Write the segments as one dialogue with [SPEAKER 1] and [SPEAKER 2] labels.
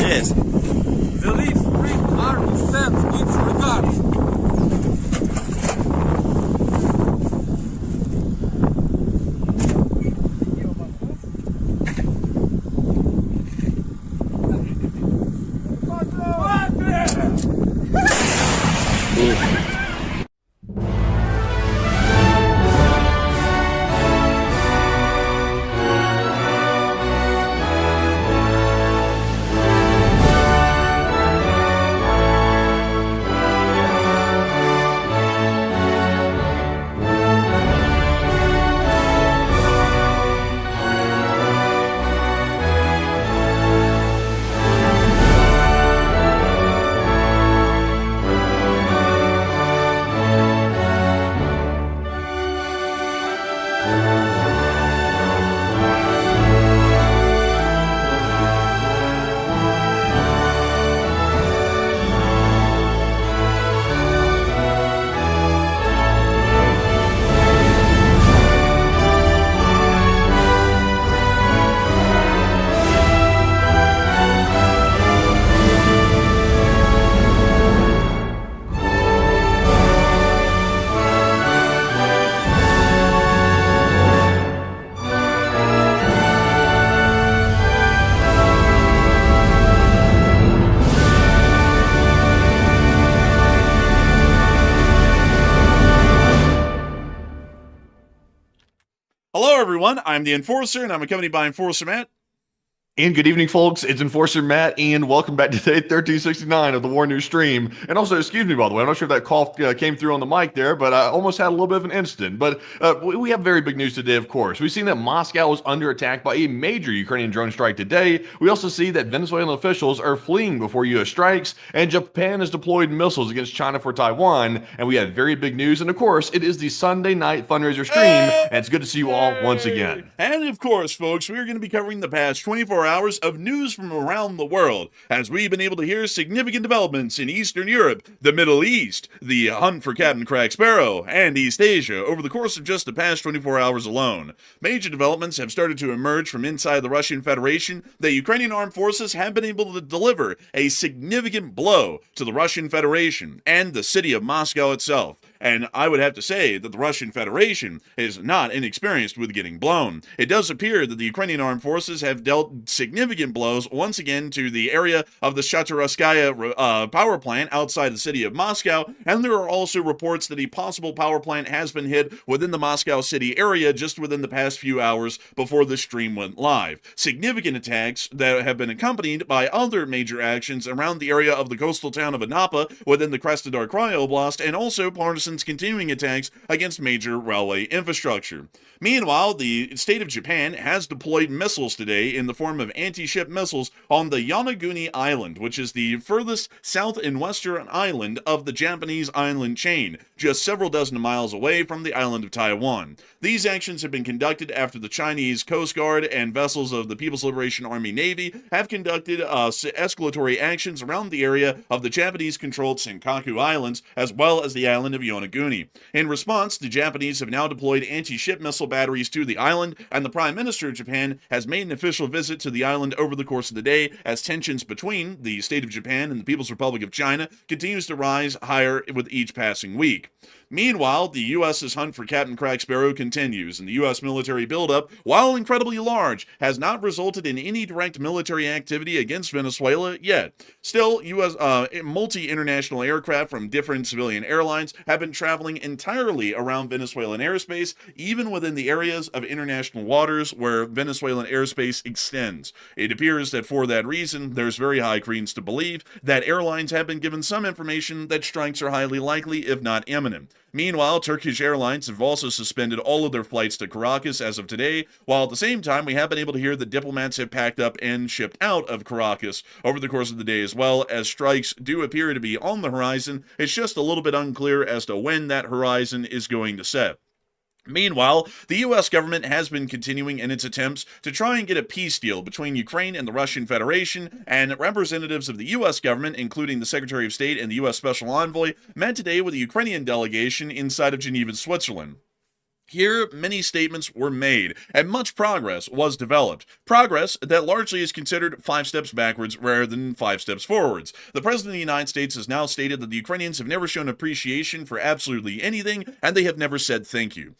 [SPEAKER 1] Yes.
[SPEAKER 2] The Leaf Spring Army sends its regards.
[SPEAKER 1] Hello, everyone. I'm the Enforcer, and I'm accompanied by Enforcer Matt.
[SPEAKER 3] And good evening, folks. It's Enforcer Matt, and welcome back to day 1369 of the War News stream. And also, excuse me, by the way, I'm not sure if that cough came through on the mic there, but I almost had a little bit of an incident. But we have very big news today, of course. We've seen that Moscow was under attack by a major Ukrainian drone strike today. We also see that Venezuelan officials are fleeing before U.S. strikes, and Japan has deployed missiles against China for Taiwan. And we have very big news. And of course, it is the Sunday night fundraiser stream, and it's good to see you all once again.
[SPEAKER 1] And of course, folks, we're going to be covering the past 24 hours of news from around the world, as we've been able to hear significant developments in Eastern Europe, the Middle East, the hunt for Captain Crack Sparrow, and East Asia over the course of just the past 24 hours alone. Major developments have started to emerge from inside the Russian Federation. The Ukrainian armed forces have been able to deliver a significant blow to the Russian Federation and the city of Moscow itself. And I would have to say that the Russian Federation is not inexperienced with getting blown. It does appear that the Ukrainian armed forces have dealt significant blows once again to the area of the Shaturskaya power plant outside the city of Moscow, and there are also reports that a possible power plant has been hit within the Moscow city area just within the past few hours before the stream went live. Significant attacks that have been accompanied by other major actions around the area of the coastal town of Anapa within the Krasnodar Krai Oblast, and also partisan continuing attacks against major railway infrastructure. Meanwhile, the state of Japan has deployed missiles today in the form of anti-ship missiles on the Yonaguni Island, which is the furthest south and western island of the Japanese island chain, just several dozen miles away from the island of Taiwan. These actions have been conducted after the Chinese Coast Guard and vessels of the People's Liberation Army Navy have conducted escalatory actions around the area of the Japanese-controlled Senkaku Islands, as well as the island of Yonaguni. In response, the Japanese have now deployed anti-ship missile batteries to the island, and the Prime Minister of Japan has made an official visit to the island over the course of the day as tensions between the state of Japan and the People's Republic of China continues to rise higher with each passing week. Meanwhile, the U.S.'s hunt for Captain Crack Sparrow continues, and the U.S. military buildup, while incredibly large, has not resulted in any direct military activity against Venezuela yet. Still, U.S. Multi-international aircraft from different civilian airlines have been traveling entirely around Venezuelan airspace, even within the areas of international waters where Venezuelan airspace extends. It appears that for that reason, there's very high credence to believe that airlines have been given some information that strikes are highly likely, if not imminent. Meanwhile, Turkish Airlines have also suspended all of their flights to Caracas as of today, while at the same time we have been able to hear that diplomats have packed up and shipped out of Caracas over the course of the day as well, as strikes do appear to be on the horizon. It's just a little bit unclear as to when that horizon is going to set. Meanwhile, the U.S. government has been continuing in its attempts to try and get a peace deal between Ukraine and the Russian Federation, and representatives of the U.S. government, including the Secretary of State and the U.S. Special Envoy, met today with the Ukrainian delegation inside of Geneva, Switzerland. Here, many statements were made, and much progress was developed. Progress that largely is considered 5 steps backwards rather than 5 steps forwards. The President of the United States has now stated that the Ukrainians have never shown appreciation for absolutely anything, and they have never said thank you.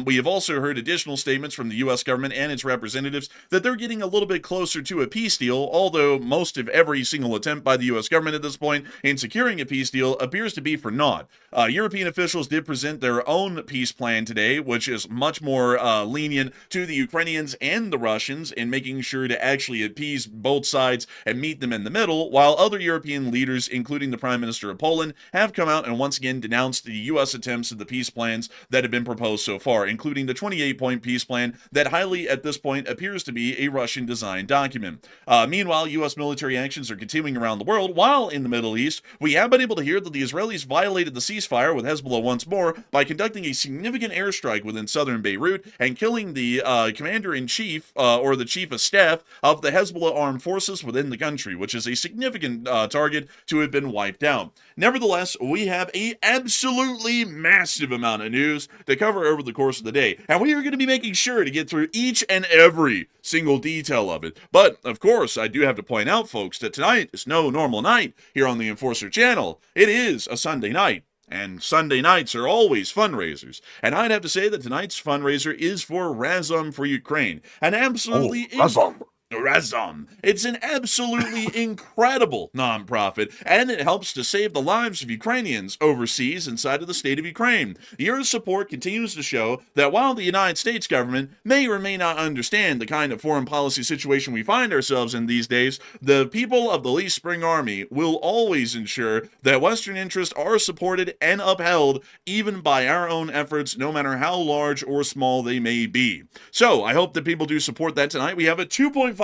[SPEAKER 1] We have also heard additional statements from the U.S. government and its representatives that they're getting a little bit closer to a peace deal, although most of every single attempt by the U.S. government at this point in securing a peace deal appears to be for naught. European officials did present their own peace plan today, which is much more lenient to the Ukrainians and the Russians in making sure to actually appease both sides and meet them in the middle, while other European leaders, including the Prime Minister of Poland, have come out and once again denounced the U.S. attempts at the peace plans that have been proposed so far, including the 28-point peace plan that highly, at this point, appears to be a Russian-designed document. Meanwhile, U.S. military actions are continuing around the world, while in the Middle East, we have been able to hear that the Israelis violated the ceasefire with Hezbollah once more by conducting a significant airstrike within southern Beirut and killing the commander-in-chief or the chief of staff of the Hezbollah armed forces within the country, which is a significant target to have been wiped out. Nevertheless, we have a absolutely massive amount of news to cover over the course of the day, and we are going to be making sure to get through each and every single detail of it. But, of course, I do have to point out, folks, that tonight is no normal night here on the Enforcer channel. It is a Sunday night. And Sunday nights are always fundraisers. And I'd have to say that tonight's fundraiser is for Razom For Ukraine. An absolutely Razom. It's an absolutely incredible nonprofit, and it helps to save the lives of Ukrainians overseas inside of the state of Ukraine. Your support continues to show that while the United States government may or may not understand the kind of foreign policy situation we find ourselves in these days, the people of the Lee Spring Army will always ensure that Western interests are supported and upheld, even by our own efforts, no matter how large or small they may be. So, I hope that people do support that tonight. We have a $2,500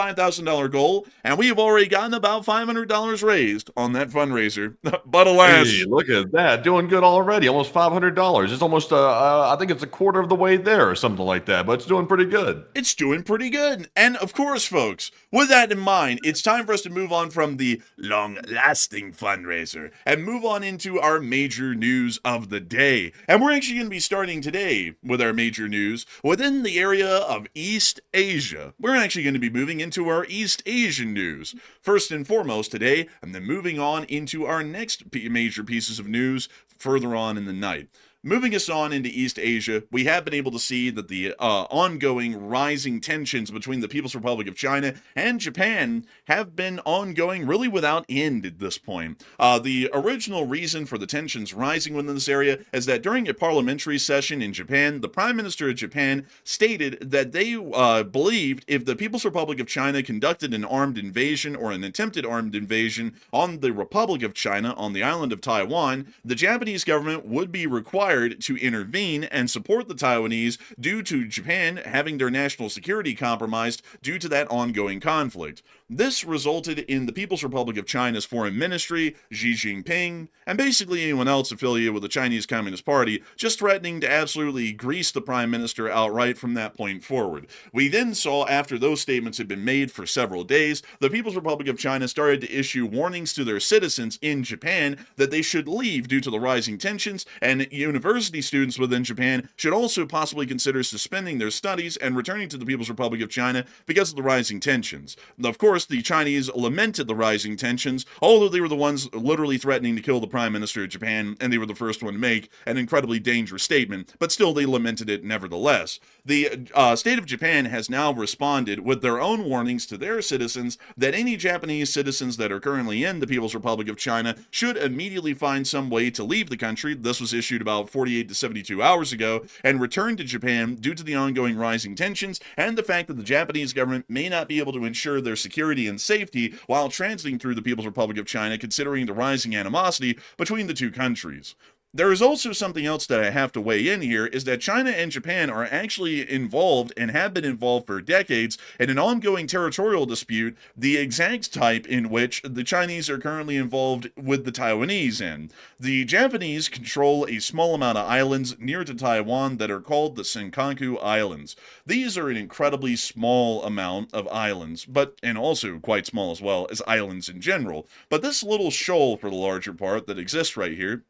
[SPEAKER 1] goal, and we have already gotten about $500 raised on that fundraiser. But alas,
[SPEAKER 3] hey, look at that, doing good already. Almost $500. It's almost I think it's a quarter of the way there or something like that, but it's doing pretty good.
[SPEAKER 1] It's doing pretty good. And of course, folks, with that in mind, it's time for us to move on from the long-lasting fundraiser and move on into our major news of the day. And we're actually going to be starting today with our major news within the area of East Asia. We're actually going to be moving into our East Asian news first and foremost today, and then moving on into our next major pieces of news further on in the night. Moving us on into East Asia, we have been able to see that the ongoing rising tensions between the People's Republic of China and Japan have been ongoing really without end at this point. The original reason for the tensions rising within this area is that during a parliamentary session in Japan, the Prime Minister of Japan stated that they believed if the People's Republic of China conducted an armed invasion or an attempted armed invasion on the Republic of China on the island of Taiwan, the Japanese government would be required required to intervene and support the Taiwanese due to Japan having their national security compromised due to that ongoing conflict. This resulted in the People's Republic of China's foreign ministry, Xi Jinping, and basically anyone else affiliated with the Chinese Communist Party just threatening to absolutely grease the prime minister outright from that point forward. We then saw, after those statements had been made for several days, the People's Republic of China started to issue warnings to their citizens in Japan that they should leave due to the rising tensions, and university students within Japan should also possibly consider suspending their studies and returning to the People's Republic of China because of the rising tensions. Of course, the Chinese lamented the rising tensions, although they were the ones literally threatening to kill the Prime Minister of Japan, and they were the first one to make an incredibly dangerous statement, but still they lamented it nevertheless. The state of Japan has now responded with their own warnings to their citizens that any Japanese citizens that are currently in the People's Republic of China should immediately find some way to leave the country. This was issued about 48 to 72 hours ago, and return to Japan due to the ongoing rising tensions and the fact that the Japanese government may not be able to ensure their security and safety while transiting through the People's Republic of China, considering the rising animosity between the two countries. There is also something else that I have to weigh in here, is that China and Japan are actually involved and have been involved for decades in an ongoing territorial dispute, the exact type in which the Chinese are currently involved with the Taiwanese in. The Japanese control a small amount of islands near to Taiwan that are called the Senkaku Islands. These are an incredibly small amount of islands, and also quite small as well as islands in general. But this little shoal, for the larger part, that exists right here,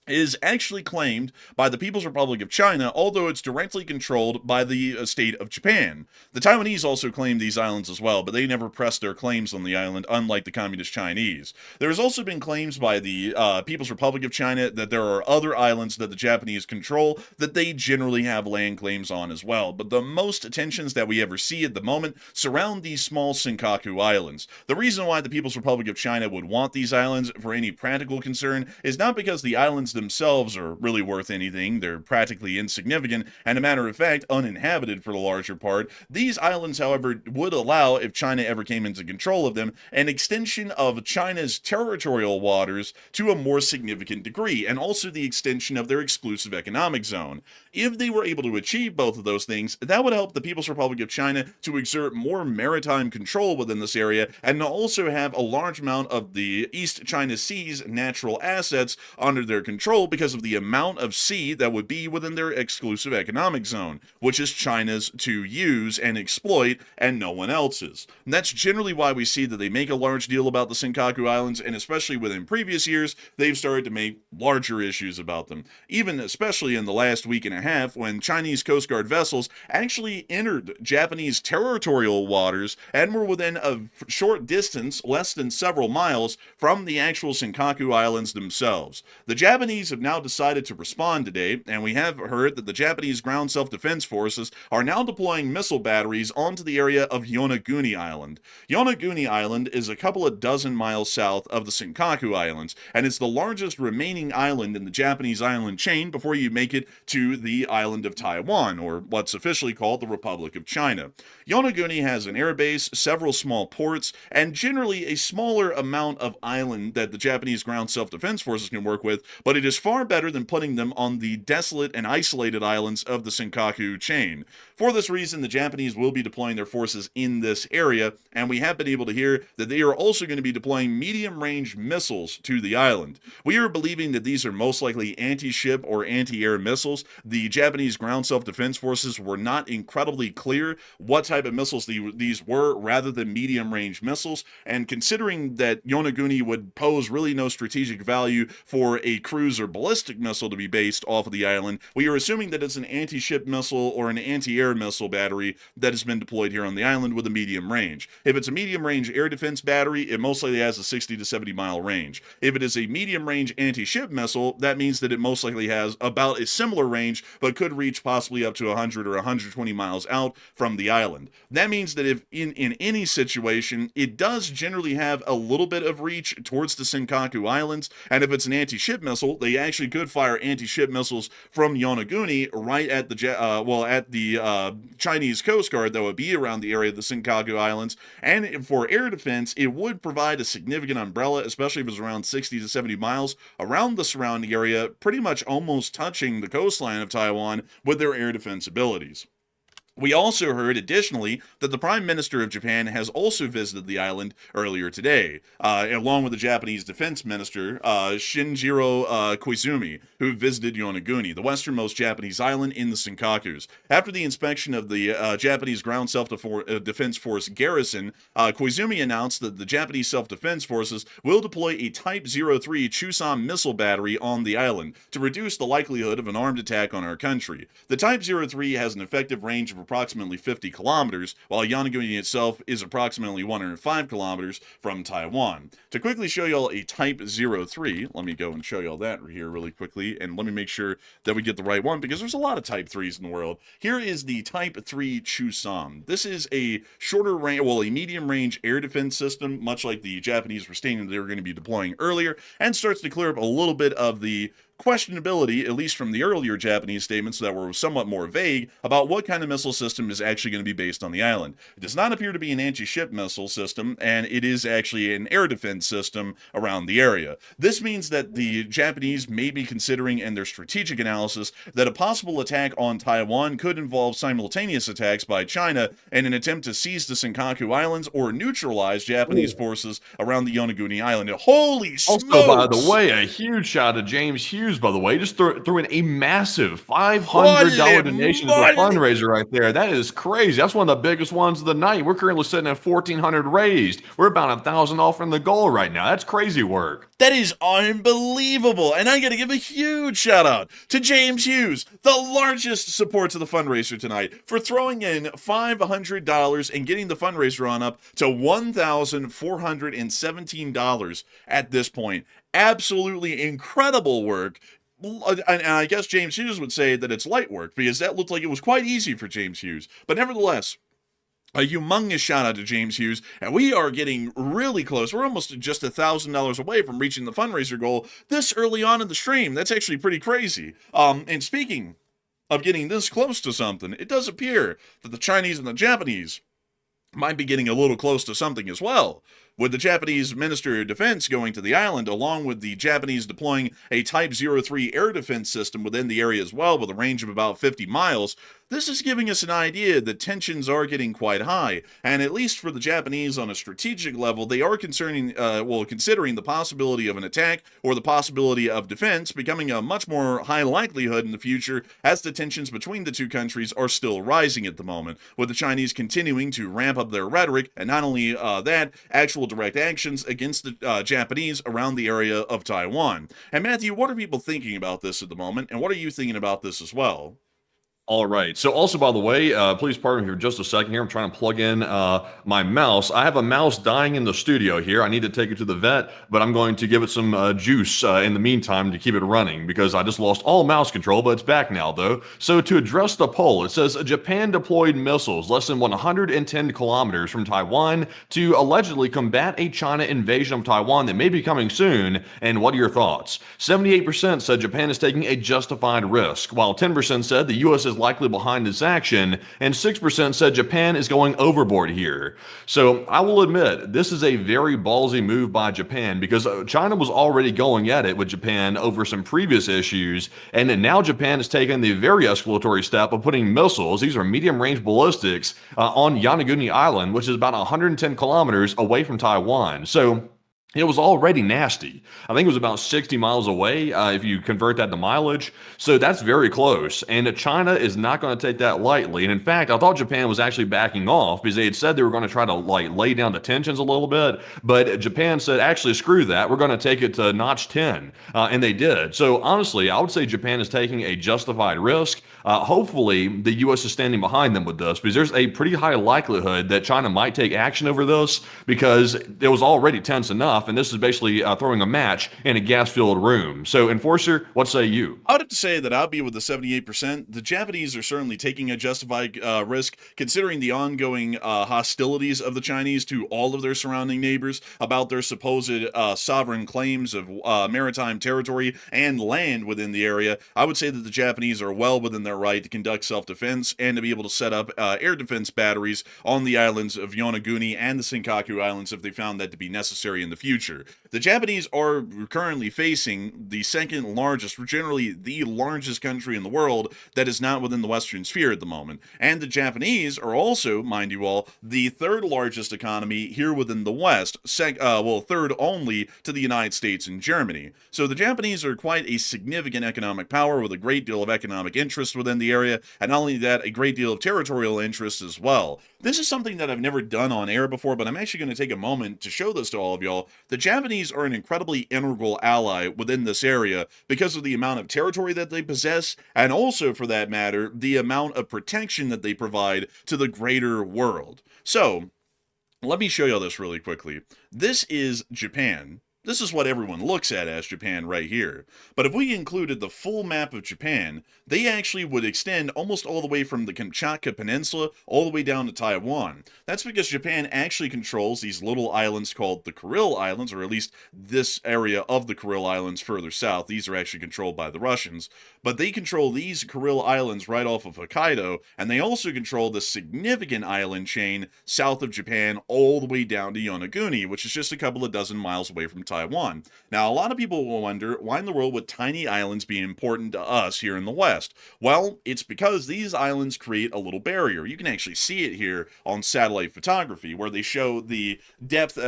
[SPEAKER 1] is actually claimed by the People's Republic of China, although it's directly controlled by the state of Japan. The Taiwanese also claim these islands as well, but they never pressed their claims on the island, unlike the Communist Chinese. There has also been claims by the People's Republic of China that there are other islands that the Japanese control that they generally have land claims on as well, but the most tensions that we ever see at the moment surround these small Senkaku Islands. The reason why the People's Republic of China would want these islands for any practical concern is not because the islands themselves are really worth anything. They're practically insignificant and, a matter of fact, uninhabited for the larger part. These islands, however, would allow, if China ever came into control of them, an extension of China's territorial waters to a more significant degree, and also the extension of their exclusive economic zone. If they were able to achieve both of those things, that would help the People's Republic of China to exert more maritime control within this area, and to also have a large amount of the East China Sea's natural assets under their control, because of the amount of sea that would be within their exclusive economic zone, which is China's to use and exploit and no one else's. And that's generally why we see that they make a large deal about the Senkaku Islands, and especially within previous years, they've started to make larger issues about them. Even especially in the last week and a half, when Chinese Coast Guard vessels actually entered Japanese territorial waters and were within a short distance, less than several miles, from the actual Senkaku Islands themselves. The Japanese have now decided to respond today, and we have heard that the Japanese ground self-defense forces are now deploying missile batteries onto the area of Yonaguni Island. Yonaguni Island is a couple of dozen miles south of the Senkaku Islands, and it's the largest remaining island in the Japanese island chain before you make it to the island of Taiwan, or what's officially called the Republic of China. Yonaguni has an airbase, several small ports, and generally a smaller amount of island that the Japanese ground self-defense forces can work with, but it is far better than putting them on the desolate and isolated islands of the Senkaku chain. For this reason, the Japanese will be deploying their forces in this area, and we have been able to hear that they are also going to be deploying medium-range missiles to the island. We are believing that these are most likely anti-ship or anti-air missiles. The Japanese ground self-defense forces were not incredibly clear what type of missiles these were, rather than medium-range missiles, and considering that Yonaguni would pose really no strategic value for a cruise or ballistic missile to be based off of the island, we are assuming that it's an anti-ship missile or an anti-air missile battery that has been deployed here on the island with a medium range. If it's a medium-range air defense battery, it most likely has a 60 to 70 mile range. If it is a medium-range anti-ship missile, that means that it most likely has about a similar range, but could reach possibly up to 100 or 120 miles out from the island. That means that if in any situation, it does generally have a little bit of reach towards the Senkaku Islands, and if it's an anti-ship missile, they actually could fire anti-ship missiles from Yonaguni right at the Chinese Coast Guard that would be around the area of the Senkaku Islands. And for air defense, it would provide a significant umbrella, especially if it was around 60 to 70 miles around the surrounding area, pretty much almost touching the coastline of Taiwan with their air defense abilities. We also heard, additionally, that the Prime Minister of Japan has also visited the island earlier today, along with the Japanese Defense Minister, Shinjiro Koizumi, who visited Yonaguni, the westernmost Japanese island in the Senkakus. After the inspection of the Japanese Ground Self-Defense Force garrison, Koizumi announced that the Japanese Self-Defense Forces will deploy a Type 03 Chusan missile battery on the island to reduce the likelihood of an armed attack on our country. The Type 03 has an effective range of approximately 50 kilometers, while Yonaguni itself is approximately 105 kilometers from Taiwan. To quickly show y'all a Type 03, let me go and show y'all that here really quickly, and let me make sure that we get the right one, because there's a lot of Type 3s in the world. Here is the Type 3 Chusan. This is a shorter range, well, a medium-range air defense system, much like the Japanese were stating they were going to be deploying earlier, and starts to clear up a little bit of the questionability, at least from the earlier Japanese statements that were somewhat more vague, about what kind of missile system is actually going to be based on the island. It does not appear to be an anti-ship missile system, and it is actually an air defense system around the area. This means that the Japanese may be considering in their strategic analysis that a possible attack on Taiwan could involve simultaneous attacks by China in an attempt to seize the Senkaku Islands or neutralize Japanese forces around the Yonaguni Island. Holy smokes!
[SPEAKER 3] Also, by the way, a huge shout out to James Hughes, by the way, just threw in a massive $500 donation to the fundraiser right there. That is crazy. That's one of the biggest ones of the night. We're currently sitting at $1,400 raised. We're about $1,000 off from the goal right now. That's crazy work.
[SPEAKER 1] That is unbelievable. And I got to give a huge shout out to James Hughes, the largest support to the fundraiser tonight, for throwing in $500 and getting the fundraiser on up to $1,417 at this point. Absolutely incredible work. And I guess James Hughes would say that it's light work, because that looked like it was quite easy for James Hughes. But nevertheless, a humongous shout out to James Hughes, and we are getting really close. We're almost just $1,000 away from reaching the fundraiser goal this early on in the stream. That's actually pretty crazy. And speaking of getting this close to something, it does appear that the Chinese and the Japanese might be getting a little close to something as well, with the Japanese Minister of Defense going to the island, along with the Japanese deploying a Type 03 air defense system within the area as well, with a range of about 50 miles. This is giving us an idea that tensions are getting quite high, and at least for the Japanese on a strategic level, they are considering the possibility of an attack or the possibility of defense becoming a much more high likelihood in the future, as the tensions between the two countries are still rising at the moment, with the Chinese continuing to ramp up their rhetoric, and not only that, actual direct actions against the Japanese around the area of Taiwan. And Matthew, what are people thinking about this at the moment, and what are you thinking about this as well?
[SPEAKER 3] All right. So also, by the way, please pardon me for just a second here. I'm trying to plug in my mouse. I have a mouse dying in the studio here. I need to take it to the vet, but I'm going to give it some juice in the meantime to keep it running, because I just lost all mouse control, but it's back now, though. So to address the poll, it says Japan deployed missiles less than 110 kilometers from Taiwan to allegedly combat a China invasion of Taiwan that may be coming soon. And what are your thoughts? 78% said Japan is taking a justified risk, while 10% said the U.S. is likely behind this action, and 6% said Japan is going overboard here. So I will admit, this is a very ballsy move by Japan, because China was already going at it with Japan over some previous issues, and now Japan has taken the very escalatory step of putting missiles, these are medium-range ballistics, on Yonaguni Island, which is about 110 kilometers away from Taiwan. So it was already nasty. I think it was about 60 miles away if you convert that to mileage. So that's very close. And China is not going to take that lightly. And in fact, I thought Japan was actually backing off, because they had said they were going to try to lay down the tensions a little bit. But Japan said, actually, screw that. We're going to take it to notch 10. And they did. So honestly, I would say Japan is taking a justified risk. Hopefully, the U.S. is standing behind them with this, because there's a pretty high likelihood that China might take action over this, because it was already tense enough off, and this is basically throwing a match in a gas-filled room. So, Enforcer, what say you?
[SPEAKER 1] I would have to say that I'd be with the 78%. The Japanese are certainly taking a justified risk, considering the ongoing hostilities of the Chinese to all of their surrounding neighbors about their supposed sovereign claims of maritime territory and land within the area. I would say that the Japanese are well within their right to conduct self-defense and to be able to set up air defense batteries on the islands of Yonaguni and the Senkaku Islands if they found that to be necessary in the future. The Japanese are currently facing the second largest, generally the largest country in the world that is not within the Western sphere at the moment. And the Japanese are also, mind you all, the third largest economy here within the West, third only to the United States and Germany. So the Japanese are quite a significant economic power with a great deal of economic interest within the area, and not only that, a great deal of territorial interest as well. This is something that I've never done on air before, but I'm actually going to take a moment to show this to all of y'all. The Japanese are an incredibly integral ally within this area because of the amount of territory that they possess, and also, for that matter, the amount of protection that they provide to the greater world. So, let me show y'all this really quickly. This is Japan. This is what everyone looks at as Japan right here. But if we included the full map of Japan, they actually would extend almost all the way from the Kamchatka Peninsula all the way down to Taiwan. That's because Japan actually controls these little islands called the Kuril Islands, or at least this area of the Kuril Islands further south. These are actually controlled by the Russians. But they control these Kuril Islands right off of Hokkaido, and they also control the significant island chain south of Japan all the way down to Yonaguni, which is just a couple of dozen miles away from Taiwan. Now, a lot of people will wonder, why in the world would tiny islands be important to us here in the West? Well, it's because these islands create a little barrier. You can actually see it here on satellite photography, where they show the depth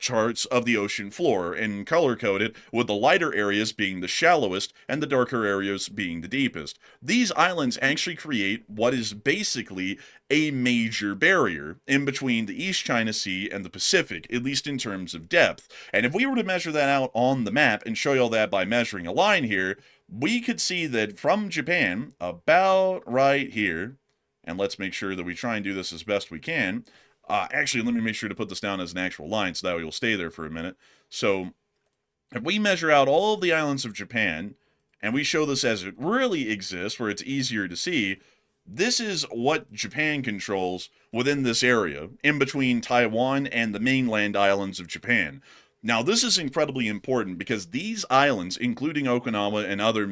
[SPEAKER 1] charts of the ocean floor and color-coded, with the lighter areas being the shallowest and the darker areas being the deepest. These islands actually create what is basically a major barrier in between the East China Sea and the Pacific, at least in terms of depth. And if we were to measure that out on the map and show y'all that by measuring a line here, we could see that from Japan, about right here, and let's make sure that we try and do this as best we can. Actually, let me make sure to put this down as an actual line so that way you'll stay there for a minute. So, if we measure out all of the islands of Japan, and we show this as it really exists, where it's easier to see, this is what Japan controls within this area, in between Taiwan and the mainland islands of Japan. Now, this is incredibly important because these islands, including Okinawa and other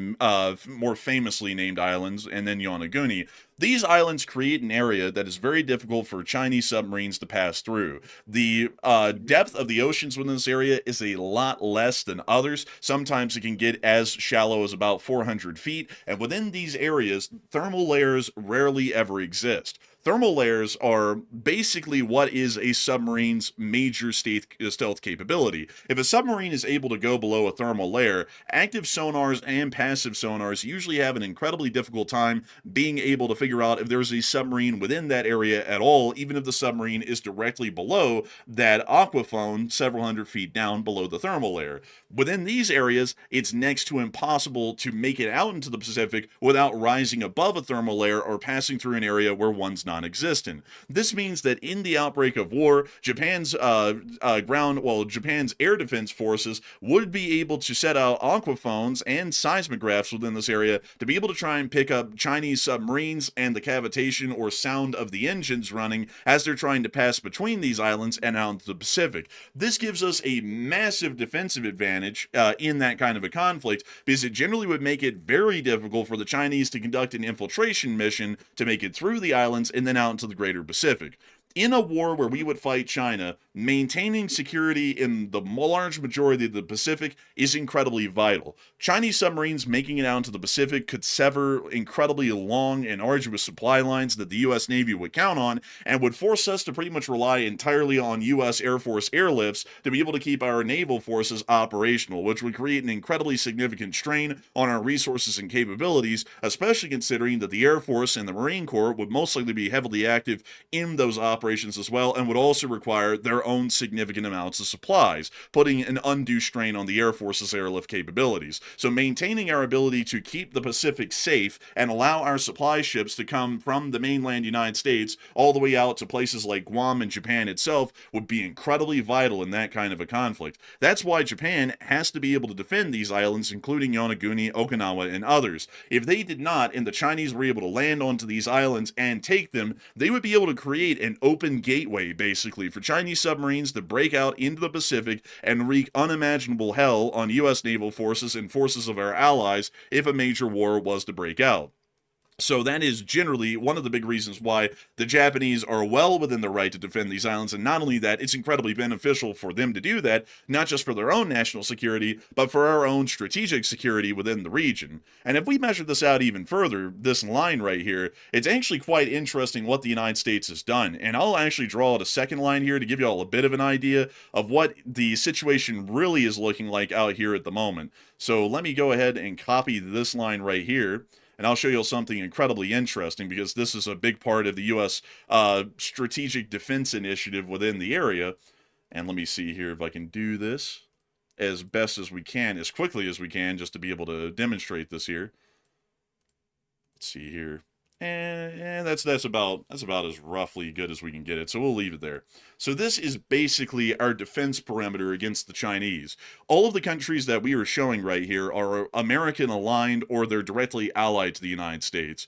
[SPEAKER 1] more famously named islands, and then Yonaguni, these islands create an area that is very difficult for Chinese submarines to pass through. The depth of the oceans within this area is a lot less than others. Sometimes it can get as shallow as about 400 feet, and within these areas, thermal layers rarely ever exist. Thermal layers are basically what is a submarine's major stealth capability. If a submarine is able to go below a thermal layer, active sonars and passive sonars usually have an incredibly difficult time being able to figure out if there's a submarine within that area at all, even if the submarine is directly below that aquaphone several hundred feet down below the thermal layer. Within these areas, it's next to impossible to make it out into the Pacific without rising above a thermal layer or passing through an area where one's non-existent. This means that in the outbreak of war, Japan's Japan's air defense forces would be able to set out aquaphones and seismographs within this area to be able to try and pick up Chinese submarines and the cavitation or sound of the engines running as they're trying to pass between these islands and out into the Pacific. This gives us a massive defensive advantage in that kind of a conflict, because it generally would make it very difficult for the Chinese to conduct an infiltration mission to make it through the islands and then out into the greater Pacific. In a war where we would fight China, maintaining security in the large majority of the Pacific is incredibly vital. Chinese submarines making it out into the Pacific could sever incredibly long and arduous supply lines that the U.S. Navy would count on, and would force us to pretty much rely entirely on U.S. Air Force airlifts to be able to keep our naval forces operational, which would create an incredibly significant strain on our resources and capabilities, especially considering that the Air Force and the Marine Corps would most likely be heavily active in those operations operations as well, and would also require their own significant amounts of supplies, putting an undue strain on the Air Force's airlift capabilities. So maintaining our ability to keep the Pacific safe and allow our supply ships to come from the mainland United States all the way out to places like Guam and Japan itself would be incredibly vital in that kind of a conflict. That's why Japan has to be able to defend these islands, including Yonaguni, Okinawa, and others. If they did not, and the Chinese were able to land onto these islands and take them, they would be able to create an open gateway, basically, for Chinese submarines to break out into the Pacific and wreak unimaginable hell on U.S. naval forces and forces of our allies if a major war was to break out. So that is generally one of the big reasons why the Japanese are well within the right to defend these islands, and not only that, it's incredibly beneficial for them to do that, not just for their own national security, but for our own strategic security within the region. And if we measure this out even further, this line right here, it's actually quite interesting what the United States has done, and I'll actually draw out a second line here to give you all a bit of an idea of what the situation really is looking like out here at the moment. So let me go ahead and copy this line right here, and I'll show you something incredibly interesting, because this is a big part of the U.S. Strategic Defense Initiative within the area. And let me see here if I can do this as best as we can, as quickly as we can, just to be able to demonstrate this here. Let's see here. And that's about as roughly good as we can get it, so we'll leave it there. So this is basically our defense perimeter against the Chinese. All of the countries that we are showing right here are American aligned, or they're directly allied to the United States.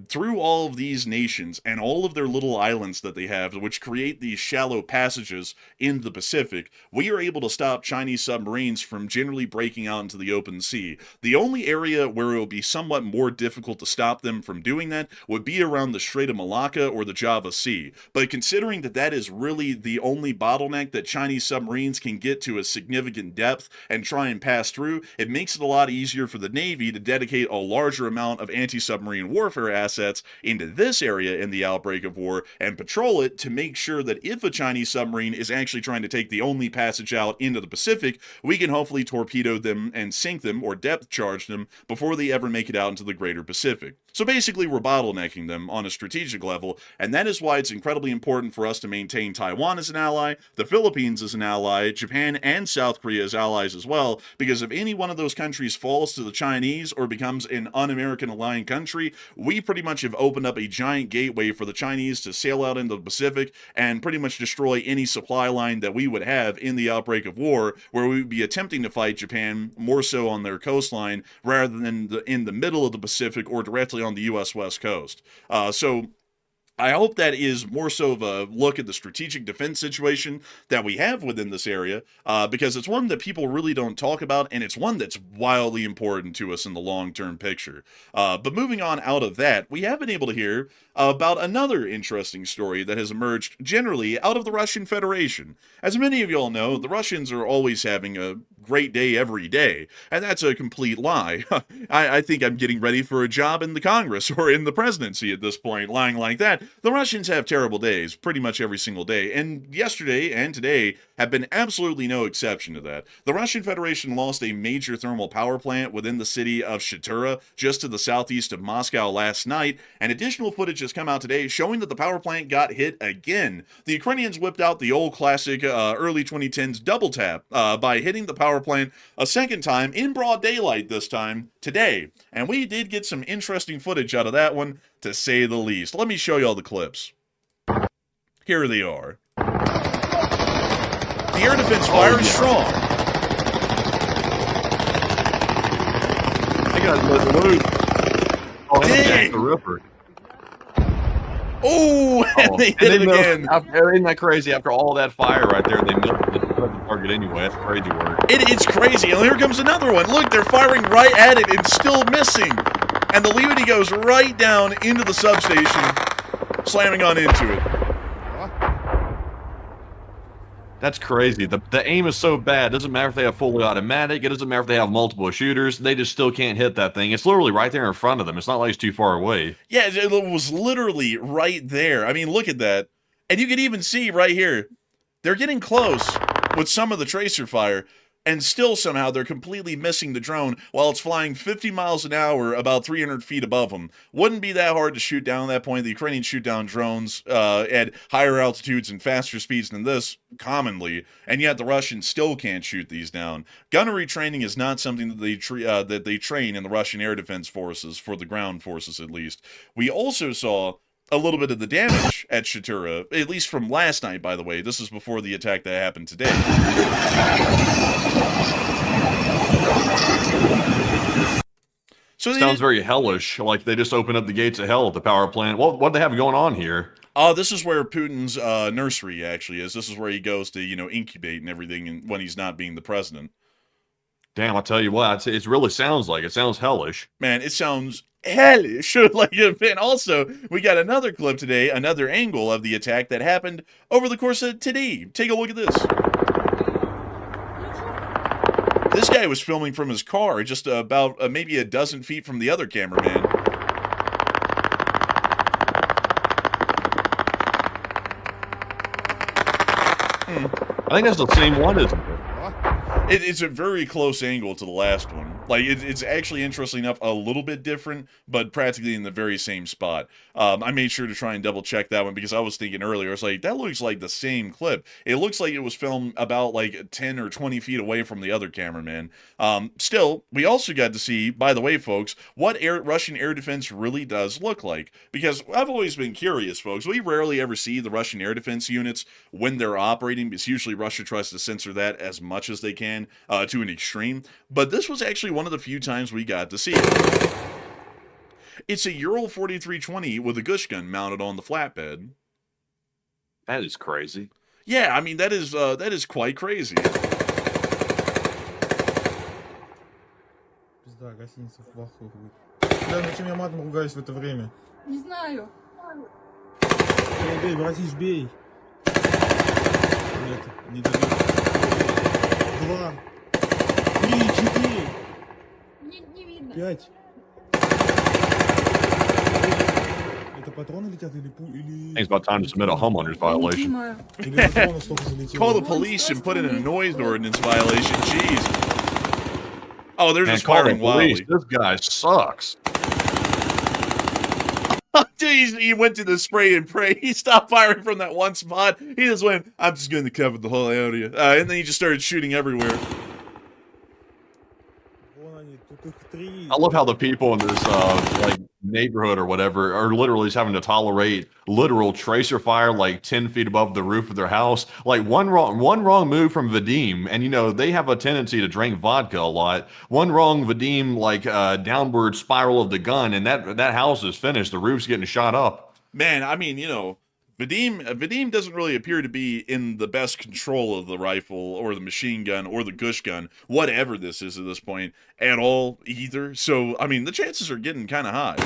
[SPEAKER 1] Through all of these nations and all of their little islands that they have, which create these shallow passages in the Pacific, we are able to stop Chinese submarines from generally breaking out into the open sea. The only area where it will be somewhat more difficult to stop them from doing that would be around the Strait of Malacca or the Java Sea. But considering that that is really the only bottleneck that Chinese submarines can get to a significant depth and try and pass through, it makes it a lot easier for the Navy to dedicate a larger amount of anti-submarine warfare assets into this area in the outbreak of war and patrol it to make sure that if a Chinese submarine is actually trying to take the only passage out into the Pacific, we can hopefully torpedo them and sink them or depth charge them before they ever make it out into the greater Pacific. So basically, we're bottlenecking them on a strategic level, and that is why it's incredibly important for us to maintain Taiwan as an ally, the Philippines as an ally, Japan and South Korea as allies as well, because if any one of those countries falls to the Chinese or becomes an un-American aligned country, we pretty much have opened up a giant gateway for the Chinese to sail out into the Pacific and pretty much destroy any supply line that we would have in the outbreak of war, where we would be attempting to fight Japan more so on their coastline rather than in the middle of the Pacific or directly on the U.S. West Coast. So I hope that is more so of a look at the strategic defense situation that we have within this area, because it's one that people really don't talk about, and it's one that's wildly important to us in the long-term picture. But moving on out of that, we have been able to hear about another interesting story that has emerged generally out of the Russian Federation. As many of you all know, the Russians are always having a great day every day, and that's a complete lie. I think I'm getting ready for a job in the Congress or in the presidency at this point, lying like that. The Russians have terrible days pretty much every single day, and yesterday and today have been absolutely no exception to that. The Russian Federation lost a major thermal power plant within the city of Shatura, just to the southeast of Moscow last night, and additional footage has come out today showing that the power plant got hit again. The Ukrainians whipped out the old classic early 2010s double tap by hitting the power plant a second time in broad daylight this time today, and we did get some interesting footage out of that one, to say the least. Let me show you all the clips. Here they are. The air defense fire is strong.
[SPEAKER 3] They got let loose. Oh,
[SPEAKER 1] dang!
[SPEAKER 3] The ripper.
[SPEAKER 1] Oh, and they hit it again.
[SPEAKER 3] Isn't that crazy? After all that fire right there, they missed the target anyway. That's crazy work.
[SPEAKER 1] It's crazy. And here comes another one. Look, they're firing right at it and still missing. And the Lebanon goes right down into the substation, slamming on into it.
[SPEAKER 3] That's crazy. The aim is so bad. It doesn't matter if they have fully automatic. It doesn't matter if they have multiple shooters. They just still can't hit that thing. It's literally right there in front of them. It's not like it's too far away.
[SPEAKER 1] Yeah, it was literally right there. I mean, look at that. And you can even see right here, they're getting close with some of the tracer fire. and still somehow they're completely missing the drone while it's flying 50 miles an hour about 300 feet above them. Wouldn't be that hard to shoot down at that point. The Ukrainians shoot down drones at higher altitudes and faster speeds than this commonly, and yet the Russians still can't shoot these down. Gunnery training is not something that they train in the Russian air defense forces, for the ground forces at least. We also saw a little bit of the damage at Shatura, at least from last night, by the way. This is before the attack that happened today. So
[SPEAKER 3] sounds very hellish, like they just opened up the gates of hell at the power plant. What do they have going on here?
[SPEAKER 1] This is where Putin's nursery actually is. This is where he goes to, incubate and everything when he's not being the president.
[SPEAKER 3] Damn, I tell you what, it really sounds like it. Sounds hellish.
[SPEAKER 1] Man, it sounds hellish. And also, we got another clip today, another angle of the attack that happened over the course of today. Take a look at this. This guy was filming from his car, just about maybe a dozen feet from the other cameraman.
[SPEAKER 3] I think that's the same one, isn't it?
[SPEAKER 1] It's a very close angle to the last one. Like, it's actually, interestingly enough, a little bit different, but practically in the very same spot. I made sure to try and double check that one because I was thinking earlier, I was like, that looks like the same clip. It looks like it was filmed about like 10 or 20 feet away from the other cameraman. Still, we also got to see, by the way, folks, what Russian air defense really does look like. Because I've always been curious, folks. We rarely ever see the Russian air defense units when they're operating, because usually Russia tries to censor that as much as they can to an extreme. But this was actually one of the few times we got to see it. It's a Ural 4320 with a Gush gun mounted on the flatbed.
[SPEAKER 3] That is crazy.
[SPEAKER 1] Yeah, I mean, that is quite crazy.
[SPEAKER 4] Пизда, гостиница в Баху. Бля, зачем я матом ругаюсь в это время?
[SPEAKER 5] Не знаю.
[SPEAKER 4] Бей, братиш, бей. Нет, не добил. 2, 3, 4.
[SPEAKER 5] Не видно.
[SPEAKER 4] 5. Это патроны летят или или...
[SPEAKER 3] I think it's about time to submit a homeowner's violation.
[SPEAKER 5] Понимаю.
[SPEAKER 4] Или патронов столько залетело.
[SPEAKER 1] Call the police and put in a noise ordinance violation. Jeez. Oh, they're just
[SPEAKER 3] Call the
[SPEAKER 1] firing
[SPEAKER 3] police.
[SPEAKER 1] wildly.
[SPEAKER 3] This guy sucks.
[SPEAKER 1] Jeez, he went to the spray and pray. He stopped firing from that one spot. He just went, I'm just going to cover the whole area. And then he just started shooting everywhere.
[SPEAKER 4] Вон они, тут их 3.
[SPEAKER 3] I love how the people in this like neighborhood or whatever are literally just having to tolerate literal tracer fire like 10 feet above the roof of their house. Like one wrong move from Vadim, and they have a tendency to drink vodka a lot. One wrong Vadim like downward spiral of the gun, and that house is finished. The roof's getting shot up.
[SPEAKER 1] Man, I mean, Vadim doesn't really appear to be in the best control of the rifle or the machine gun or the Gush gun, whatever this is at this point, at all either. So, I mean, the chances are getting kind of high.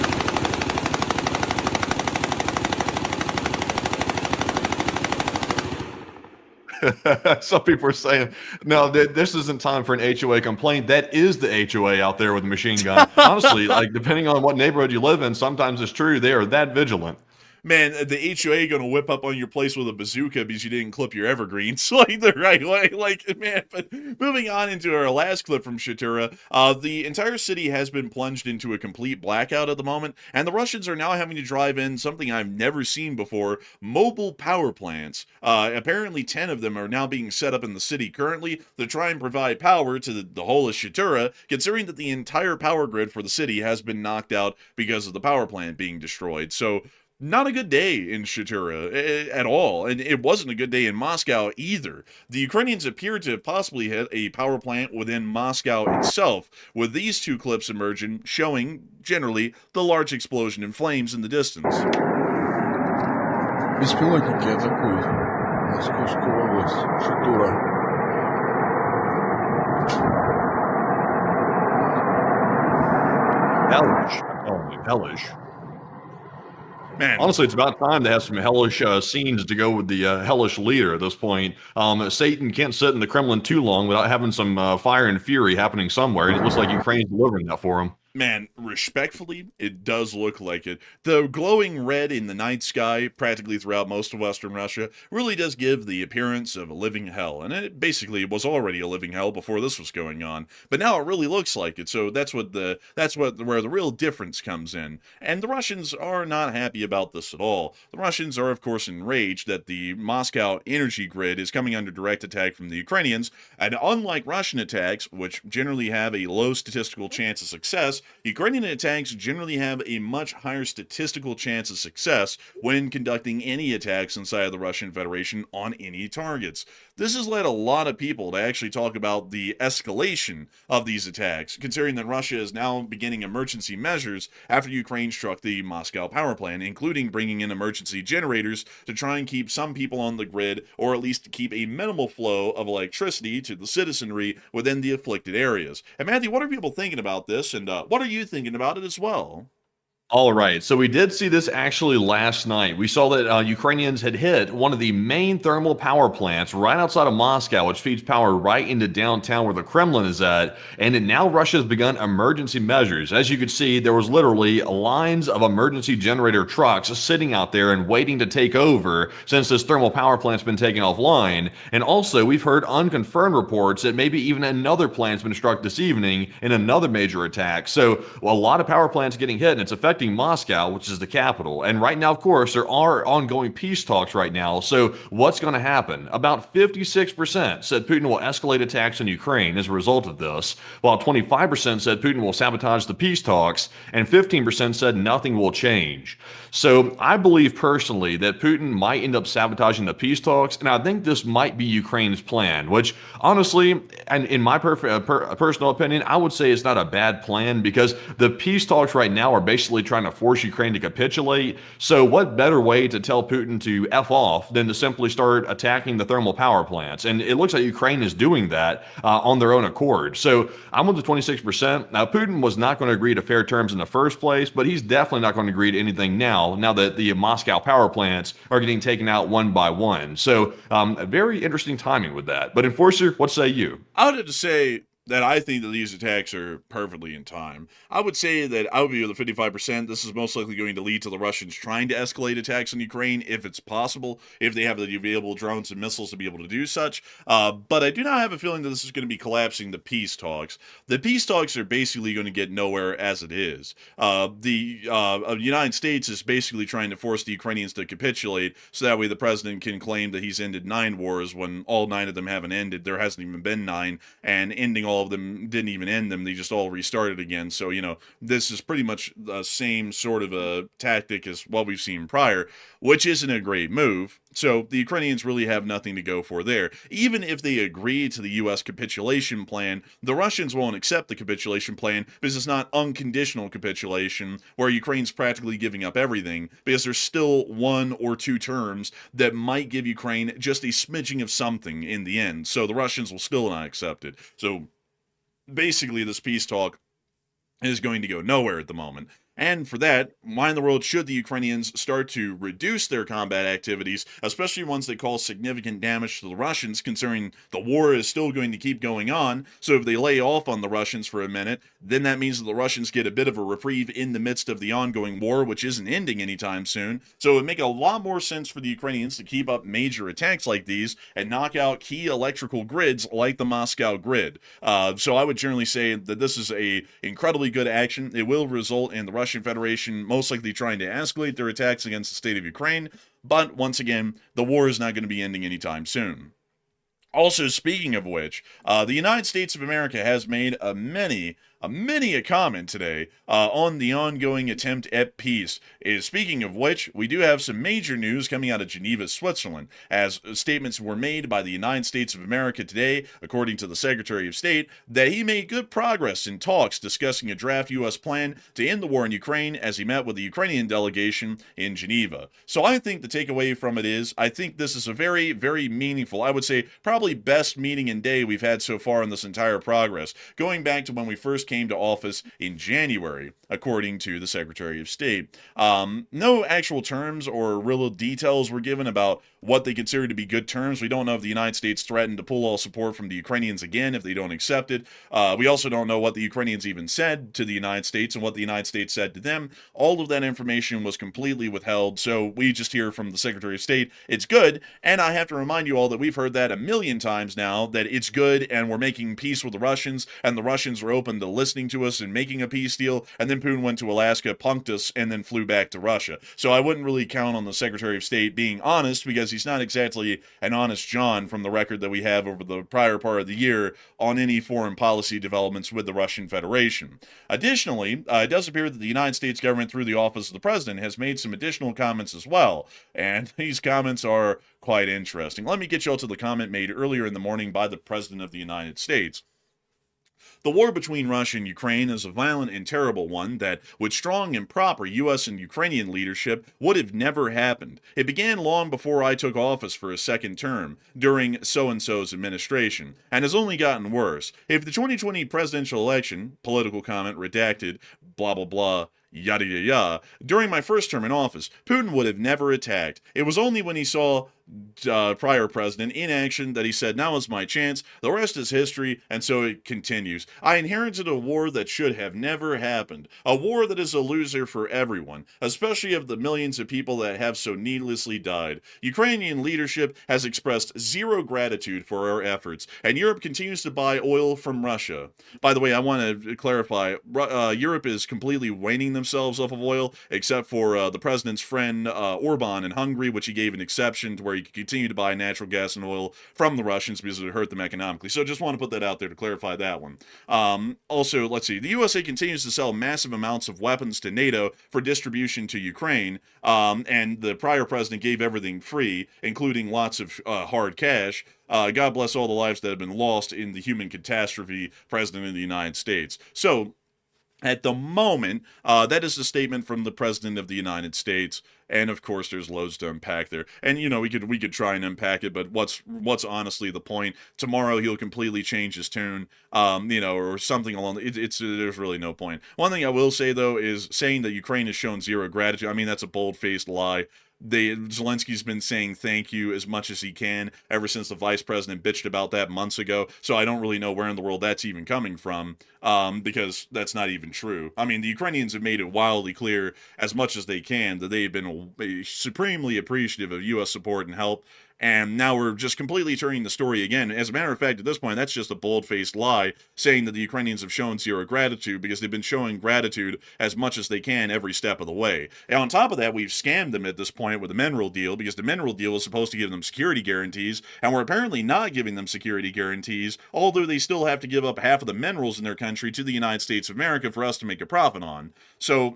[SPEAKER 3] Some people are saying, no, this isn't time for an HOA complaint. That is the HOA out there with a machine gun. Honestly, like depending on what neighborhood you live in, sometimes it's true they are that vigilant.
[SPEAKER 1] Man, the HOA gonna whip up on your place with a bazooka because you didn't clip your evergreens like the right way. Like, man, but moving on into our last clip from Shatura, the entire city has been plunged into a complete blackout at the moment, and the Russians are now having to drive in something I've never seen before, mobile power plants. Apparently 10 of them are now being set up in the city currently to try and provide power to the whole of Shatura, considering that the entire power grid for the city has been knocked out because of the power plant being destroyed. So, not a good day in Shatura at all, and it wasn't a good day in Moscow either. The Ukrainians appear to have possibly hit a power plant within Moscow itself, with these two clips emerging, showing, generally, the large explosion in flames in the distance.
[SPEAKER 2] Беспилотники атакуют. Московскую область. Шатура.
[SPEAKER 3] Hellish. I'm telling you, hellish.
[SPEAKER 1] Man.
[SPEAKER 3] Honestly, it's about time to have some hellish scenes to go with the hellish leader at this point. Satan can't sit in the Kremlin too long without having some fire and fury happening somewhere, and it looks like Ukraine's delivering that for him.
[SPEAKER 1] Man, respectfully, it does look like it. The glowing red in the night sky, practically throughout most of Western Russia, really does give the appearance of a living hell. And it basically was already a living hell before this was going on. But now it really looks like it. So where the real difference comes in. And the Russians are not happy about this at all. The Russians are, of course, enraged that the Moscow energy grid is coming under direct attack from the Ukrainians. And unlike Russian attacks, which generally have a low statistical chance of success, Ukrainian attacks generally have a much higher statistical chance of success when conducting any attacks inside of the Russian Federation on any targets. This has led a lot of people to actually talk about the escalation of these attacks, considering that Russia is now beginning emergency measures after Ukraine struck the Moscow power plant, including bringing in emergency generators to try and keep some people on the grid, or at least to keep a minimal flow of electricity to the citizenry within the afflicted areas. And Matthew, what are people thinking about this, and what are you thinking about it as well?
[SPEAKER 3] All right, so we did see this actually last night. We saw that Ukrainians had hit one of the main thermal power plants right outside of Moscow, which feeds power right into downtown where the Kremlin is at, and now Russia has begun emergency measures. As you could see, there was literally lines of emergency generator trucks sitting out there and waiting to take over since this thermal power plant's been taken offline. And also, we've heard unconfirmed reports that maybe even another plant's been struck this evening in another major attack. So, a lot of power plants getting hit, and it's affecting Moscow, which is the capital. And right now, of course, there are ongoing peace talks right now. So what's going to happen? About 56% said Putin will escalate attacks on Ukraine as a result of this, while 25% said Putin will sabotage the peace talks, and 15% said nothing will change. So I believe personally that Putin might end up sabotaging the peace talks, and I think this might be Ukraine's plan, which honestly, and in my personal opinion, I would say it's not a bad plan, because the peace talks right now are basically trying to force Ukraine to capitulate. So what better way to tell Putin to F off than to simply start attacking the thermal power plants? And it looks like Ukraine is doing that on their own accord. So I'm with the 26%. Now, Putin was not going to agree to fair terms in the first place, but he's definitely not going to agree to anything now that the Moscow power plants are getting taken out one by one. So a very interesting timing with that. But Enforcer, what say you?
[SPEAKER 1] I would have to say that I think that these attacks are perfectly in time. I would say that I would be with the 55%. This is most likely going to lead to the Russians trying to escalate attacks on Ukraine if it's possible, if they have the available drones and missiles to be able to do such. But I do not have a feeling that this is going to be collapsing the peace talks. The peace talks are basically going to get nowhere as it is. The United States is basically trying to force the Ukrainians to capitulate so that way the president can claim that he's ended 9 wars when all 9 of them haven't ended. There hasn't even been 9, and ending all of them didn't even end them. They just all restarted again. So, this is pretty much the same sort of a tactic as what we've seen prior, which isn't a great move. So the Ukrainians really have nothing to go for there. Even if they agree to the U.S. capitulation plan, the Russians won't accept the capitulation plan because it's not unconditional capitulation where Ukraine's practically giving up everything, because there's still 1 or 2 terms that might give Ukraine just a smidging of something in the end. So the Russians will still not accept it. So basically, this peace talk is going to go nowhere at the moment. And for that, why in the world should the Ukrainians start to reduce their combat activities, especially ones that cause significant damage to the Russians, considering the war is still going to keep going on? So if they lay off on the Russians for a minute, then that means that the Russians get a bit of a reprieve in the midst of the ongoing war, which isn't ending anytime soon. So it would make a lot more sense for the Ukrainians to keep up major attacks like these and knock out key electrical grids like the Moscow grid. So I would generally say that this is a incredibly good action. It will result in the Russian Federation most likely trying to escalate their attacks against the state of Ukraine, but once again, the war is not going to be ending anytime soon. Also, speaking of which, the United States of America has made many a comment today on the ongoing attempt at peace. Speaking of which, we do have some major news coming out of Geneva, Switzerland, as statements were made by the United States of America today, according to the Secretary of State, that he made good progress in talks discussing a draft U.S. plan to end the war in Ukraine as he met with the Ukrainian delegation in Geneva. So I think the takeaway from it is, I think this is a very, very meaningful, I would say probably best meeting and day we've had so far in this entire progress. Going back to when we first came to office in January, according to the Secretary of State. No actual terms or real details were given about what they consider to be good terms. We don't know if the United States threatened to pull all support from the Ukrainians again if they don't accept it. We also don't know what the Ukrainians even said to the United States and what the United States said to them. All of that information was completely withheld, so we just hear from the Secretary of State, it's good, and I have to remind you all that we've heard that a million times now, that it's good and we're making peace with the Russians, and the Russians are open to listening to us and making a peace deal, and then Putin went to Alaska, punked us, and then flew back to Russia. So I wouldn't really count on the Secretary of State being honest, because he's not exactly an honest John from the record that we have over the prior part of the year on any foreign policy developments with the Russian Federation. Additionally, it does appear that the United States government, through the office of the president, has made some additional comments as well, and these comments are quite interesting. Let me get you all to the comment made earlier in the morning by the President of the United States. The war between Russia and Ukraine is a violent and terrible one that, with strong and proper U.S. and Ukrainian leadership, would have never happened. It began long before I took office for a second term, during so-and-so's administration, and has only gotten worse. If the 2020 presidential election, political comment redacted, blah blah blah, yada yada yada, during my first term in office, Putin would have never attacked. It was only when he saw prior president in action that he said, now is my chance. The rest is history, and so it continues. I inherited a war that should have never happened. A war that is a loser for everyone, especially of the millions of people that have so needlessly died. Ukrainian leadership has expressed zero gratitude for our efforts, and Europe continues to buy oil from Russia. By the way, I want to clarify, Europe is completely waning themselves off of oil, except for the president's friend Orban in Hungary, which he gave an exception to where you could continue to buy natural gas and oil from the Russians because it would hurt them economically. So just want to put that out there to clarify that one. Also, let's see. The USA continues to sell massive amounts of weapons to NATO for distribution to Ukraine, and the prior president gave everything free, including lots of hard cash. God bless all the lives that have been lost in the human catastrophe, President of the United States. So, at the moment, that is the statement from the President of the United States, and of course, there's loads to unpack there. And you know, we could try and unpack it, but what's honestly the point? Tomorrow he'll completely change his tune, or something along. There's really no point. One thing I will say though is saying that Ukraine has shown zero gratitude. I mean, that's a bold-faced lie. Zelensky's been saying thank you as much as he can ever since the vice president bitched about that months ago, so I don't really know where in the world that's even coming from, because that's not even true. I mean, the Ukrainians have made it wildly clear as much as they can that they've been supremely appreciative of U.S. support and help, and now we're just completely turning the story again. As a matter of fact, at this point, that's just a bold-faced lie, saying that the Ukrainians have shown zero gratitude, because they've been showing gratitude as much as they can every step of the way. And on top of that, we've scammed them at this point with the mineral deal, because the mineral deal was supposed to give them security guarantees, and we're apparently not giving them security guarantees, although they still have to give up half of the minerals in their country to the United States of America for us to make a profit on. So,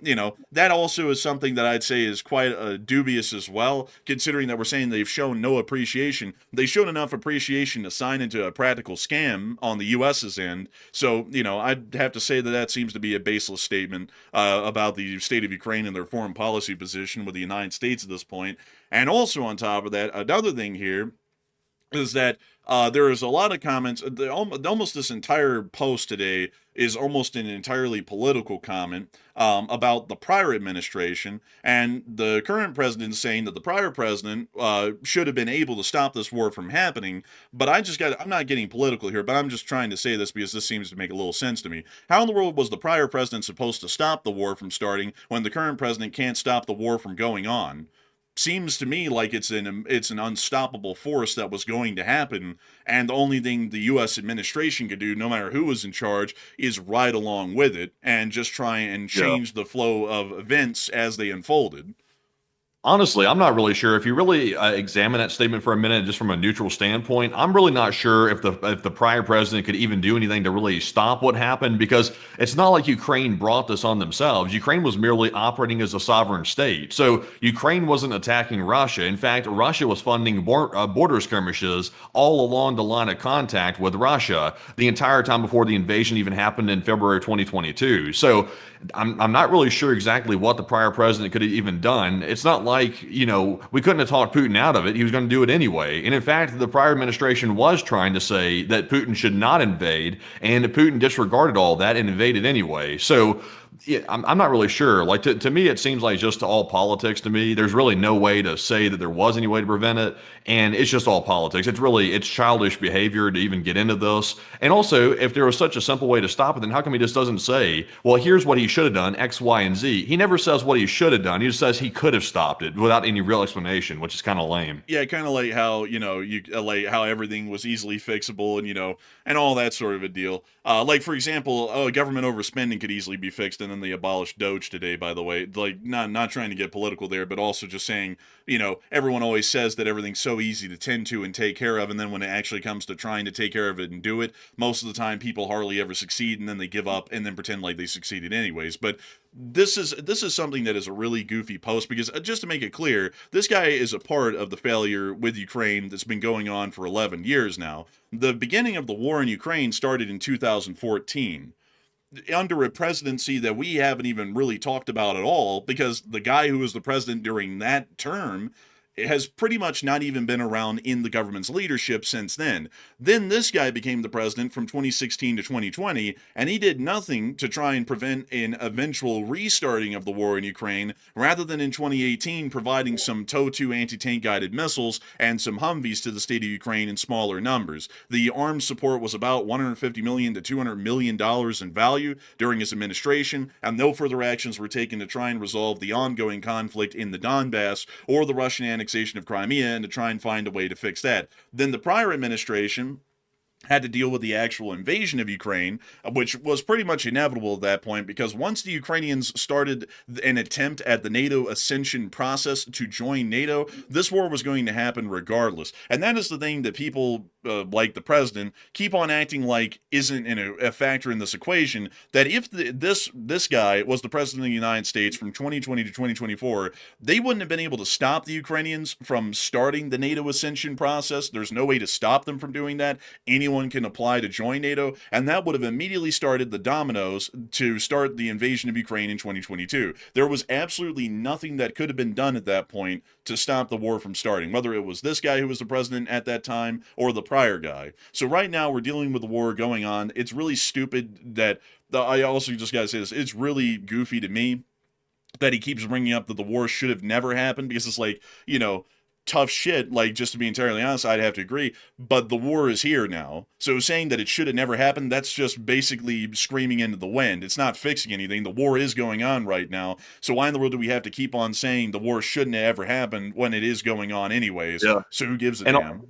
[SPEAKER 1] that also is something that I'd say is quite dubious as well, considering that we're saying they've shown no appreciation. They showed enough appreciation to sign into a practical scam on the U.S.'s end. So, I'd have to say that seems to be a baseless statement about the state of Ukraine and their foreign policy position with the United States at this point. And also on top of that, another thing here is that there is a lot of comments. Almost this entire post today is almost an entirely political comment about the prior administration, and the current president saying that the prior president should have been able to stop this war from happening. But I'm not getting political here, but I'm just trying to say this because this seems to make a little sense to me. How in the world was the prior president supposed to stop the war from starting when the current president can't stop the war from going on? Seems to me like it's an unstoppable force that was going to happen, and the only thing the U.S. administration could do, no matter who was in charge, is ride along with it and just try and change the flow of events as they unfolded.
[SPEAKER 3] Honestly, I'm not really sure. If you really examine that statement for a minute, just from a neutral standpoint, I'm really not sure if the prior president could even do anything to really stop what happened, because it's not like Ukraine brought this on themselves. Ukraine was merely operating as a sovereign state. So Ukraine wasn't attacking Russia. In fact, Russia was funding border skirmishes all along the line of contact with Russia the entire time before the invasion even happened in February 2022. So I'm not really sure exactly what the prior president could have even done. It's not like, we couldn't have talked Putin out of it. He was going to do it anyway. And in fact, the prior administration was trying to say that Putin should not invade, and Putin disregarded all that and invaded anyway. So yeah, I'm not really sure. Like to me, it seems like just all politics to me. There's really no way to say that there was any way to prevent it. And it's just all politics. It's childish behavior to even get into this. And also, if there was such a simple way to stop it, then how come he just doesn't say, well, here's what he should have done, X, Y, and Z. He never says what he should have done. He just says he could have stopped it without any real explanation, which is kind of lame.
[SPEAKER 1] Yeah, kind of like how, like how everything was easily fixable and, and all that sort of a deal. Like, for example, government overspending could easily be fixed, and then they abolished Doge today, by the way. Like, not trying to get political there, but also just saying, everyone always says that everything's so easy to tend to and take care of, and then when it actually comes to trying to take care of it and do it, most of the time people hardly ever succeed, and then they give up and then pretend like they succeeded anyways. But this is something that is a really goofy post, because just to make it clear, this guy is a part of the failure with Ukraine that's been going on for 11 years now. The beginning of the war in Ukraine started in 2014 under a presidency that we haven't even really talked about at all, because the guy who was the president during that term has pretty much not even been around in the government's leadership since then. Then this guy became the president from 2016 to 2020, and he did nothing to try and prevent an eventual restarting of the war in Ukraine, rather than in 2018 providing some TOW-2 anti-tank guided missiles and some Humvees to the state of Ukraine in smaller numbers. The arms support was about $150 million to $200 million in value during his administration, and no further actions were taken to try and resolve the ongoing conflict in the Donbass or the Russian annexation of Crimea, and to try and find a way to fix that. Then the prior administration had to deal with the actual invasion of Ukraine, which was pretty much inevitable at that point, because once the Ukrainians started an attempt at the NATO ascension process to join NATO, this war was going to happen regardless. And that is the thing that people like the president keep on acting like isn't a factor in this equation, that if this guy was the president of the United States from 2020 to 2024, they wouldn't have been able to stop the Ukrainians from starting the NATO ascension process. There's no way to stop them from doing that. Anyone can apply to join NATO, and that would have immediately started the dominoes to start the invasion of Ukraine in 2022. There was absolutely nothing that could have been done at that point to stop the war from starting, whether it was this guy who was the president at that time or the prior guy. So right now we're dealing with the war going on. It's really stupid that, I also just gotta say this, it's really goofy to me that he keeps bringing up that the war should have never happened, because it's like, tough shit. Like, just to be entirely honest, I'd have to agree, but the war is here now. So saying that it should have never happened, that's just basically screaming into the wind. It's not fixing anything. The war is going on right now. So why in the world do we have to keep on saying the war shouldn't have ever happened when it is going on anyways? Yeah. So who gives a damn?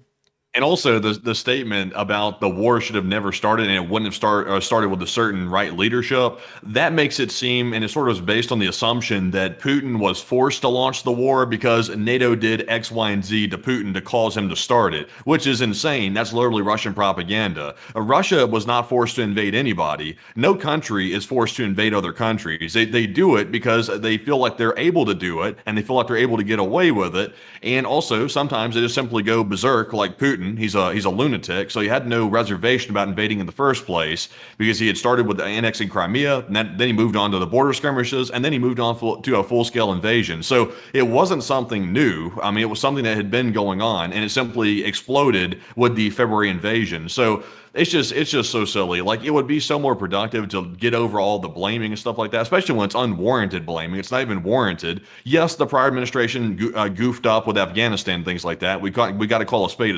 [SPEAKER 3] And also the statement about the war should have never started and it wouldn't have started with a certain right leadership, that makes it seem, and it sort of is based on the assumption that Putin was forced to launch the war because NATO did X, Y, and Z to Putin to cause him to start it, which is insane. That's literally Russian propaganda. Russia was not forced to invade anybody. No country is forced to invade other countries. They do it because they feel like they're able to do it, and they feel like they're able to get away with it. And also, sometimes they just simply go berserk like Putin. He's a lunatic, so he had no reservation about invading in the first place, because he had started with annexing Crimea, and then he moved on to the border skirmishes, and then he moved on to a full-scale invasion. So it wasn't something new. I mean, it was something that had been going on, and it simply exploded with the February invasion. So it's just so silly. Like, it would be so more productive to get over all the blaming and stuff like that, especially when it's unwarranted blaming. It's not even warranted. Yes, the prior administration goofed up with Afghanistan and things like that. We got to call a spade.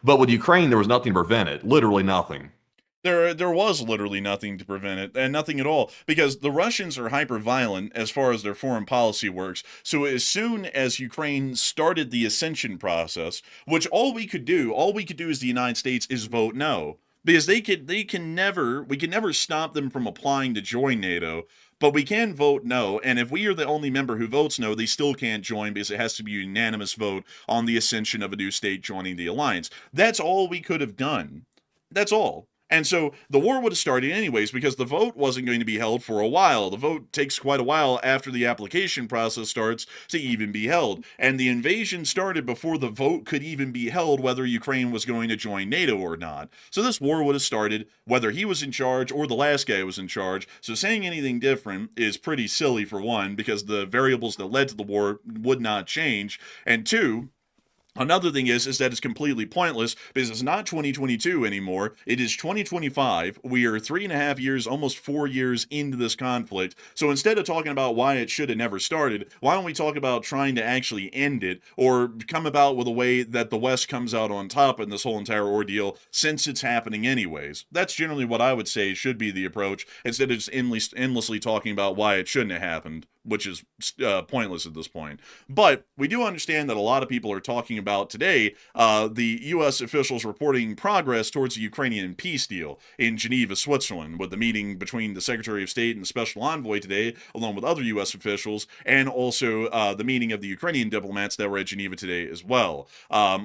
[SPEAKER 3] But with Ukraine, there was nothing to prevent it. Literally nothing.
[SPEAKER 1] There was literally nothing to prevent it, and nothing at all, because the Russians are hyper-violent as far as their foreign policy works. So as soon as Ukraine started the ascension process, which all we could do as the United States is vote no, because we can never stop them from applying to join NATO, but we can vote no, and if we are the only member who votes no, they still can't join, because it has to be a unanimous vote on the ascension of a new state joining the alliance. That's all we could have done. That's all. And so the war would have started anyways because the vote wasn't going to be held for a while. The vote takes quite a while after the application process starts to even be held. And the invasion started before the vote could even be held whether Ukraine was going to join NATO or not. So this war would have started whether he was in charge or the last guy was in charge. So saying anything different is pretty silly, for one, because the variables that led to the war would not change. And two, another thing is that it's completely pointless because it's not 2022 anymore. It is 2025. We are 3.5 years, almost 4 years into this conflict. So instead of talking about why it should have never started, why don't we talk about trying to actually end it or come about with a way that the West comes out on top in this whole entire ordeal since it's happening anyways? That's generally what I would say should be the approach instead of just endlessly talking about why it shouldn't have happened, which is pointless at this point. But we do understand that a lot of people are talking about today the U.S. officials reporting progress towards the Ukrainian peace deal in Geneva, Switzerland, with the meeting between the Secretary of State and the Special Envoy today, along with other U.S. officials, and also the meeting of the Ukrainian diplomats that were at Geneva today as well.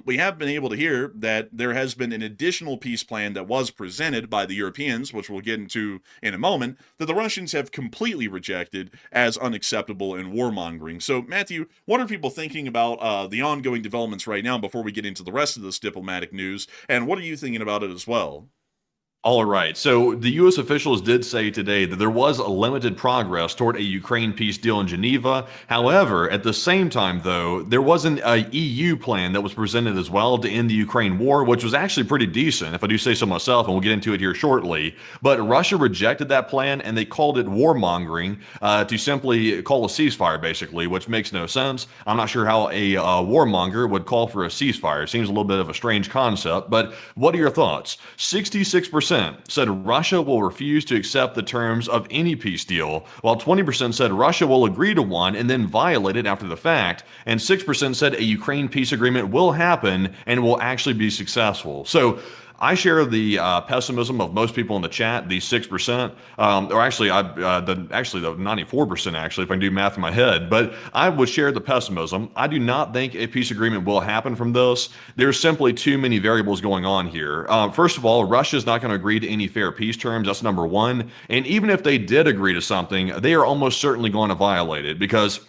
[SPEAKER 1] We have been able to hear that there has been an additional peace plan that was presented by the Europeans, which we'll get into in a moment, that the Russians have completely rejected as unacceptable and warmongering. So, Matthew, what are people thinking about the ongoing developments right now before we get into the rest of this diplomatic news, and what are you thinking about it as well?
[SPEAKER 3] All right. So the U.S. officials did say today that there was a limited progress toward a Ukraine peace deal in Geneva. However, at the same time, though, there wasn't a EU plan that was presented as well to end the Ukraine war, which was actually pretty decent, if I do say so myself, and we'll get into it here shortly. But Russia rejected that plan, and they called it warmongering to simply call a ceasefire, basically, which makes no sense. I'm not sure how a warmonger would call for a ceasefire. It seems a little bit of a strange concept. But what are your thoughts? 66% said Russia will refuse to accept the terms of any peace deal, while 20% said Russia will agree to one and then violate it after the fact, and 6% said a Ukraine peace agreement will happen and will actually be successful. So I share the pessimism of most people in the chat, the 6%, or actually, the 94%, actually, if I can do math in my head. But I would share the pessimism. I do not think a peace agreement will happen from this. There's simply too many variables going on here. First of all, Russia is not going to agree to any fair peace terms. That's number one. And even if they did agree to something, they are almost certainly going to violate it, because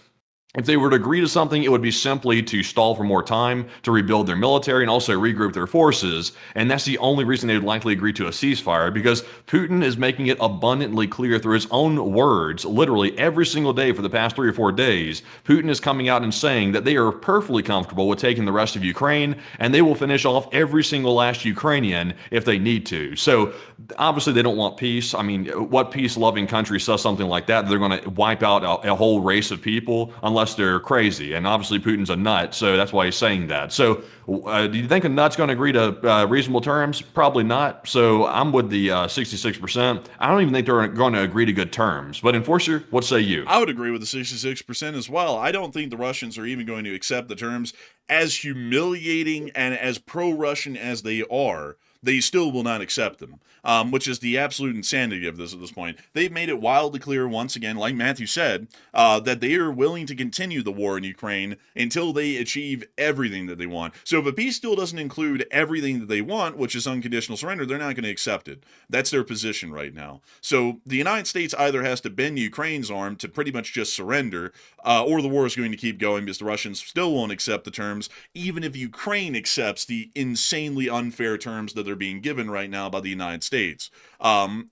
[SPEAKER 3] if they were to agree to something, it would be simply to stall for more time, to rebuild their military, and also regroup their forces. And that's the only reason they would likely agree to a ceasefire, because Putin is making it abundantly clear through his own words, literally every single day for the past 3 or 4 days. Putin is coming out and saying that they are perfectly comfortable with taking the rest of Ukraine, and they will finish off every single last Ukrainian if they need to. So obviously they don't want peace. I mean, what peace-loving country says something like that? They're going to wipe out a whole race of people unless they're crazy. And obviously Putin's a nut, so that's why he's saying that. So do you think a nut's going to agree to reasonable terms? Probably not. So I'm with the 66%. I don't even think they're going to agree to good terms. But Enforcer, what say you?
[SPEAKER 1] I would agree with the 66% as well. I don't think the Russians are even going to accept the terms. As humiliating and as pro-Russian as they are, they still will not accept them, which is the absolute insanity of this at this point. They've made it wildly clear, once again, like Matthew said, that they are willing to continue the war in Ukraine until they achieve everything that they want. So if a peace deal doesn't include everything that they want, which is unconditional surrender, they're not going to accept it. That's their position right now. So the United States either has to bend Ukraine's arm to pretty much just surrender, or the war is going to keep going because the Russians still won't accept the terms, even if Ukraine accepts the insanely unfair terms that they're being given right now by the United States.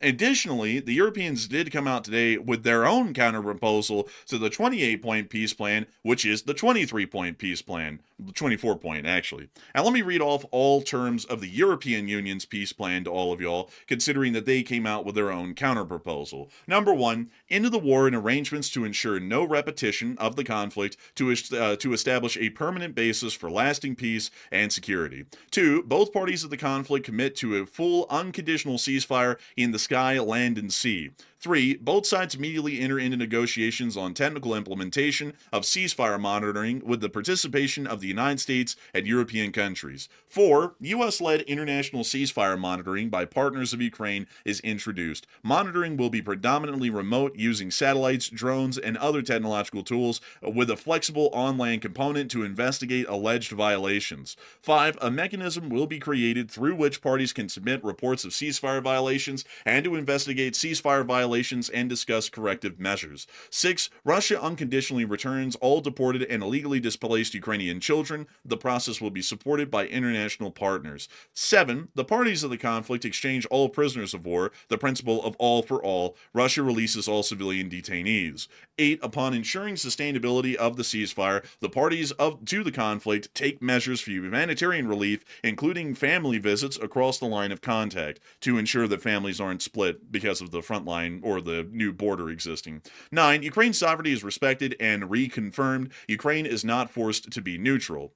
[SPEAKER 1] Additionally, the Europeans did come out today with their own counter proposal to the 28-point peace plan, which is the 23-point peace plan. 24-point, actually. And let me read off all terms of the European Union's peace plan to all of y'all, considering that they came out with their own counter proposal. Number one, end of the war and arrangements to ensure no repetition of the conflict to establish a permanent basis for lasting peace and security. 2, both parties of the conflict commit to a full unconditional ceasefire in the sky, land, and sea. 3. Both sides immediately enter into negotiations on technical implementation of ceasefire monitoring with the participation of the United States and European countries. 4. U.S.-led international ceasefire monitoring by partners of Ukraine is introduced. Monitoring will be predominantly remote using satellites, drones, and other technological tools with a flexible on-land component to investigate alleged violations. 5. A mechanism will be created through which parties can submit reports of ceasefire violations and to investigate ceasefire violations and discuss corrective measures. 6. Russia unconditionally returns all deported and illegally displaced Ukrainian children. The process will be supported by international partners. 7. The parties of the conflict exchange all prisoners of war, the principle of all for all. Russia releases all civilian detainees. 8. Upon ensuring sustainability of the ceasefire, the parties to the conflict take measures for humanitarian relief, including family visits across the line of contact, to ensure that families aren't split because of the front line or the new border existing. 9. Ukraine's sovereignty is respected and reconfirmed. Ukraine is not forced to be neutral.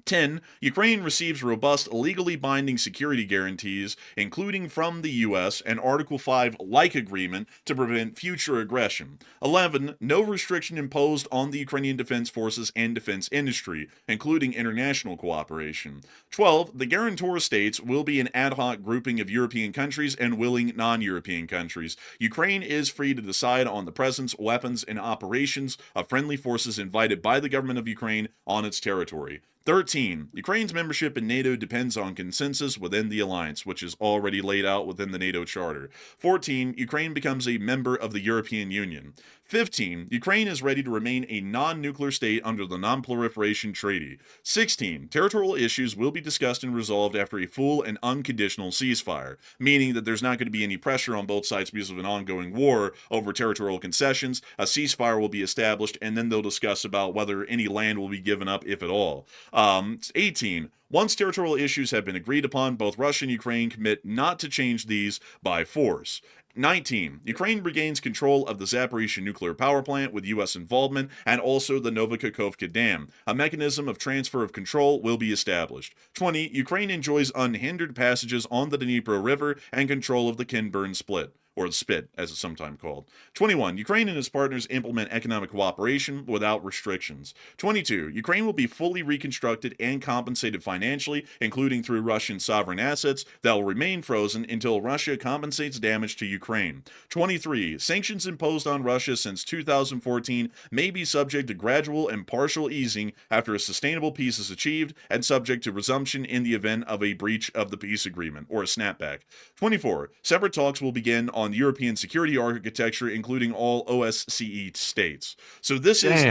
[SPEAKER 1] 10. Ukraine receives robust, legally binding security guarantees, including from the U.S., and Article 5-like agreement to prevent future aggression. 11. No restriction imposed on the Ukrainian Defense Forces and defense industry, including international cooperation. 12. The guarantor states will be an ad hoc grouping of European countries and willing non-European countries. Ukraine is free to decide on the presence, weapons, and operations of friendly forces invited by the government of Ukraine on its territory. 13. Ukraine's membership in NATO depends on consensus within the alliance, which is already laid out within the NATO Charter. 14. Ukraine becomes a member of the European Union. 15. Ukraine is ready to remain a non-nuclear state under the Non-Proliferation Treaty. 16. Territorial issues will be discussed and resolved after a full and unconditional ceasefire, meaning that there's not going to be any pressure on both sides because of an ongoing war over territorial concessions. A ceasefire will be established, and then they'll discuss about whether any land will be given up, if at all. 18. Once territorial issues have been agreed upon, both Russia and Ukraine commit not to change these by force. 19. Ukraine regains control of the Zaporizhzhia nuclear power plant with U.S. involvement and also the Novokakhovka Dam. A mechanism of transfer of control will be established. 20. Ukraine enjoys unhindered passages on the Dnipro River and control of the Kinburn Split, or the Spit, as it's sometimes called. 21. Ukraine and its partners implement economic cooperation without restrictions. 22. Ukraine will be fully reconstructed and compensated financially, including through Russian sovereign assets that will remain frozen until Russia compensates damage to Ukraine. 23. Sanctions imposed on Russia since 2014 may be subject to gradual and partial easing after a sustainable peace is achieved and subject to resumption in the event of a breach of the peace agreement, or a snapback. 24. Separate talks will begin on European security architecture, including all OSCE states. So this is...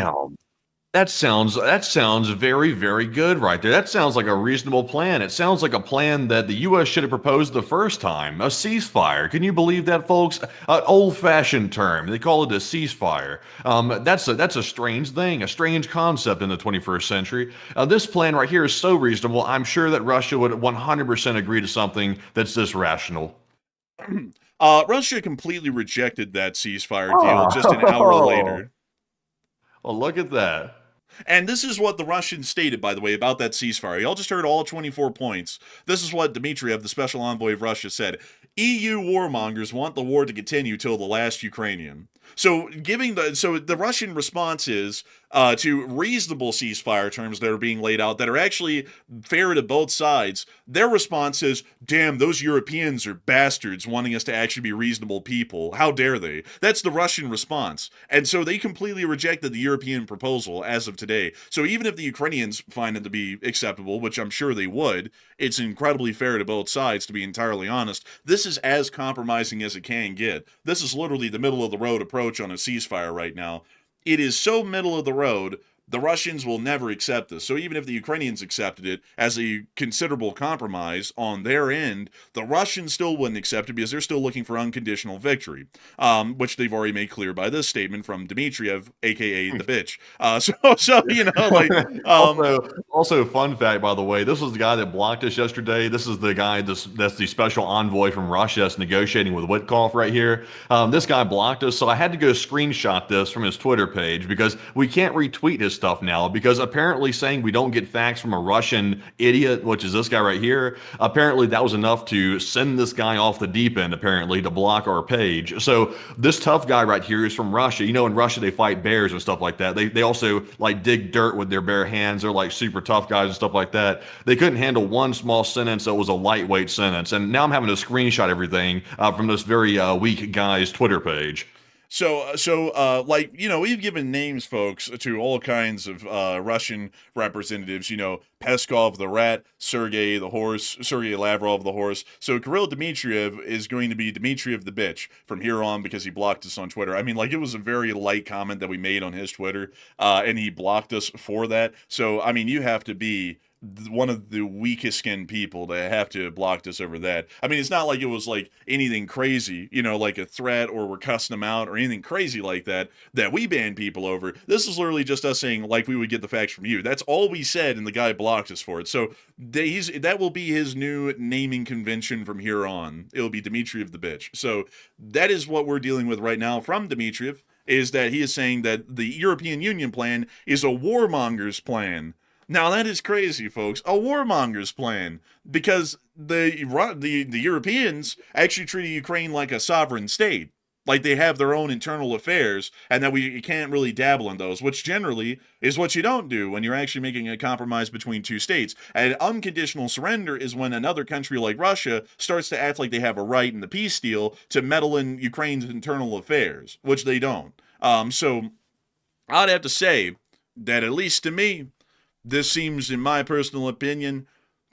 [SPEAKER 3] That sounds very, very good right there. That sounds like a reasonable plan. It sounds like a plan that the U.S. should have proposed the first time. A ceasefire. Can you believe that, folks? An old-fashioned term. They call it a ceasefire. That's a strange thing, a strange concept in the 21st century. This plan right here is so reasonable. I'm sure that Russia would 100% agree to something that's this rational.
[SPEAKER 1] Russia completely rejected that ceasefire deal just an hour later.
[SPEAKER 3] Well, look at that.
[SPEAKER 1] And this is what the Russians stated, by the way, about that ceasefire. Y'all just heard all 24 points. This is what Dmitriev, the special envoy of Russia, said. EU warmongers want the war to continue till the last Ukrainian. So the Russian response is to reasonable ceasefire terms that are being laid out that are actually fair to both sides. Their response is, damn, those Europeans are bastards wanting us to actually be reasonable people. How dare they? That's the Russian response. And so they completely rejected the European proposal as of today. So even if the Ukrainians find it to be acceptable, which I'm sure they would, it's incredibly fair to both sides, to be entirely honest. This is as compromising as it can get. This is literally the middle of the road approach on a ceasefire right now. It is so middle of the road, the Russians will never accept this. So even if the Ukrainians accepted it as a considerable compromise on their end, the Russians still wouldn't accept it because they're still looking for unconditional victory, which they've already made clear by this statement from Dmitriev, a.k.a. the bitch.
[SPEAKER 3] Also, fun fact, by the way, this was the guy that blocked us yesterday. This is the guy that's the special envoy from Russia that's negotiating with Witkoff right here. This guy blocked us, so I had to go screenshot this from his Twitter page because we can't retweet his stuff now, because apparently saying we don't get facts from a Russian idiot, which is this guy right here, apparently that was enough to send this guy off the deep end, apparently, to block our page. So this tough guy right here is from Russia. You know, in Russia, they fight bears and stuff like that. They also like dig dirt with their bare hands. They're like super tough guys and stuff like that. They couldn't handle one small sentence that was a lightweight sentence. And now I'm having to screenshot everything from this very weak guy's Twitter page.
[SPEAKER 1] So, like, you know, we've given names, folks, to all kinds of Russian representatives, you know, Peskov the rat, Sergei the horse, Sergei Lavrov the horse. So Kirill Dmitriev is going to be Dmitriev the bitch from here on because he blocked us on Twitter. I mean, like, it was a very light comment that we made on his Twitter, and he blocked us for that. So, I mean, you have to be one of the weakest skinned people to have to block us over that. I mean, it's not like it was like anything crazy, you know, like a threat or we're cussing them out or anything crazy like that we ban people over. This is literally just us saying like we would get the facts from you. That's all we said, and the guy blocked us for it. So that will be his new naming convention from here on. It'll be Dmitriev the bitch. So that is what we're dealing with right now from Dmitriev, is that he is saying that the European Union plan is a warmonger's plan. Now that is crazy, folks. A warmonger's plan, because the Europeans actually treated Ukraine like a sovereign state, like they have their own internal affairs, and that we can't really dabble in those, which generally is what you don't do when you're actually making a compromise between two states. And unconditional surrender is when another country like Russia starts to act like they have a right in the peace deal to meddle in Ukraine's internal affairs, which they don't. So I'd have to say that, at least to me, this seems, in my personal opinion,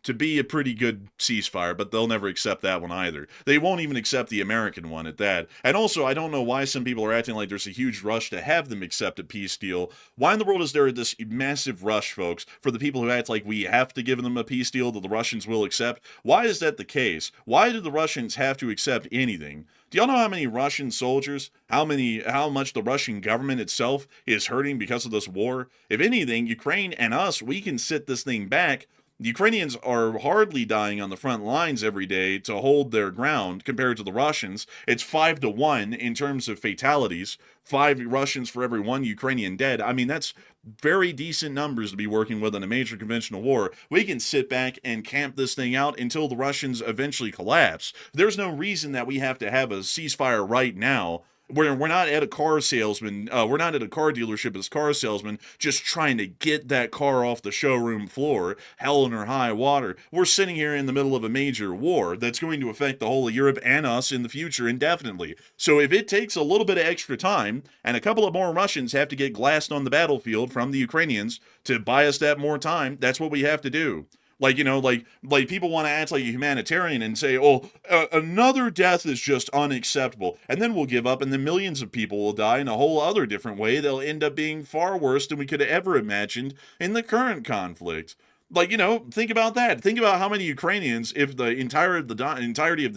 [SPEAKER 1] to be a pretty good ceasefire, but they'll never accept that one either. They won't even accept the American one at that. And also, I don't know why some people are acting like there's a huge rush to have them accept a peace deal. Why in the world is there this massive rush, folks, for the people who act like we have to give them a peace deal that the Russians will accept? Why is that the case? Why do the Russians have to accept anything? Do y'all know how many Russian soldiers, how much the Russian government itself is hurting because of this war? If anything, Ukraine and us, we can sit this thing back. The Ukrainians are hardly dying on the front lines every day to hold their ground compared to the Russians. It's 5-1 in terms of fatalities. 5 Russians for every 1 Ukrainian dead. I mean, that's very decent numbers to be working with in a major conventional war. We can sit back and camp this thing out until the Russians eventually collapse. There's no reason that we have to have a ceasefire right now. We're not at a car salesman, we're not at a car dealership as car salesman just trying to get that car off the showroom floor, hell or high water. We're sitting here in the middle of a major war that's going to affect the whole of Europe and us in the future indefinitely. So if it takes a little bit of extra time, and a couple of more Russians have to get glassed on the battlefield from the Ukrainians to buy us that more time, that's what we have to do. Like, you know, like people want to act like a humanitarian and say, oh, another death is just unacceptable. And then we'll give up, and then millions of people will die in a whole other different way. They'll end up being far worse than we could have ever imagined in the current conflict. Like, you know, think about that. Think about how many Ukrainians, if the entirety of the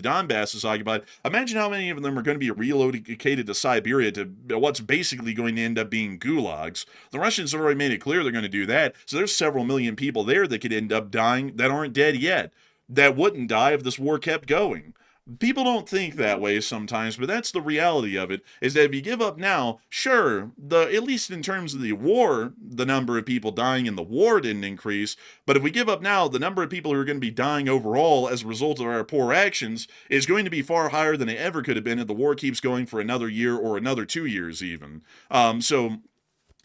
[SPEAKER 1] Donbass is occupied, imagine how many of them are going to be relocated to Siberia to what's basically going to end up being gulags. The Russians have already made it clear they're going to do that, so there's several million people there that could end up dying that aren't dead yet, that wouldn't die if this war kept going. People don't think that way sometimes, but that's the reality of it, is that if you give up now, sure, at least in terms of the war, the number of people dying in the war didn't increase, but if we give up now, the number of people who are going to be dying overall as a result of our poor actions is going to be far higher than it ever could have been if the war keeps going for another year or another 2 years even. So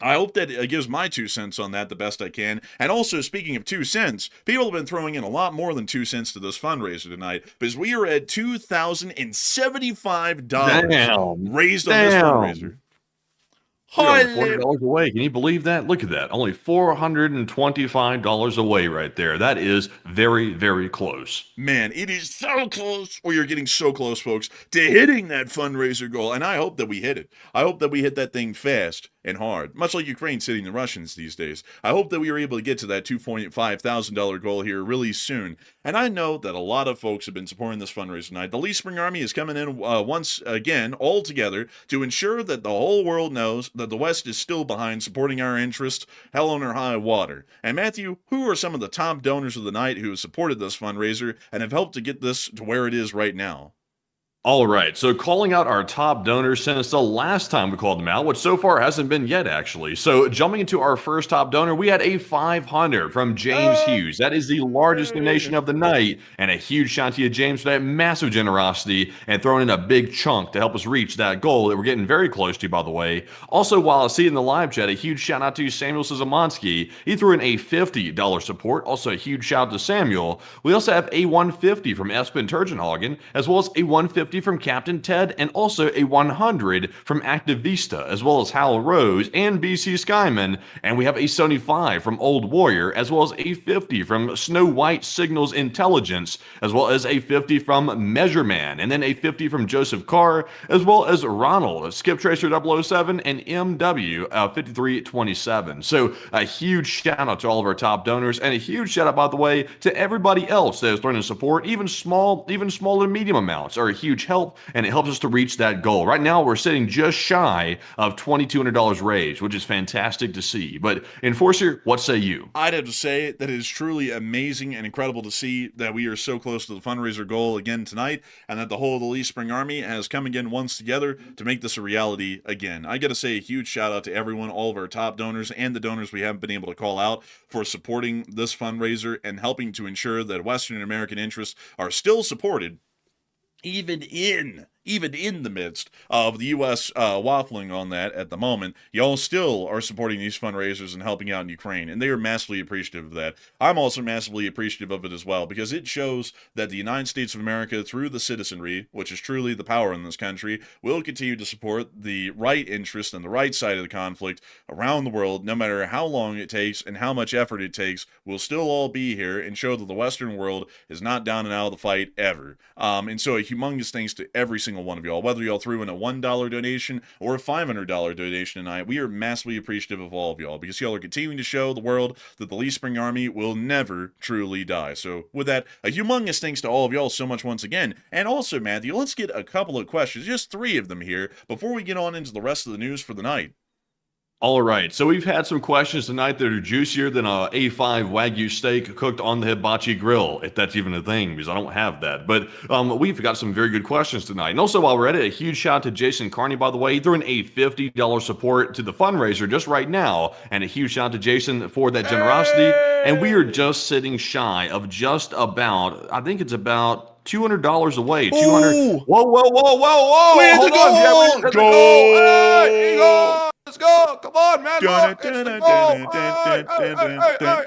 [SPEAKER 1] I hope that it gives my 2 cents on that the best I can. And also, speaking of 2 cents, people have been throwing in a lot more than 2 cents to this fundraiser tonight, because we are at $2,075 raised on this fundraiser.
[SPEAKER 3] We're over $40 away. Can you believe that? Look at that. Only $425 away right there. That is very, very close.
[SPEAKER 1] Man, it is so close. We are getting so close, folks, to hitting that fundraiser goal. And I hope that we hit it. I hope that we hit that thing fast and hard, much like Ukraine's hitting the Russians these days. I hope that we are able to get to that $2,500 goal here really soon. And I know that a lot of folks have been supporting this fundraiser tonight. The Lee Spring Army is coming in once again, all together, to ensure that the whole world knows that the West is still behind supporting our interests, hell on or high water. And Matthew, who are some of the top donors of the night who have supported this fundraiser and have helped to get this to where it is right now?
[SPEAKER 3] All right, so calling out our top donors since the last time we called them out, which so far hasn't been yet, actually. So jumping into our first top donor, we had a 500 from James Hughes. That is the largest donation of the night, and a huge shout out to you, James, for that massive generosity and throwing in a big chunk to help us reach that goal that we're getting very close to, by the way. Also, while I see it in the live chat, a huge shout out to Samuel Szymanski. He threw in a $50 support. Also, a huge shout out to Samuel. We also have a 150 from Espen Turgenhagen, as well as a 150 from Captain Ted, and also a 100 from Activista, as well as Hal Rose and BC Skyman. And we have a 75 from Old Warrior, as well as a 50 from Snow White Signals Intelligence, as well as a 50 from Measureman, and then a 50 from Joseph Carr, as well as Ronald, Skip Tracer 007, and MW 5327. So a huge shout out to all of our top donors, and a huge shout out, by the way, to everybody else that is throwing in support. Even small and medium amounts are a huge help, and it helps us to reach that goal. Right now, we're sitting just shy of $2,200 raised, which is fantastic to see. But Enforcer, what say you?
[SPEAKER 1] I'd have to say that it is truly amazing and incredible to see that we are so close to the fundraiser goal again tonight, and that the whole of the Lee Spring Army has come again once together to make this a reality again. I got to say a huge shout out to everyone, all of our top donors, and the donors we haven't been able to call out for supporting this fundraiser and helping to ensure that Western American interests are still supported even in the midst of the U.S. Waffling on that at the moment. Y'all still are supporting these fundraisers and helping out in Ukraine, and they are massively appreciative of that. I'm also massively appreciative of it as well, because it shows that the United States of America, through the citizenry, which is truly the power in this country, will continue to support the right interest and the right side of the conflict around the world, no matter how long it takes and how much effort it takes. We'll still all be here and show that the Western world is not down and out of the fight ever. And so a humongous thanks to every single one of y'all, whether y'all threw in a $1 donation or a $500 donation tonight. We are massively appreciative of all of y'all, because y'all are continuing to show the world that the Lee Spring Army will never truly die. So with that, a humongous thanks to all of y'all so much once again. And also, Matthew, let's get a couple of questions, just 3 of them here, before we get on into the rest of the news for the night.
[SPEAKER 3] All right, so we've had some questions tonight that are juicier than a A5 Wagyu steak cooked on the hibachi grill, if that's even a thing, because I don't have that. But we've got some very good questions tonight. And also, while we're at it, a huge shout out to Jason Carney, by the way. He threw in a $50 support to the fundraiser just right now, and a huge shout out to Jason for that generosity. And we are just sitting shy of just about, I think it's about $200 away. 200.
[SPEAKER 1] Ooh!
[SPEAKER 3] Whoa!
[SPEAKER 1] We hit the
[SPEAKER 3] Hold on, yeah, we hit the
[SPEAKER 1] goal!
[SPEAKER 3] goal! Hey, Eagle! Let's go! Come on, man! Look, it's the goal!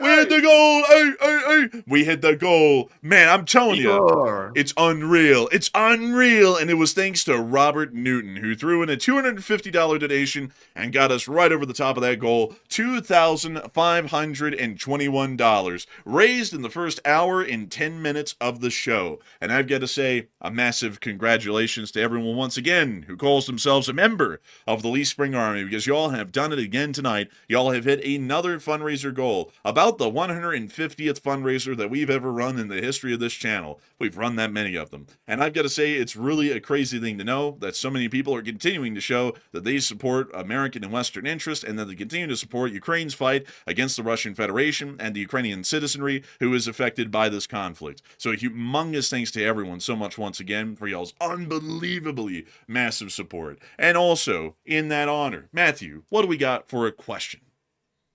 [SPEAKER 1] We hit the goal! Hey! We hit the goal! Man, I'm telling you, it's unreal. It's unreal, and it was thanks to Robert Newton, who threw in a $250 donation and got us right over the top of that goal. $2,521 raised in the first hour and 10 minutes of the show. And I've got to say a massive congratulations to everyone once again who calls themselves a member of the Lee Spring Army, because y'all have done it again tonight. Y'all have hit another fundraiser goal, about the 150th fundraiser that we've ever run in the history of this channel. We've run that many of them. And I've got to say, it's really a crazy thing to know that so many people are continuing to show that they support American and Western interests, and that they continue to support Ukraine's fight against the Russian Federation and the Ukrainian citizenry who is affected by this conflict. So a humongous thanks to everyone so much once again for y'all's unbelievably massive support. And also, in that honor, Matthew, what do we got for a question?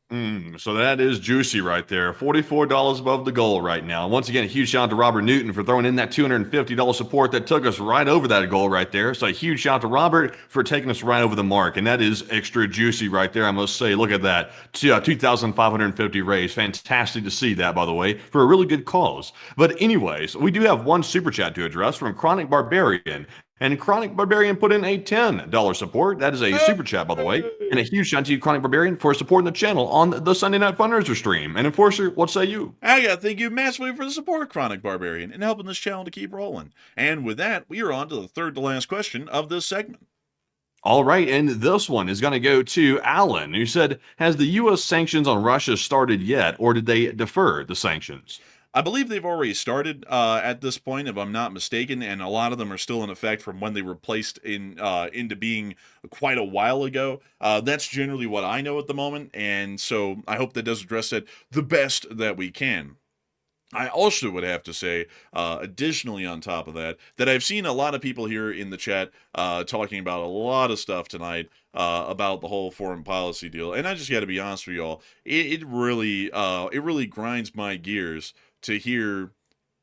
[SPEAKER 3] So that is juicy right there. $44 above the goal right now. Once again, a huge shout out to Robert Newton for throwing in that $250 support that took us right over that goal right there. So a huge shout out to Robert for taking us right over the mark. And that is extra juicy right there, I must say. Look at that. 2,550 raised. Fantastic to see that, by the way, for a really good cause. But anyways, we do have one super chat to address from Chronic Barbarian. And Chronic Barbarian put in a $10 support. That is a super chat, by the way. And a huge shout out to you, Chronic Barbarian, for supporting the channel on the Sunday Night Fundraiser stream. And Enforcer, what say you?
[SPEAKER 1] I gotta thank you massively for the support, Chronic Barbarian, and helping this channel to keep rolling. And with that, we are on to the third to last question of this segment.
[SPEAKER 3] All right, and this one is going to go to Alan, who said, has the U.S. sanctions on Russia started yet, or did they defer the sanctions?
[SPEAKER 1] I believe they've already started at this point, if I'm not mistaken, and a lot of them are still in effect from when they were placed into being quite a while ago. That's generally what I know at the moment, and so I hope that does address it the best that we can. I also would have to say, additionally on top of that, that I've seen a lot of people here in the chat talking about a lot of stuff tonight about the whole foreign policy deal, and I just got to be honest with y'all, it really grinds my gears to hear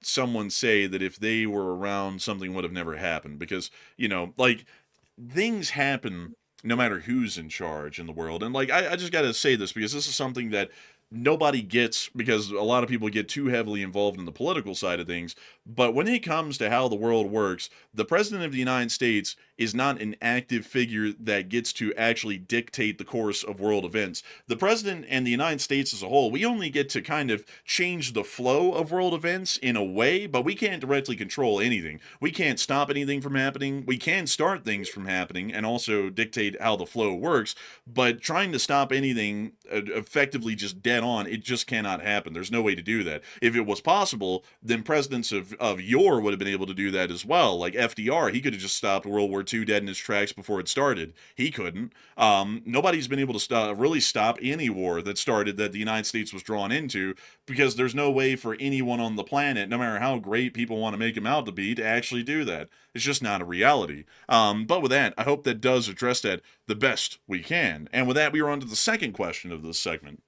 [SPEAKER 1] someone say that if they were around, something would have never happened because like things happen no matter who's in charge in the world. And like I just gotta say this because this is something that nobody gets because a lot of people get too heavily involved in the political side of things. But when it comes to how the world works, the president of the United States is not an active figure that gets to actually dictate the course of world events. The president and the United States as a whole, we only get to kind of change the flow of world events in a way, but we can't directly control anything. We can't stop anything from happening. We can start things from happening and also dictate how the flow works, but trying to stop anything effectively just dead on, it just cannot happen. There's no way to do that. If it was possible, then presidents of yore would have been able to do that as well. Like FDR, he could have just stopped World War II dead in its tracks before it started. He couldn't. Nobody's been able to really stop any war that started that the United States was drawn into because there's no way for anyone on the planet, no matter how great people want to make him out to be, to actually do that. It's just not a reality. But with that, I hope that does address that the best we can. And with that, we are on to the second question of this segment.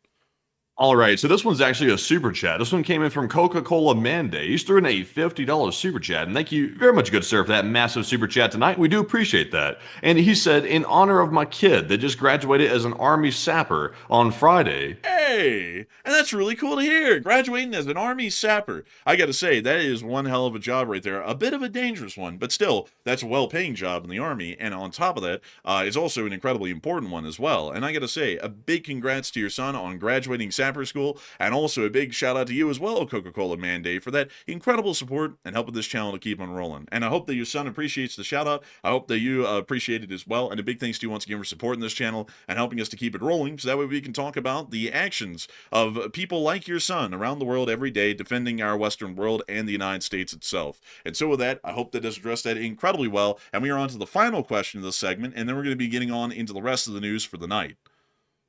[SPEAKER 3] All right, so this one's actually a super chat. This one came in from Coca-Cola Monday. He's threw in a $50 super chat, and thank you very much, good sir, for that massive super chat tonight. We do appreciate that. And he said, in honor of my kid that just graduated as an Army sapper on Friday.
[SPEAKER 1] Hey, and that's really cool to hear. Graduating as an Army sapper. I gotta say, that is one hell of a job right there. A bit of a dangerous one, but still, that's a well-paying job in the Army. And on top of that, it's also an incredibly important one as well. And I gotta say, a big congrats to your son on graduating sapper school, and also a big shout out to you as well, Coca-Cola Monday, for that incredible support and helping this channel to keep on rolling. And I hope that your son appreciates the shout out. I hope that you appreciate it as well. And a big thanks to you once again for supporting this channel and helping us to keep it rolling, so that way we can talk about the actions of people like your son around the world every day, defending our Western world and the United States itself. And so with that, I hope that does address that incredibly well. And we are on to the final question of this segment, and then we're going to be getting on into the rest of the news for the night.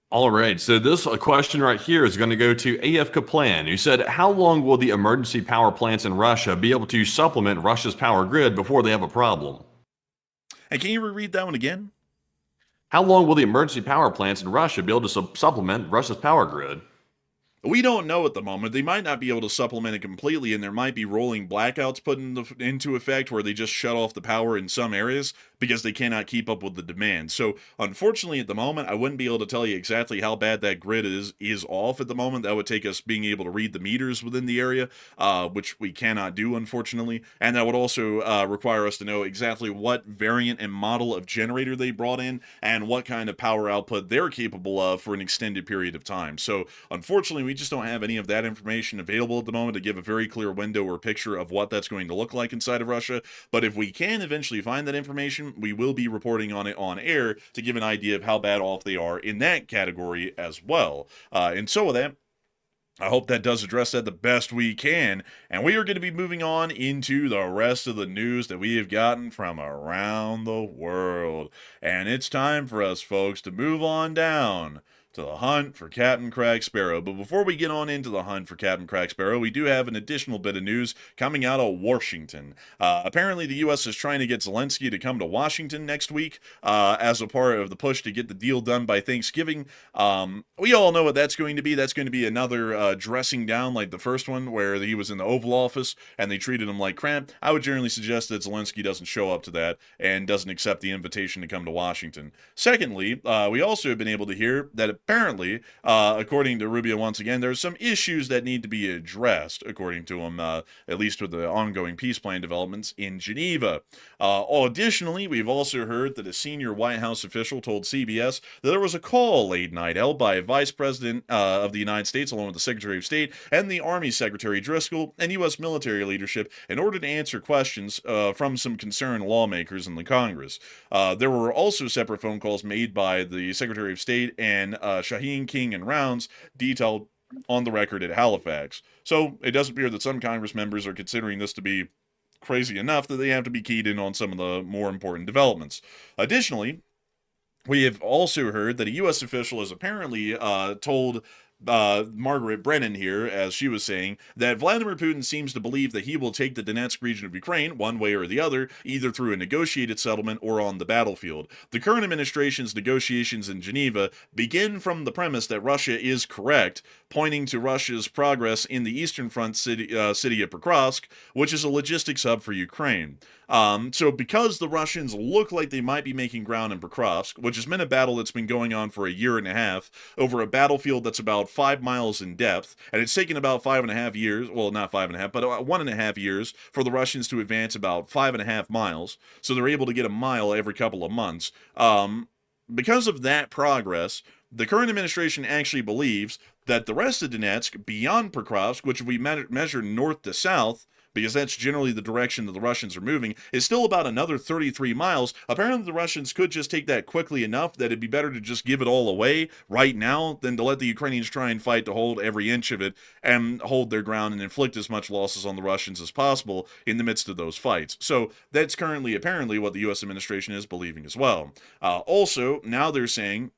[SPEAKER 3] All right, so this question right here is going to go to AF Kaplan, who said, how long will the emergency power plants in Russia be able to supplement Russia's power grid before they have a problem?
[SPEAKER 1] And can you reread that one again?
[SPEAKER 3] How long will the emergency power plants in Russia be able to supplement Russia's power grid?
[SPEAKER 1] We don't know at the moment. They might not be able to supplement it completely, and there might be rolling blackouts put into effect where they just shut off the power in some areas because they cannot keep up with the demand. So, unfortunately, at the moment, I wouldn't be able to tell you exactly how bad that grid is off at the moment. That would take us being able to read the meters within the area, which we cannot do, unfortunately. And that would also require us to know exactly what variant and model of generator they brought in and what kind of power output they're capable of for an extended period of time. So, unfortunately, we just don't have any of that information available at the moment to give a very clear window or picture of what that's going to look like inside of Russia. But if we can eventually find that information, we will be reporting on it on air to give an idea of how bad off they are in that category as well. And so with that, I hope that does address that the best we can. And we are going to be moving on into the rest of the news that we have gotten from around the world. And it's time for us, folks, to move on down to the hunt for Captain Crack Sparrow. But before we get on into the hunt for Captain Crack Sparrow, we do have an additional bit of news coming out of Washington. Apparently, the U.S. is trying to get Zelensky to come to Washington next week as a part of the push to get the deal done by Thanksgiving. We all know what that's going to be. That's going to be another dressing down like the first one where he was in the Oval Office and they treated him like crap. I would generally suggest that Zelensky doesn't show up to that and doesn't accept the invitation to come to Washington. Secondly, we also have been able to hear that apparently, according to Rubio once again, there's some issues that need to be addressed, according to him, at least with the ongoing peace plan developments in Geneva. Additionally, we've also heard that a senior White House official told CBS that there was a call late night held by Vice President of the United States, along with the Secretary of State and the Army Secretary Driscoll and U.S. military leadership in order to answer questions from some concerned lawmakers in the Congress. There were also separate phone calls made by the Secretary of State and Shaheen, King, and Rounds, detailed on the record at Halifax. So it does appear that some Congress members are considering this to be crazy enough that they have to be keyed in on some of the more important developments. Additionally, we have also heard that a U.S. official has apparently told Margaret Brennan here, as she was saying, that Vladimir Putin seems to believe that he will take the Donetsk region of Ukraine one way or the other, either through a negotiated settlement or on the battlefield. The current administration's negotiations in Geneva begin from the premise that Russia is correct, pointing to Russia's progress in the eastern front city of Pokrovsk, which is a logistics hub for Ukraine. So because the Russians look like they might be making ground in Pokrovsk, which has been a battle that's been going on for a year and a half over a battlefield that's about 5 miles in depth, and it's taken about 5.5 years, well, not 5.5, but 1.5 years for the Russians to advance about 5.5 miles, so they're able to get a mile every couple of months. Because of that progress, the current administration actually believes that the rest of Donetsk, beyond Pokrovsk, which if we measure north to south, because that's generally the direction that the Russians are moving, is still about another 33 miles. Apparently the Russians could just take that quickly enough that it'd be better to just give it all away right now than to let the Ukrainians try and fight to hold every inch of it and hold their ground and inflict as much losses on the Russians as possible in the midst of those fights. So that's currently apparently what the U.S. administration is believing as well. Also, now they're saying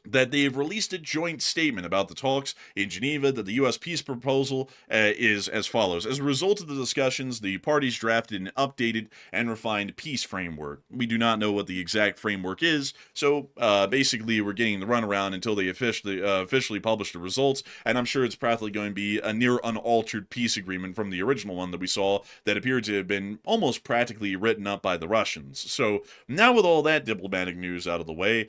[SPEAKER 1] that they have released a joint statement about the talks in Geneva, that the U.S. peace proposal is as follows. As a result of the discussions, the parties drafted an updated and refined peace framework. We do not know what the exact framework is, so basically we're getting the runaround until they officially publish the results, and I'm sure it's probably going to be a near unaltered peace agreement from the original one that we saw that appeared to have been almost practically written up by the Russians. So now with all that diplomatic news out of the way,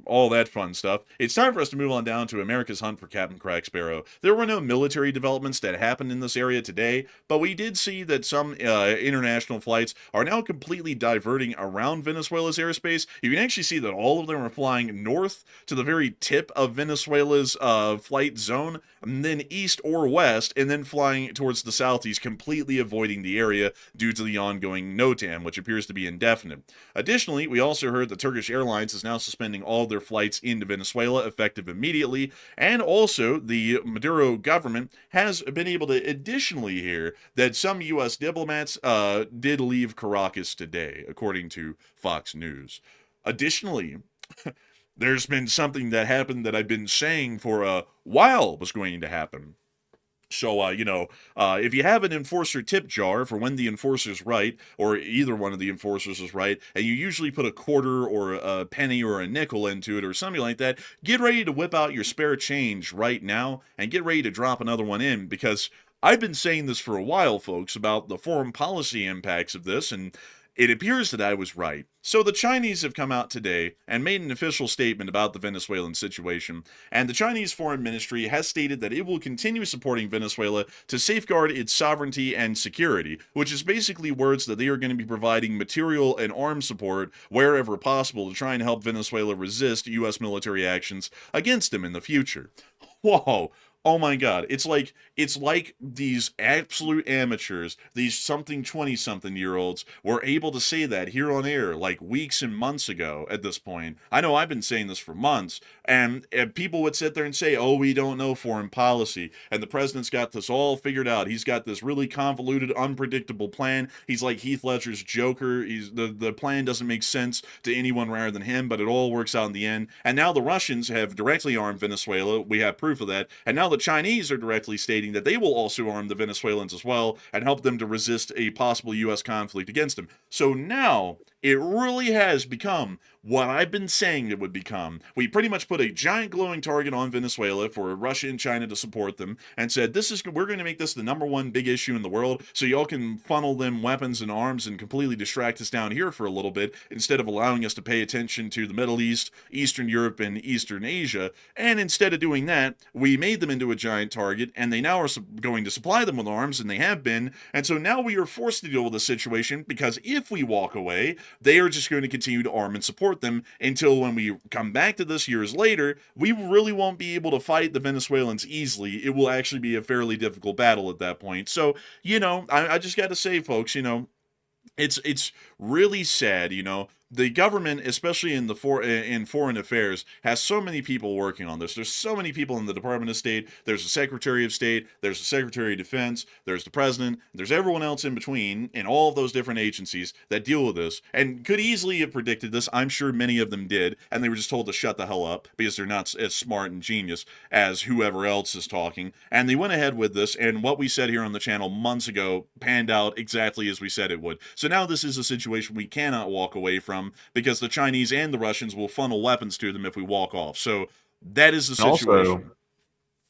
[SPEAKER 1] all that fun stuff, it's time for us to move on down to America's hunt for Captain Crack Sparrow. There were no military developments that happened in this area today, but we did see that some international flights are now completely diverting around Venezuela's airspace. You can actually see that all of them are flying north to the very tip of Venezuela's flight zone, and then east or west, and then flying towards the southeast, completely avoiding the area due to the ongoing NOTAM, which appears to be indefinite. Additionally, we also heard that Turkish Airlines is now suspending all of their flights into Venezuela, effective immediately, and also the Maduro government has been able to additionally hear that some U.S. diplomats did leave Caracas today, according to Fox News. Additionally, there's been something that happened that I've been saying for a while was going to happen. So, if you have an enforcer tip jar for when the enforcer's right, or either one of the enforcers is right, and you usually put a quarter or a penny or a nickel into it or something like that, get ready to whip out your spare change right now and get ready to drop another one in, because I've been saying this for a while, folks, about the foreign policy impacts of this, and it appears that I was right. So the Chinese have come out today and made an official statement about the Venezuelan situation, and the Chinese Foreign Ministry has stated that it will continue supporting Venezuela to safeguard its sovereignty and security, which is basically words that they are going to be providing material and arms support wherever possible to try and help Venezuela resist U.S. military actions against them in the future. Whoa. Oh my god, it's like these absolute amateurs, these something 20-something-year-olds were able to say that here on air like weeks and months ago at this point. I know I've been saying this for months, and people would sit there and say, oh, we don't know foreign policy, and the president's got this all figured out. He's got this really convoluted, unpredictable plan. He's like Heath Ledger's Joker. The plan doesn't make sense to anyone rather than him, but it all works out in the end. And now the Russians have directly armed Venezuela. We have proof of that. And now the Chinese are directly stating that they will also arm the Venezuelans as well and help them to resist a possible U.S. conflict against them. So now it really has become what I've been saying it would become. We pretty much put a giant glowing target on Venezuela for Russia and China to support them and said, we're going to make this the #1 big issue in the world so y'all can funnel them weapons and arms and completely distract us down here for a little bit instead of allowing us to pay attention to the Middle East, Eastern Europe, and Eastern Asia. And instead of doing that, we made them into a giant target, and they now are going to supply them with arms, and they have been. And so now we are forced to deal with the situation, because if we walk away, they are just going to continue to arm and support them until when we come back to this years later, we really won't be able to fight the Venezuelans easily. It will actually be a fairly difficult battle at that point. So, I just got to say, folks, it's really sad, the government, especially in in foreign affairs, has so many people working on this. There's so many people in the Department of State. There's the Secretary of State. There's the Secretary of Defense. There's the President. There's everyone else in between in all of those different agencies that deal with this and could easily have predicted this. I'm sure many of them did, and they were just told to shut the hell up because they're not as smart and genius as whoever else is talking. And they went ahead with this, and what we said here on the channel months ago panned out exactly as we said it would. So now this is a situation we cannot walk away from because the Chinese and the Russians will funnel weapons to them if we walk off. So that is the situation.
[SPEAKER 3] Also,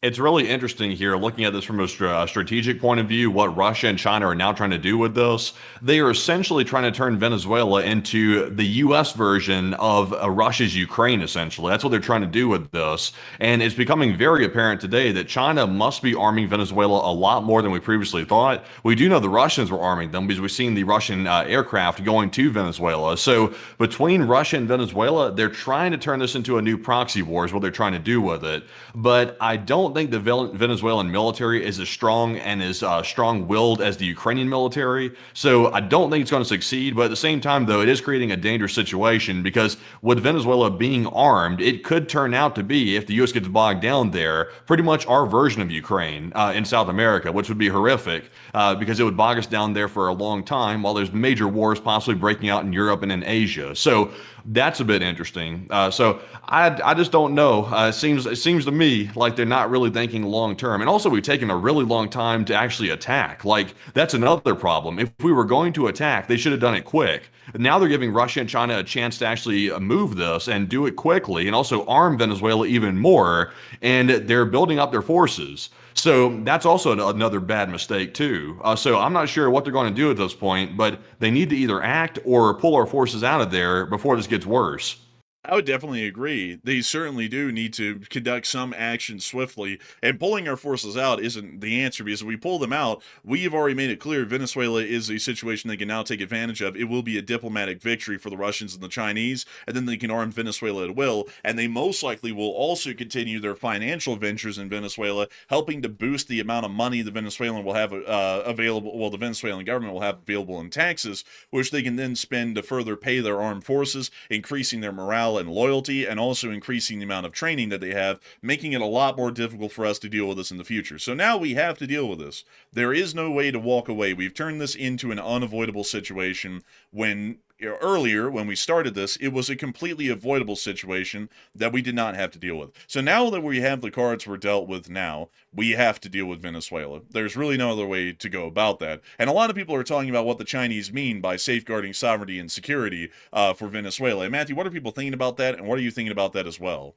[SPEAKER 3] it's really interesting here, looking at this from a strategic point of view, what Russia and China are now trying to do with this. They are essentially trying to turn Venezuela into the U.S. version of Russia's Ukraine, essentially. That's what they're trying to do with this. And it's becoming very apparent today that China must be arming Venezuela a lot more than we previously thought. We do know the Russians were arming them because we've seen the Russian aircraft going to Venezuela. So between Russia and Venezuela, they're trying to turn this into a new proxy war is what they're trying to do with it. But I don't think the Venezuelan military is as strong and as strong-willed as the Ukrainian military. So I don't think it's going to succeed. But at the same time, though, it is creating a dangerous situation because with Venezuela being armed, it could turn out to be, if the U.S. gets bogged down there, pretty much our version of Ukraine in South America, which would be horrific because it would bog us down there for a long time while there's major wars possibly breaking out in Europe and in Asia. So that's a bit interesting. So I just don't know. It seems to me like they're not really thinking long term. And also, we've taken a really long time to actually attack. Like, that's another problem. If we were going to attack, they should have done it quick. Now they're giving Russia and China a chance to actually move this and do it quickly and also arm Venezuela even more. And they're building up their forces. So that's also another bad mistake, too. So I'm not sure what they're going to do at this point, but they need to either act or pull our forces out of there before this gets worse.
[SPEAKER 1] I would definitely agree. They certainly do need to conduct some action swiftly, and pulling our forces out isn't the answer because if we pull them out, we've already made it clear Venezuela is a situation they can now take advantage of. It will be a diplomatic victory for the Russians and the Chinese, and then they can arm Venezuela at will, and they most likely will also continue their financial ventures in Venezuela, helping to boost the amount of money the Venezuelan will have available, well, the Venezuelan government will have available in taxes, which they can then spend to further pay their armed forces, increasing their morale and loyalty, and also increasing the amount of training that they have, making it a lot more difficult for us to deal with this in the future. So now we have to deal with this. There is no way to walk away. We've turned this into an unavoidable situation when earlier, when we started this, it was a completely avoidable situation that we did not have to deal with. So now that we have the cards we're dealt with now, we have to deal with Venezuela. There's really no other way to go about that. And a lot of people are talking about what the Chinese mean by safeguarding sovereignty and security for Venezuela. And Matthew, what are people thinking about that? And what are you thinking about that as well?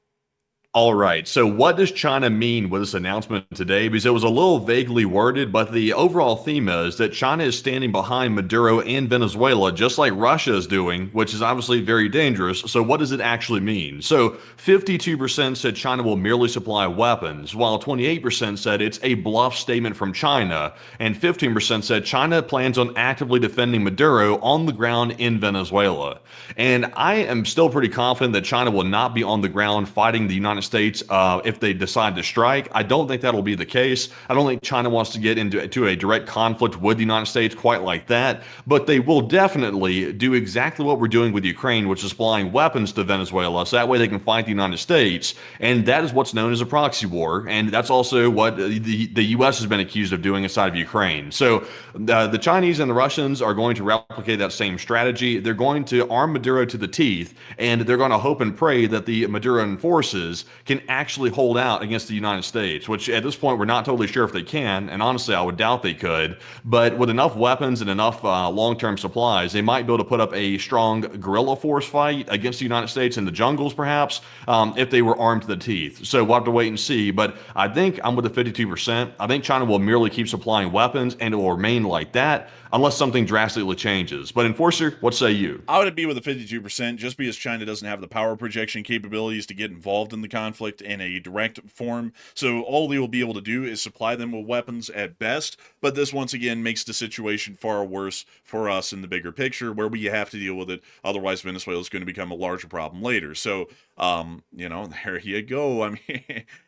[SPEAKER 3] All right. So what does China mean with this announcement today? Because it was a little vaguely worded, but the overall theme is that China is standing behind Maduro and Venezuela, just like Russia is doing, which is obviously very dangerous. So what does it actually mean? So 52% said China will merely supply weapons, while 28% said it's a bluff statement from China, and 15% said China plans on actively defending Maduro on the ground in Venezuela. And I am still pretty confident that China will not be on the ground fighting the United States if they decide to strike. I don't think that'll be the case. I don't think China wants to get into a direct conflict with the United States quite like that, but they will definitely do exactly what we're doing with Ukraine, which is supplying weapons to Venezuela, so that way they can fight the United States, and that is what's known as a proxy war, and that's also what the U.S. has been accused of doing inside of Ukraine. So the Chinese and the Russians are going to replicate that same strategy. They're going to arm Maduro to the teeth, and they're going to hope and pray that the Maduroan forces can actually hold out against the United States, which at this point we're not totally sure if they can, and honestly I would doubt they could, but with enough weapons and enough long-term supplies, they might be able to put up a strong guerrilla force fight against the United States in the jungles perhaps, if they were armed to the teeth. So we'll have to wait and see, but I think I'm with the 52%. I think China will merely keep supplying weapons, and it will remain like that unless something drastically changes. But Enforcer, what say you?
[SPEAKER 1] I would be with a 52% just because China doesn't have the power projection capabilities to get involved in the conflict in a direct form. So all they will be able to do is supply them with weapons at best. But this once again makes the situation far worse for us in the bigger picture where we have to deal with it. Otherwise, Venezuela is going to become a larger problem later. So, there you go. I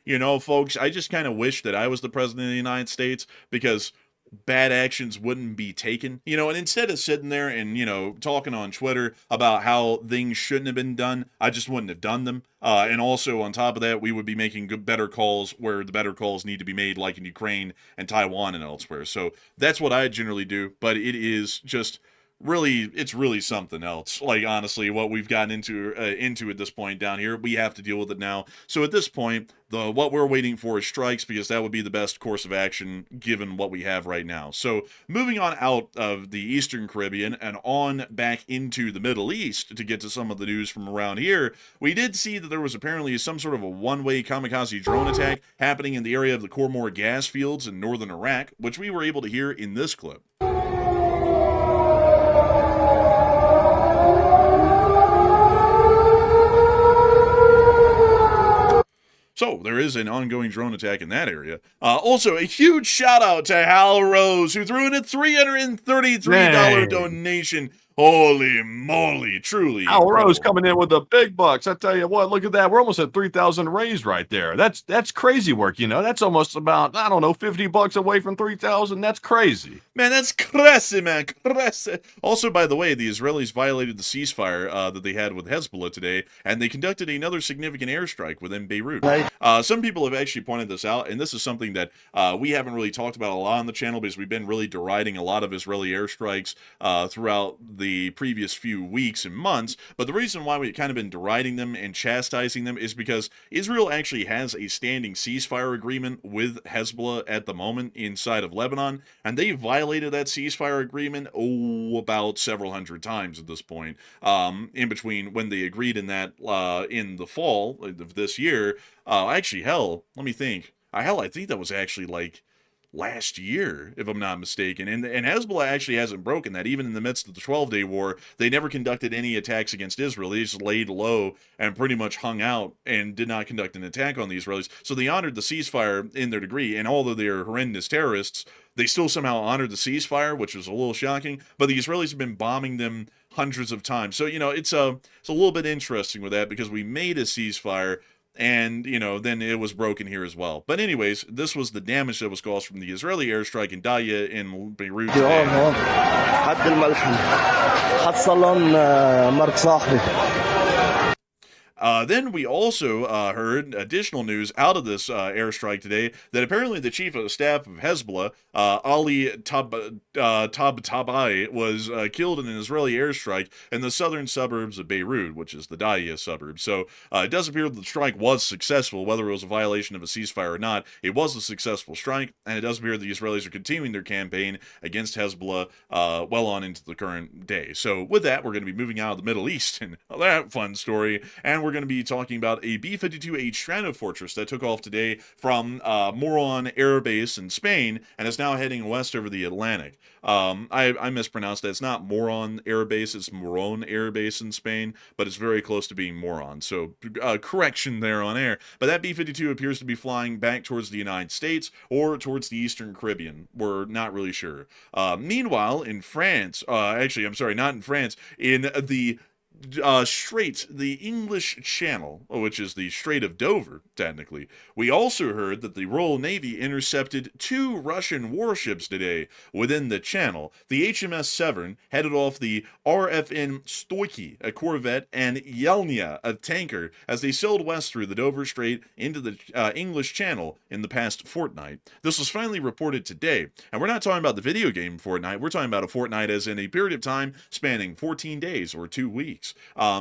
[SPEAKER 1] mean, folks, I just kind of wish that I was the president of the United States because bad actions wouldn't be taken, and instead of sitting there and, talking on Twitter about how things shouldn't have been done, I just wouldn't have done them. And also, on top of that, we would be making better calls where the better calls need to be made, like in Ukraine and Taiwan and elsewhere. So that's what I generally do, but it is just it's really something else. Like, honestly, what we've gotten into at this point down here, we have to deal with it now. So at this point, what we're waiting for is strikes, because that would be the best course of action given what we have right now. So moving on out of the Eastern Caribbean and on back into the Middle East to get to some of the news from around here, we did see that there was apparently some sort of a one-way kamikaze drone attack happening in the area of the Khormor gas fields in northern Iraq, which we were able to hear in this clip. So there is an ongoing drone attack in that area. Also, a huge shout out to Hal Rose, who threw in a $333 donation. Holy moly, truly.
[SPEAKER 3] Al Rose coming in with the big bucks. I tell you what, look at that. We're almost at 3,000 raised right there. That's crazy work, That's almost about, I don't know, $50 away from 3,000. That's crazy.
[SPEAKER 1] Man, that's crazy, man. Crazy. Also, by the way, the Israelis violated the ceasefire that they had with Hezbollah today, and they conducted another significant airstrike within Beirut. Some people have actually pointed this out, and this is something that we haven't really talked about a lot on the channel, because we've been really deriding a lot of Israeli airstrikes throughout the previous few weeks and months. But the reason why we've kind of been deriding them and chastising them is because Israel actually has a standing ceasefire agreement with Hezbollah at the moment inside of Lebanon, and they violated that ceasefire agreement about several hundred times at this point, in between when they agreed in that in the fall of this year. Actually, hell, let me think. I think that was actually like last year, if I'm not mistaken. And Hezbollah actually hasn't broken that. Even in the midst of the 12-day war, they never conducted any attacks against Israel. They just laid low and pretty much hung out and did not conduct an attack on the Israelis. So they honored the ceasefire in their degree, and although they are horrendous terrorists, they still somehow honored the ceasefire, which was a little shocking. But the Israelis have been bombing them hundreds of times. So, it's a little bit interesting with that, because we made a ceasefire, and, then it was broken here as well. But anyways, this was the damage that was caused from the Israeli airstrike in Daya in Beirut today. Then we also heard additional news out of this airstrike today that apparently the chief of staff of Hezbollah, Ali Tabatabai, was killed in an Israeli airstrike in the southern suburbs of Beirut, which is the Daya suburb. So it does appear that the strike was successful. Whether it was a violation of a ceasefire or not, it was a successful strike, and it does appear that the Israelis are continuing their campaign against Hezbollah well on into the current day. So with that, we're going to be moving out of the Middle East and that fun story, and we're going to be talking about a B-52H Strano fortress that took off today from Moron Air Base in Spain and is now heading west over the Atlantic. I mispronounced that. It's not Moron Air Base, it's Moron Air Base in Spain, but it's very close to being Moron. So correction there on air. But that B-52 appears to be flying back towards the United States or towards the Eastern Caribbean. We're not really sure. Meanwhile, in France, actually, I'm sorry, not in France, in the Strait, the English Channel, which is the Strait of Dover, technically. We also heard that the Royal Navy intercepted 2 Russian warships today within the channel. The HMS Severn headed off the RFN Stoiky, a corvette, and Yelnya, a tanker, as they sailed west through the Dover Strait into the English Channel in the past fortnight. This was finally reported today, and we're not talking about the video game Fortnite, we're talking about a fortnight as in a period of time spanning 14 days or 2 weeks.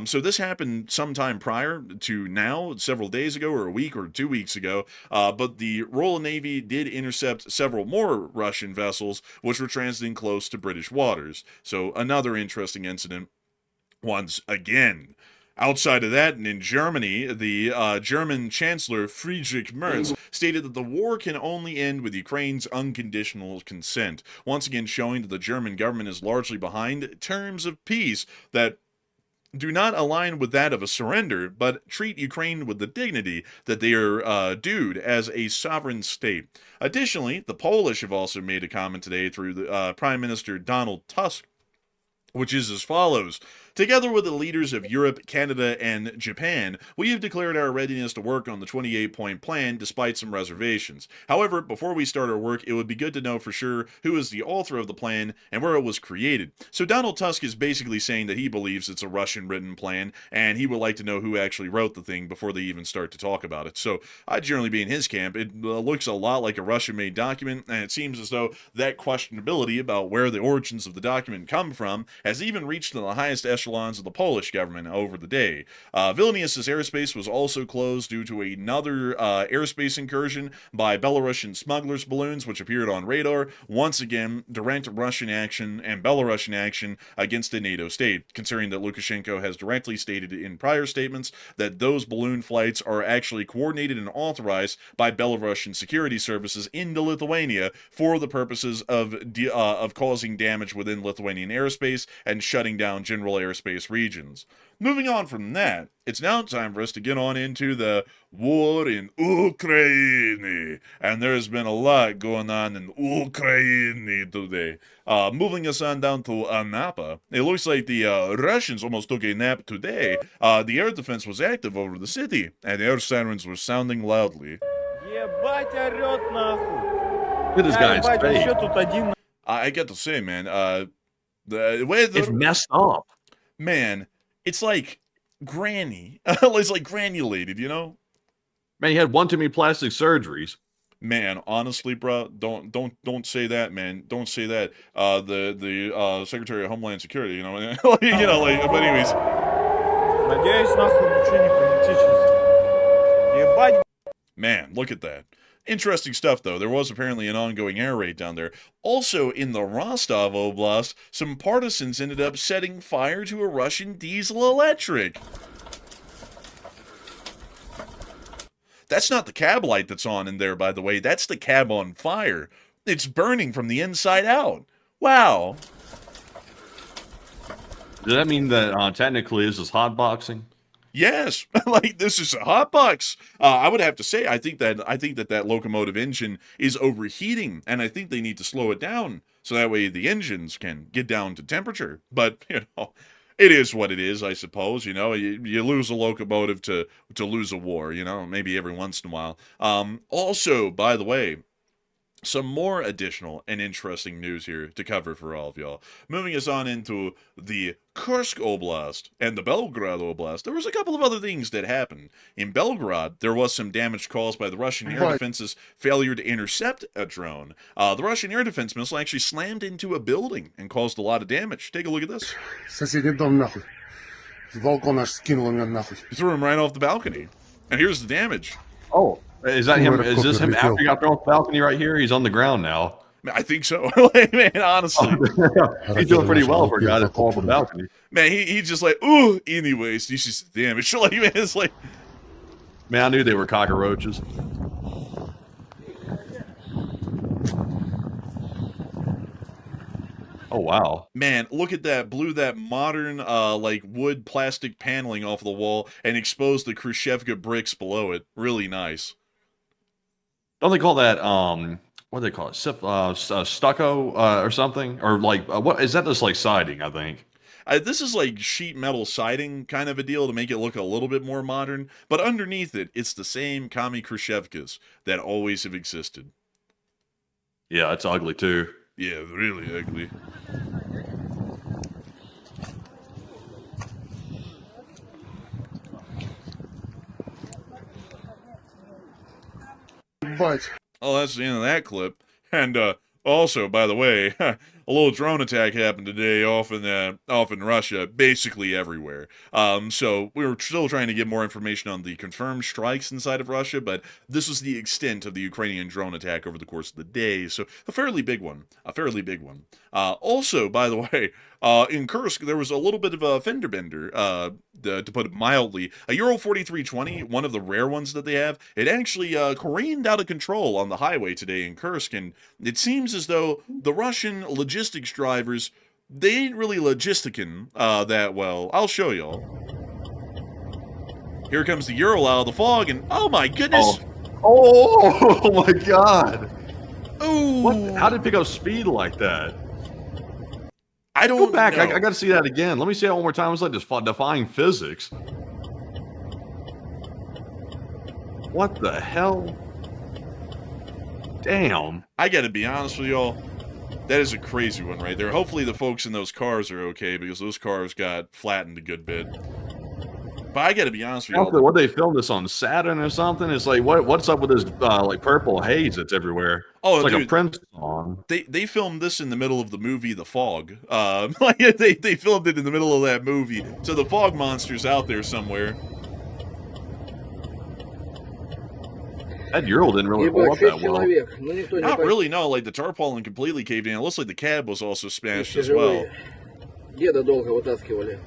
[SPEAKER 1] So this happened sometime prior to now, several days ago, or a week or 2 weeks ago, but the Royal Navy did intercept several more Russian vessels which were transiting close to British waters. So another interesting incident once again. Outside of that, and in Germany, the German Chancellor Friedrich Merz stated that the war can only end with Ukraine's unconditional consent, once again showing that the German government is largely behind terms of peace that do not align with that of a surrender, but treat Ukraine with the dignity that they are due as a sovereign state. Additionally, the Polish have also made a comment today through the Prime Minister Donald Tusk, which is as follows. Together with the leaders of Europe, Canada, and Japan, we have declared our readiness to work on the 28-point plan despite some reservations. However, before we start our work, it would be good to know for sure who is the author of the plan and where it was created. So Donald Tusk is basically saying that he believes it's a Russian-written plan, and he would like to know who actually wrote the thing before they even start to talk about it. So I'd generally be in his camp. It looks a lot like a Russian-made document, and it seems as though that questionability about where the origins of the document come from has even reached to the highest echelons of the Polish government over the day. Vilnius's airspace was also closed due to another airspace incursion by Belarusian smugglers' balloons, which appeared on radar. Once again, direct Russian action and Belarusian action against a NATO state, considering that Lukashenko has directly stated in prior statements that those balloon flights are actually coordinated and authorized by Belarusian security services into Lithuania for the purposes of causing damage within Lithuanian airspace and shutting down general airspace regions. Moving on from that, it's now time for us to get on into the war in Ukraine. And there's been a lot going on in Ukraine today. Moving us on down to Napa. It looks like the Russians almost took a nap today. The air defense was active over the city, and air sirens were sounding loudly.
[SPEAKER 6] Ебать орёт нахуй.
[SPEAKER 3] Look at this guy's
[SPEAKER 6] Ебать,
[SPEAKER 3] face.
[SPEAKER 6] ещё тут один.
[SPEAKER 1] I got to say, man, the weather...
[SPEAKER 3] It's messed up.
[SPEAKER 1] Man, it's like granny. It's like granulated, you know?
[SPEAKER 3] Man, he had one too many plastic surgeries.
[SPEAKER 1] Man, honestly, bro, don't say that, man. Don't say that. The Secretary of Homeland Security, you know, but anyways.
[SPEAKER 6] Надеюсь, нахуй ничего не полетит сейчас. Ебать.
[SPEAKER 1] Man, look at that. Interesting stuff, though. There was apparently an ongoing air raid down there. Also, in the Rostov Oblast, some partisans ended up setting fire to a Russian diesel electric. That's not the cab light that's on in there, by the way. That's the cab on fire. It's burning from the inside out. Wow.
[SPEAKER 3] Does that mean that technically this is hotboxing?
[SPEAKER 1] Yes, like this is a hotbox. I would have to say, I think that locomotive engine is overheating, and I think they need to slow it down so that way the engines can get down to temperature. But it is what it is, I suppose. You lose a locomotive to lose a war. Maybe every once in a while. Also, by the way, some more additional and interesting news here to cover for all of y'all. Moving us on into the Kursk Oblast and the Belgrade Oblast, there was a couple of other things that happened. In Belgrade, there was some damage caused by the Russian air defense's failure to intercept a drone. The Russian air defense missile actually slammed into a building and caused a lot of damage. Take a look at this.
[SPEAKER 7] Соседний дом нахуй. С балкона аж скинуло меня нахуй.
[SPEAKER 1] He threw him right off the balcony. And here's the damage.
[SPEAKER 3] Oh, is that him? Is this him after he got thrown off the balcony right here? He's on the ground now.
[SPEAKER 1] I think so. Man, honestly.
[SPEAKER 3] He's doing pretty well for a guy that fell off the balcony.
[SPEAKER 1] Man, he's just like, ooh, anyways, this is the damage. Like, man, it's like...
[SPEAKER 3] Man, I knew they were cockroaches. Oh, wow.
[SPEAKER 1] Man, look at that. Blew that modern, wood plastic paneling off the wall and exposed the Khrushchevka bricks below it. Really nice.
[SPEAKER 3] Don't they call that, what do they call it? Stucco or something? Or what is that? Just like siding, I think.
[SPEAKER 1] This is like sheet metal siding kind of a deal to make it look a little bit more modern. But underneath it, it's the same commie Khrushchevkas that always have existed.
[SPEAKER 3] Yeah, it's ugly too.
[SPEAKER 1] Yeah, really ugly.
[SPEAKER 7] Ебать.
[SPEAKER 1] Oh, that's the end of that clip. And also, by the way, a little drone attack happened today off in Russia, basically everywhere. So we were still trying to get more information on the confirmed strikes inside of Russia, but this was the extent of the Ukrainian drone attack over the course of the day. So a fairly big one. Also, by the way, in Kursk, there was a little bit of a fender bender, to put it mildly. A Euro 4320, one of the rare ones that they have, it actually careened out of control on the highway today in Kursk, and it seems as though the Russian logistics drivers, they ain't really logisticking that well. I'll show y'all. Here comes the Euro out of the fog, and oh my goodness!
[SPEAKER 3] Oh my God!
[SPEAKER 1] Ooh!
[SPEAKER 3] What? How did it pick up speed like that?
[SPEAKER 1] I
[SPEAKER 3] Go
[SPEAKER 1] don't
[SPEAKER 3] back.
[SPEAKER 1] know.
[SPEAKER 3] I got to see that again. Let me see that one more time. It's like just defying physics. What the hell? Damn.
[SPEAKER 1] I got to be honest with y'all. That is a crazy one right there. Hopefully the folks in those cars are okay because those cars got flattened a good bit. But I got to be honest with y'all.
[SPEAKER 3] What they filmed this on Saturn or something? It's like what's up with this like purple haze that's everywhere?
[SPEAKER 1] Oh,
[SPEAKER 3] it's like
[SPEAKER 1] dude,
[SPEAKER 3] a Prince song.
[SPEAKER 1] They filmed this in the middle of the movie The Fog. Like they filmed it in the middle of that movie. So the fog monster's out there somewhere.
[SPEAKER 3] That Ural didn't really hold up that well.
[SPEAKER 1] Not really, no. Like the tarpaulin completely caved in. It looks like the cab was also smashed as well.
[SPEAKER 8] Деда долго вытаскивали.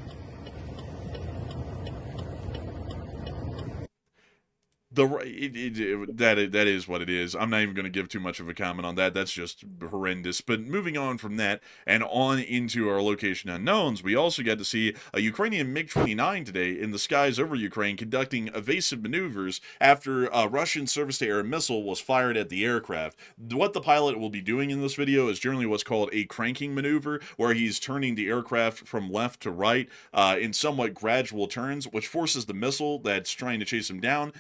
[SPEAKER 1] That is what it is. I'm not even going to give too much of a comment on that. That's just horrendous. But moving on from that and on into our location unknowns, we also got to see a Ukrainian MiG-29 today in the skies over Ukraine conducting evasive maneuvers after a Russian surface-to-air missile was fired at the aircraft. What the pilot will be doing in this video is generally what's called a cranking maneuver, where he's turning the aircraft from left to right in somewhat gradual turns, which forces the missile that's trying to chase him down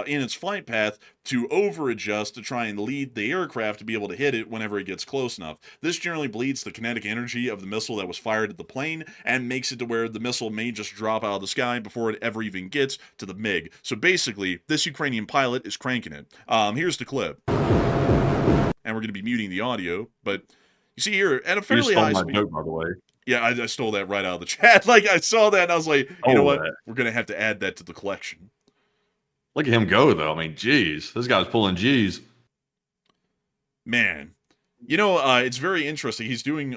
[SPEAKER 1] in its flight path to over-adjust to try and lead the aircraft to be able to hit it whenever it gets close enough. This generally bleeds the kinetic energy of the missile that was fired at the plane and makes it to where the missile may just drop out of the sky before it ever even gets to the MiG. So basically, this Ukrainian pilot is cranking it. Here's the clip. And we're going to be muting the audio, but you see here, at a fairly high speed...
[SPEAKER 3] joke, by the way.
[SPEAKER 1] Yeah, I stole that right out of the chat. Like, I saw that and I was like, you know what? We're going to have to add that to the collection.
[SPEAKER 3] Look at him go, though. I mean, geez. This guy's pulling G's.
[SPEAKER 1] Man. You know, it's very interesting. He's doing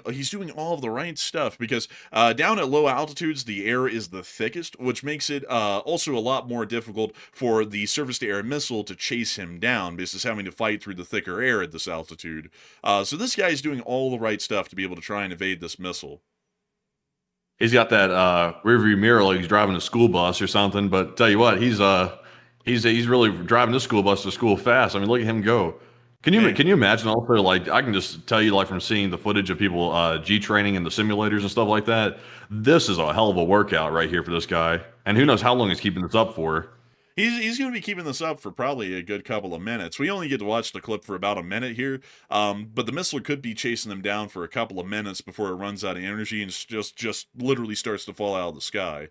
[SPEAKER 1] all of the right stuff because down at low altitudes, the air is the thickest, which makes it also a lot more difficult for the surface-to-air missile to chase him down because it's having to fight through the thicker air at this altitude. So this guy is doing all the right stuff to be able to try and evade this missile.
[SPEAKER 3] He's got that rearview mirror like he's driving a school bus or something, but tell you what, he's really driving this school bus to school fast. I mean, look at him go. Can you imagine also, like, I can just tell you, like, from seeing the footage of people G-training in the simulators and stuff like that, this is a hell of a workout right here for this guy. And who knows how long he's keeping this up for.
[SPEAKER 1] He's going to be keeping this up for probably a good couple of minutes. We only get to watch the clip for about a minute here, but the missile could be chasing him down for a couple of minutes before it runs out of energy and just literally starts to fall out of the sky.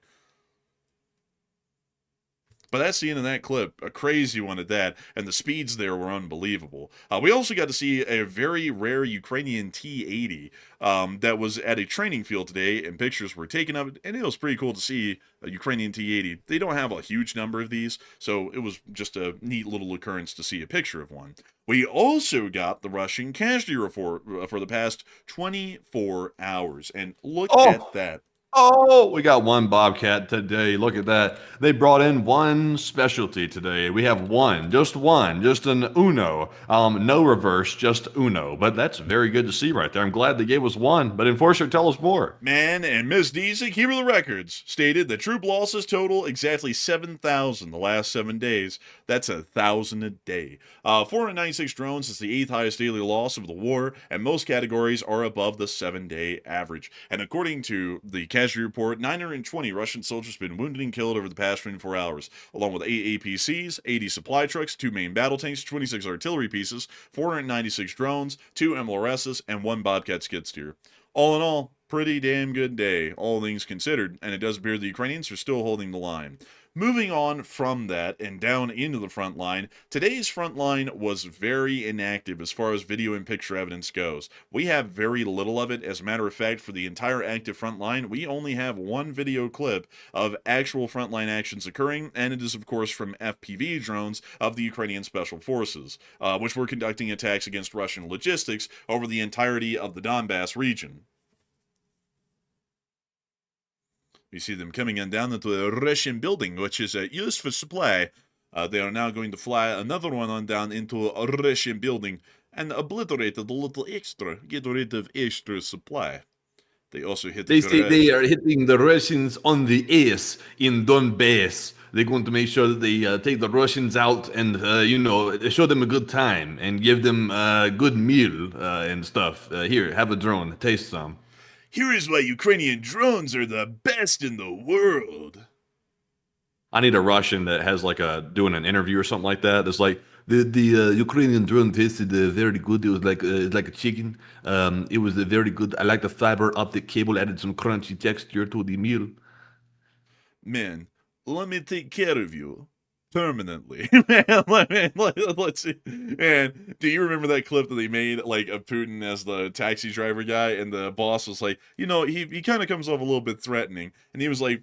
[SPEAKER 1] But that's the end of that clip, a crazy one at that, and the speeds there were unbelievable. We also got to see a very rare Ukrainian T-80 that was at a training field today, and pictures were taken of it, and it was pretty cool to see a Ukrainian T-80. They don't have a huge number of these, so it was just a neat little occurrence to see a picture of one. We also got the Russian casualty report for the past 24 hours, and look at that.
[SPEAKER 3] Oh, we got one Bobcat today. Look at that. They brought in one specialty today. We have just an Uno. No reverse, just Uno. But that's very good to see right there. I'm glad they gave us one. But Enforcer, tell us more.
[SPEAKER 1] Man and Miss Deasy, Keeper of the Records, stated that troop losses total exactly 7,000 the last 7 days. That's 1,000 a day. 496 drones is the 8th highest daily loss of the war, and most categories are above the 7-day average. And according to the casualty report, 920 Russian soldiers have been wounded and killed over the past 24 hours, along with 8 APCs, 80 supply trucks, 2 main battle tanks, 26 artillery pieces, 496 drones, 2 MLRSs, and 1 Bobcat skid steer. All in all, pretty damn good day, all things considered, and it does appear the Ukrainians are still holding the line. Moving on from that and down into the front line, today's front line was very inactive as far as video and picture evidence goes. We have very little of it. As a matter of fact, for the entire active front line, we only have one video clip of actual frontline actions occurring, and it is, of course, from FPV drones of the Ukrainian Special Forces, which were conducting attacks against Russian logistics over the entirety of the Donbass region. You see them coming in down into a Russian building, which is used for supply. They are now going to fly another one on down into a Russian building and obliterate it a little extra, get rid of extra supply. They also hit
[SPEAKER 3] They say they are hitting the Russians on the ass in Donbass. They're going to make sure that they take the Russians out and, show them a good time and give them a good meal and stuff. Here, have a drone. Taste some.
[SPEAKER 1] Here is why Ukrainian drones are the best in the world.
[SPEAKER 3] I need a Russian that has like doing an interview or something like that. That's like the Ukrainian drone tasted very good. It was like a chicken. It was very good. I like the fiber optic cable. Added some crunchy texture to the meal.
[SPEAKER 1] Man, let me take care of you permanently. Man, let's see. Man, do you remember that clip that they made, like, of Putin as the taxi driver guy, and the boss was like, you know, he kind of comes off a little bit threatening, and he was like,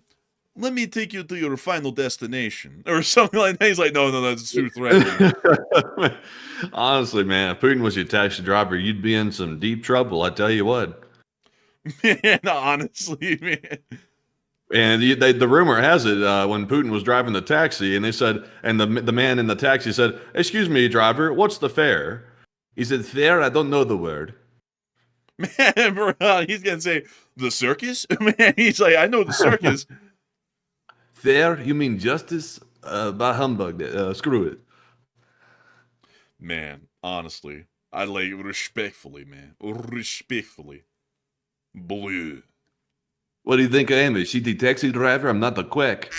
[SPEAKER 1] let me take you to your final destination, or something like that. He's like, no, that's too threatening.
[SPEAKER 3] Honestly, man, if Putin was your taxi driver, you'd be in some deep trouble, I tell you what.
[SPEAKER 1] Man, honestly, man.
[SPEAKER 3] And the rumor has it when Putin was driving the taxi, and they said, and the man in the taxi said, "Excuse me, driver, what's the fare?" He said, "Fare? I don't know the word."
[SPEAKER 1] Man, bro, he's gonna say the circus. Man, he's like, I know the circus.
[SPEAKER 3] Fare? You mean justice? Bah humbug. Screw it.
[SPEAKER 1] Man, honestly, I like respectfully, man, respectfully. Blue.
[SPEAKER 3] What do you think I am, a shitty taxi driver? I'm not a quack.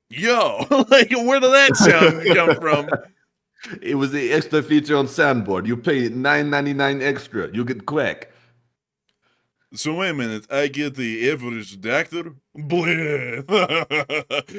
[SPEAKER 1] Yo, like, where did that sound come from?
[SPEAKER 3] It was the extra feature on soundboard. You pay $9.99 extra. You get quack.
[SPEAKER 1] So wait a minute, I get the average doctor? Bleh.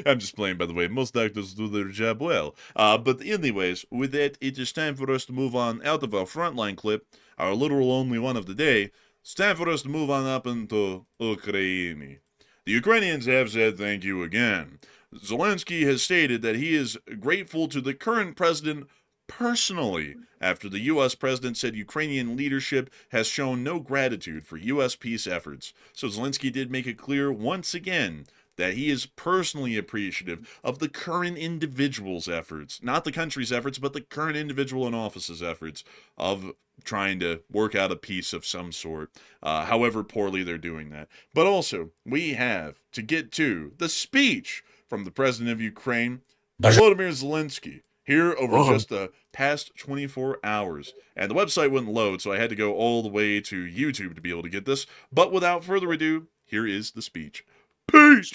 [SPEAKER 1] I'm just playing, by the way. Most doctors do their job well. But anyways, with that, it is time for us to move on out of our frontline clip, our literal only one of the day. It's time for us to move on up into Ukraine. The Ukrainians have said thank you again. Zelensky has stated that he is grateful to the current president personally after the U.S. president said Ukrainian leadership has shown no gratitude for U.S. peace efforts. So Zelensky did make it clear once again that he is personally appreciative of the current individual's efforts, not the country's efforts, but the current individual in office's efforts of trying to work out a peace of some sort, however poorly they're doing that. But also, we have to get to the speech from the president of Ukraine, Volodymyr Zelensky, here over just the past 24 hours. And the website wouldn't load, so I had to go all the way to YouTube to be able to get this. But without further ado, here is the speech. Peace!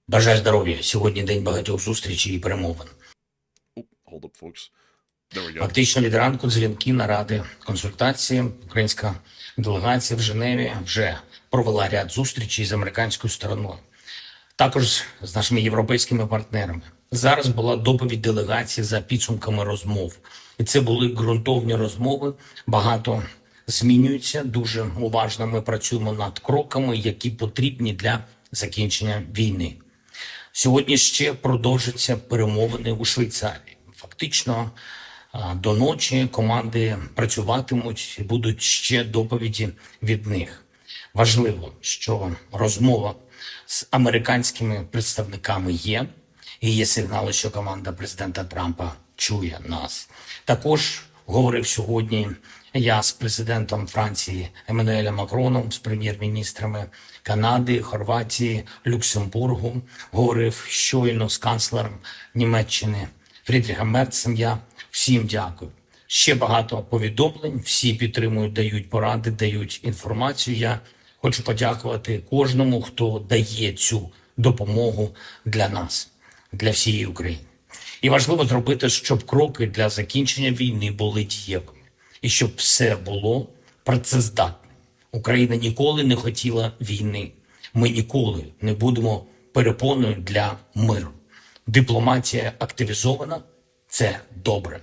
[SPEAKER 9] Бажаю здоров'я. Сьогодні день багатьох зустрічей і перемовин.
[SPEAKER 1] Hold up, folks. There we go.
[SPEAKER 9] Фактично від ранку дзвінки, наради, консультації. Українська делегація в Женеві вже провела ряд зустрічей з американською стороною. Також з нашими європейськими партнерами. Зараз була доповідь делегації за підсумками розмов. І це були ґрунтовні розмови, багато змінюється. Дуже уважно ми працюємо над кроками, які потрібні для закінчення війни. Сьогодні ще продовжаться перемовини у Швейцарії. Фактично до ночі команди працюватимуть і будуть ще доповіді від них. Важливо, що розмова з американськими представниками є, і є сигнали, що команда президента Трампа чує нас. Також говорив сьогодні я з президентом Франції Еммануелем Макроном, з прем'єр-міністрами Канади, Хорватії, Люксембургу. Говорив щойно з канцлером Німеччини Фрідріхом Мерцем. Я всім дякую. Ще багато повідомлень, всі підтримують, дають поради, дають інформацію. Я хочу подякувати кожному, хто дає цю допомогу для нас, для всієї України. І важливо зробити, щоб кроки для закінчення війни були дієвими. І щоб все було працездатним. Україна ніколи не хотіла війни. Ми ніколи не будемо перепоною для миру. Дипломатія активізована – це добре.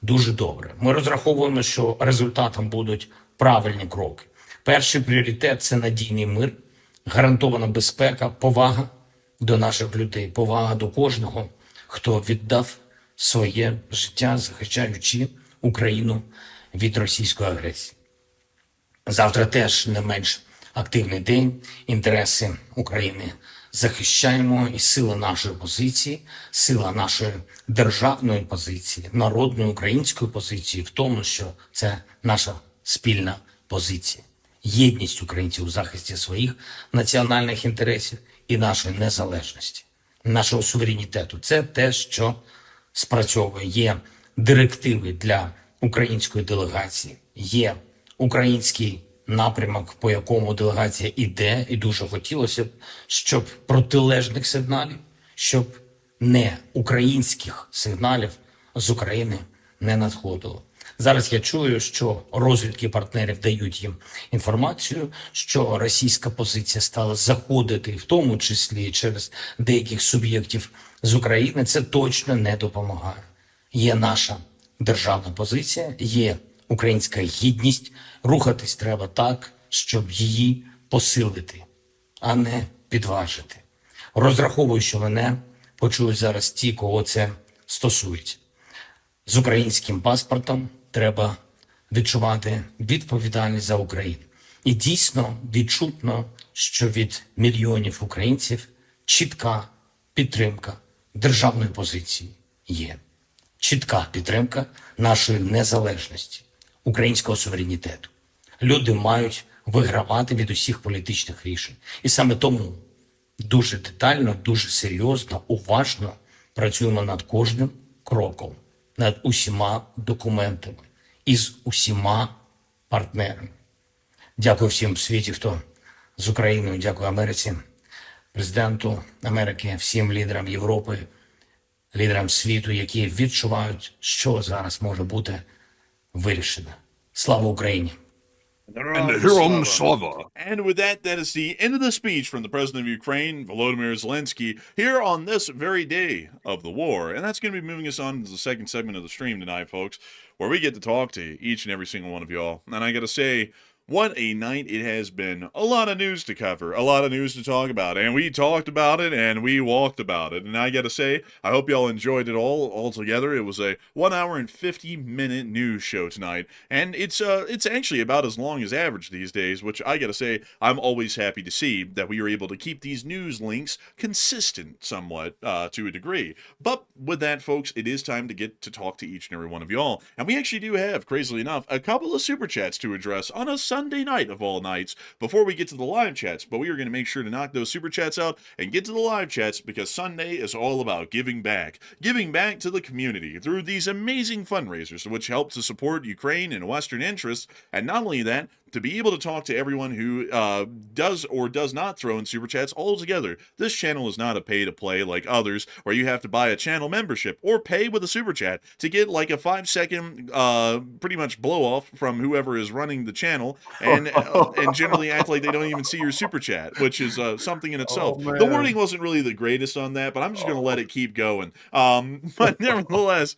[SPEAKER 9] Дуже добре. Ми розраховуємо, що результатом будуть правильні кроки. Перший пріоритет – це надійний мир, гарантована безпека, повага до наших людей, повага до кожного, хто віддав своє життя, захищаючи Україну від російської агресії. Завтра теж не менш активний день. Інтереси України захищаємо, і сила нашої позиції, сила нашої державної позиції, народної української позиції в тому, що це наша спільна позиція. Єдність українців у захисті своїх національних інтересів і нашої незалежності, нашого суверенітету. Це те, що спрацьовує. Є директиви для української делегації, є український напрямок, по якому делегація іде, і дуже хотілося б, щоб протилежних сигналів, щоб не українських сигналів з України не надходило. Зараз я чую, що розвідки партнерів дають їм інформацію, що російська позиція стала заходити, в тому числі через деяких суб'єктів з України. Це точно не допомагає. Є наша державна позиція, є українська гідність. Рухатись треба так, щоб її посилити, а не підважити. Розраховую, що мене почують зараз ті, кого це стосується. З українським паспортом треба відчувати відповідальність за Україну. І дійсно відчутно, що від мільйонів українців чітка підтримка державної позиції є. Чітка підтримка нашої незалежності, українського суверенітету. Люди мають вигравати від усіх політичних рішень. І саме тому дуже детально, дуже серйозно, уважно працюємо над кожним кроком, над усіма документами і з усіма партнерами. Дякую всім в світі, хто з Україною, дякую Америці, президенту Америки, всім лідерам Європи, лідерам світу, які відчувають, що зараз може бути вирішено. Слава Україні!
[SPEAKER 3] And Herom Slava.
[SPEAKER 1] And with that, that is the end of the speech from the president of Ukraine, Volodymyr Zelensky, here on this very day of the war. And that's going to be moving us on to the second segment of the stream tonight, folks, where we get to talk to each and every single one of y'all. And I got to say, what a night it has been. A lot of news to cover, a lot of news to talk about. And we talked about it and we walked about it. And I got to say, I hope y'all enjoyed it all together. It was a 1 hour and 50-minute news show tonight. And it's actually about as long as average these days, which I got to say, I'm always happy to see that we are able to keep these news links consistent somewhat to a degree. But with that, folks, it is time to get to talk to each and every one of y'all. And we actually do have, crazily enough, a couple of super chats to address on a Sunday night of all nights before we get to the live chats. But we are going to make sure to knock those super chats out and get to the live chats because Sunday is all about giving back to the community through these amazing fundraisers which help to support Ukraine and Western interests. And not only that, to be able to talk to everyone who does or does not throw in super chats all together. This channel is not a pay-to-play like others where you have to buy a channel membership or pay with a super chat to get like a 5-second pretty much blow-off from whoever is running the channel and generally act like they don't even see your super chat, which is something in itself. The wording wasn't really the greatest on that, but I'm just going to let it keep going. But nevertheless,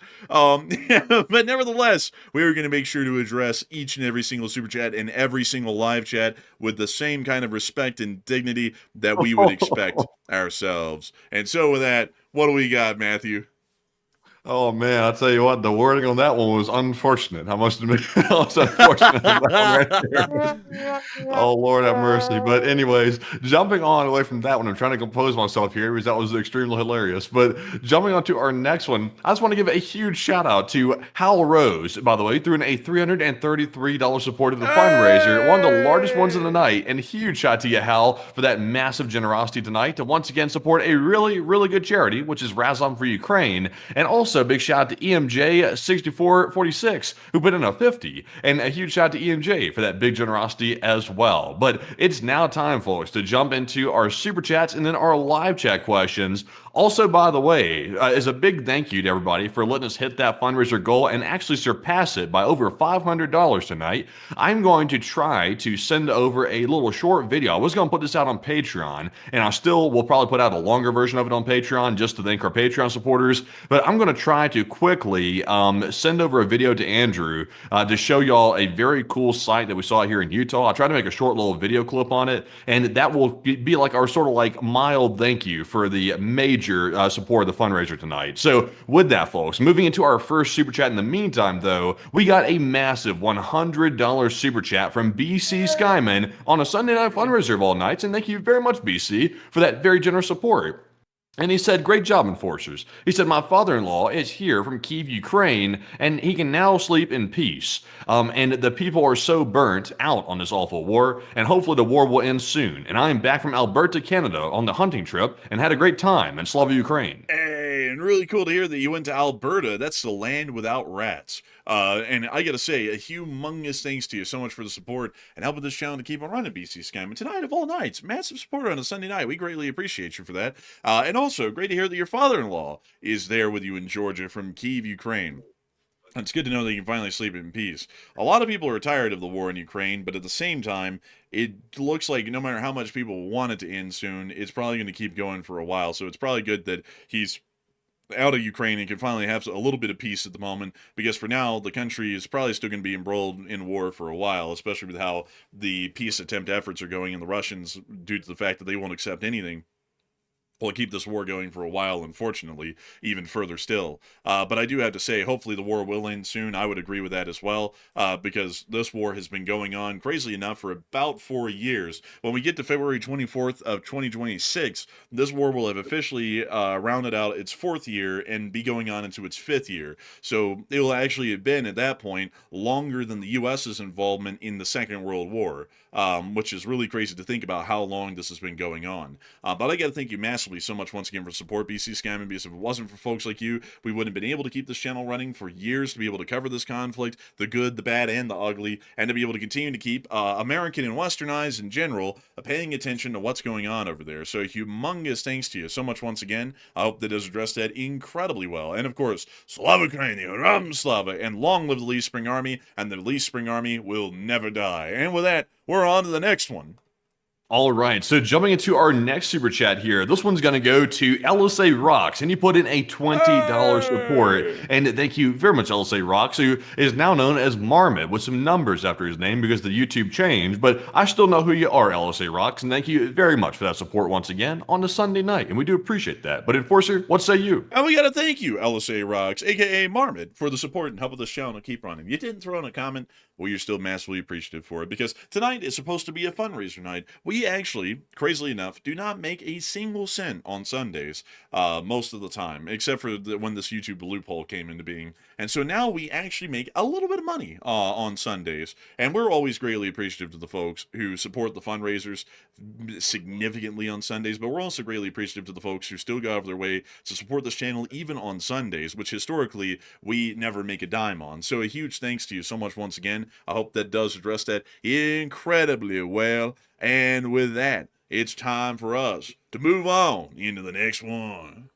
[SPEAKER 1] we are going to make sure to address each and every single super chat and every single live chat with the same kind of respect and dignity that we would expect ourselves. And so with that, what do we got, Matthew?
[SPEAKER 3] Oh man, I'll tell you what, the wording on that one was unfortunate. I must admit, that was unfortunate. Right there. Oh Lord have mercy. But anyways, jumping on away from that one, I'm trying to compose myself here because that was extremely hilarious. But jumping on to our next one, I just want to give a huge shout out to Hal Rose, by the way, threw in a $333 support of the fundraiser, one of the largest ones of the night. And huge shout out to you, Hal, for that massive generosity tonight to once again support a really, really good charity, which is Razom For Ukraine. And also a big shout out to EMJ6446, who put in a 50, and a huge shout out to EMJ for that big generosity as well. But it's now time, folks, to jump into our super chats and then our live chat questions. Also, by the way, is a big thank you to everybody for letting us hit that fundraiser goal and actually surpass it by over $500 tonight. I'm going to try to send over a little short video. I was going to put this out on Patreon, and I still will probably put out a longer version of it on Patreon just to thank our Patreon supporters. But I'm going to try to quickly send over a video to Andrew to show y'all a very cool site that we saw here in Utah. I'll try to make a short little video clip on it, and that will be like our sort of like mild thank you for the major support of the fundraiser tonight. So with that, folks, moving into our first super chat in the meantime, though, we got a massive $100 super chat from BC Skyman on a Sunday night fundraiser of all nights, and thank you very much, BC, for that very generous support. And he said, great job, enforcers. He said, my father-in-law is here from Kyiv, Ukraine, and he can now sleep in peace. And the people are so burnt out on this awful war, and hopefully the war will end soon. And I am back from Alberta, Canada on the hunting trip and had a great time. And Slava Ukraine.
[SPEAKER 1] Hey, And really cool to hear that you went to Alberta. That's the land without rats. And I gotta say, a humongous thanks to you so much for the support and helping this channel to keep on running, BC Scam. And tonight of all nights, massive support on a Sunday night. We greatly appreciate you for that. And also, great to hear that your father-in-law is there with you in Georgia from Kyiv, Ukraine. It's good to know that you can finally sleep in peace. A lot of people are tired of the war in Ukraine, but at the same time, it looks like no matter how much people want it to end soon, it's probably going to keep going for a while. So it's probably good that he's out of Ukraine and can finally have a little bit of peace at the moment, because for now, the country is probably still going to be embroiled in war for a while, especially with how the peace attempt efforts are going in the Russians due to the fact that they won't accept anything. Will keep this war going for a while, unfortunately, even further still. But I do have to say, hopefully the war will end soon. I would agree with that as well, because this war has been going on, crazily enough, for about 4 years. When we get to February 24th of 2026, this war will have officially rounded out its 4th year and be going on into its 5th year. So it will actually have been, at that point, longer than the U.S.'s involvement in the Second World War, which is really crazy to think about how long this has been going on. But I got to thank you massively so much once again for support, BC Scamming, because if it wasn't for folks like you, we wouldn't have been able to keep this channel running for years, to be able to cover this conflict, the good, the bad, and the ugly, and to be able to continue to keep American and Western eyes in general paying attention to what's going on over there. So humongous thanks to you so much once again. I hope that has addressed that incredibly well. And of course, Slava Ukraini, Ram Slava, and long live the Lee Spring Army, and the Lee Spring Army will never die. And with that, we're on to the next one.
[SPEAKER 3] All right, so jumping into our next super chat here, this one's going to go to LSA Rocks, and you put in a $20 support, and thank you very much, LSA Rocks, who is now known as Marmot, with some numbers after his name because the YouTube changed, but I still know who you are, LSA Rocks, and thank you very much for that support once again on the Sunday night, and we do appreciate that. But Enforcer, what say you?
[SPEAKER 1] And we got to thank you, LSA Rocks, aka Marmot, for the support and help with this channel to keep running. You didn't throw in a comment, well, you're still massively appreciative for it, because tonight is supposed to be a fundraiser night. We actually, crazily enough, do not make a single cent on Sundays most of the time, except for when this YouTube loophole came into being. And so now we actually make a little bit of money on Sundays, and we're always greatly appreciative to the folks who support the fundraisers significantly on Sundays, but we're also greatly appreciative to the folks who still go out of their way to support this channel even on Sundays, which historically we never make a dime on. So a huge thanks to you so much once again. I hope that does address that incredibly well. And with that, it's time for us to move on into the next one.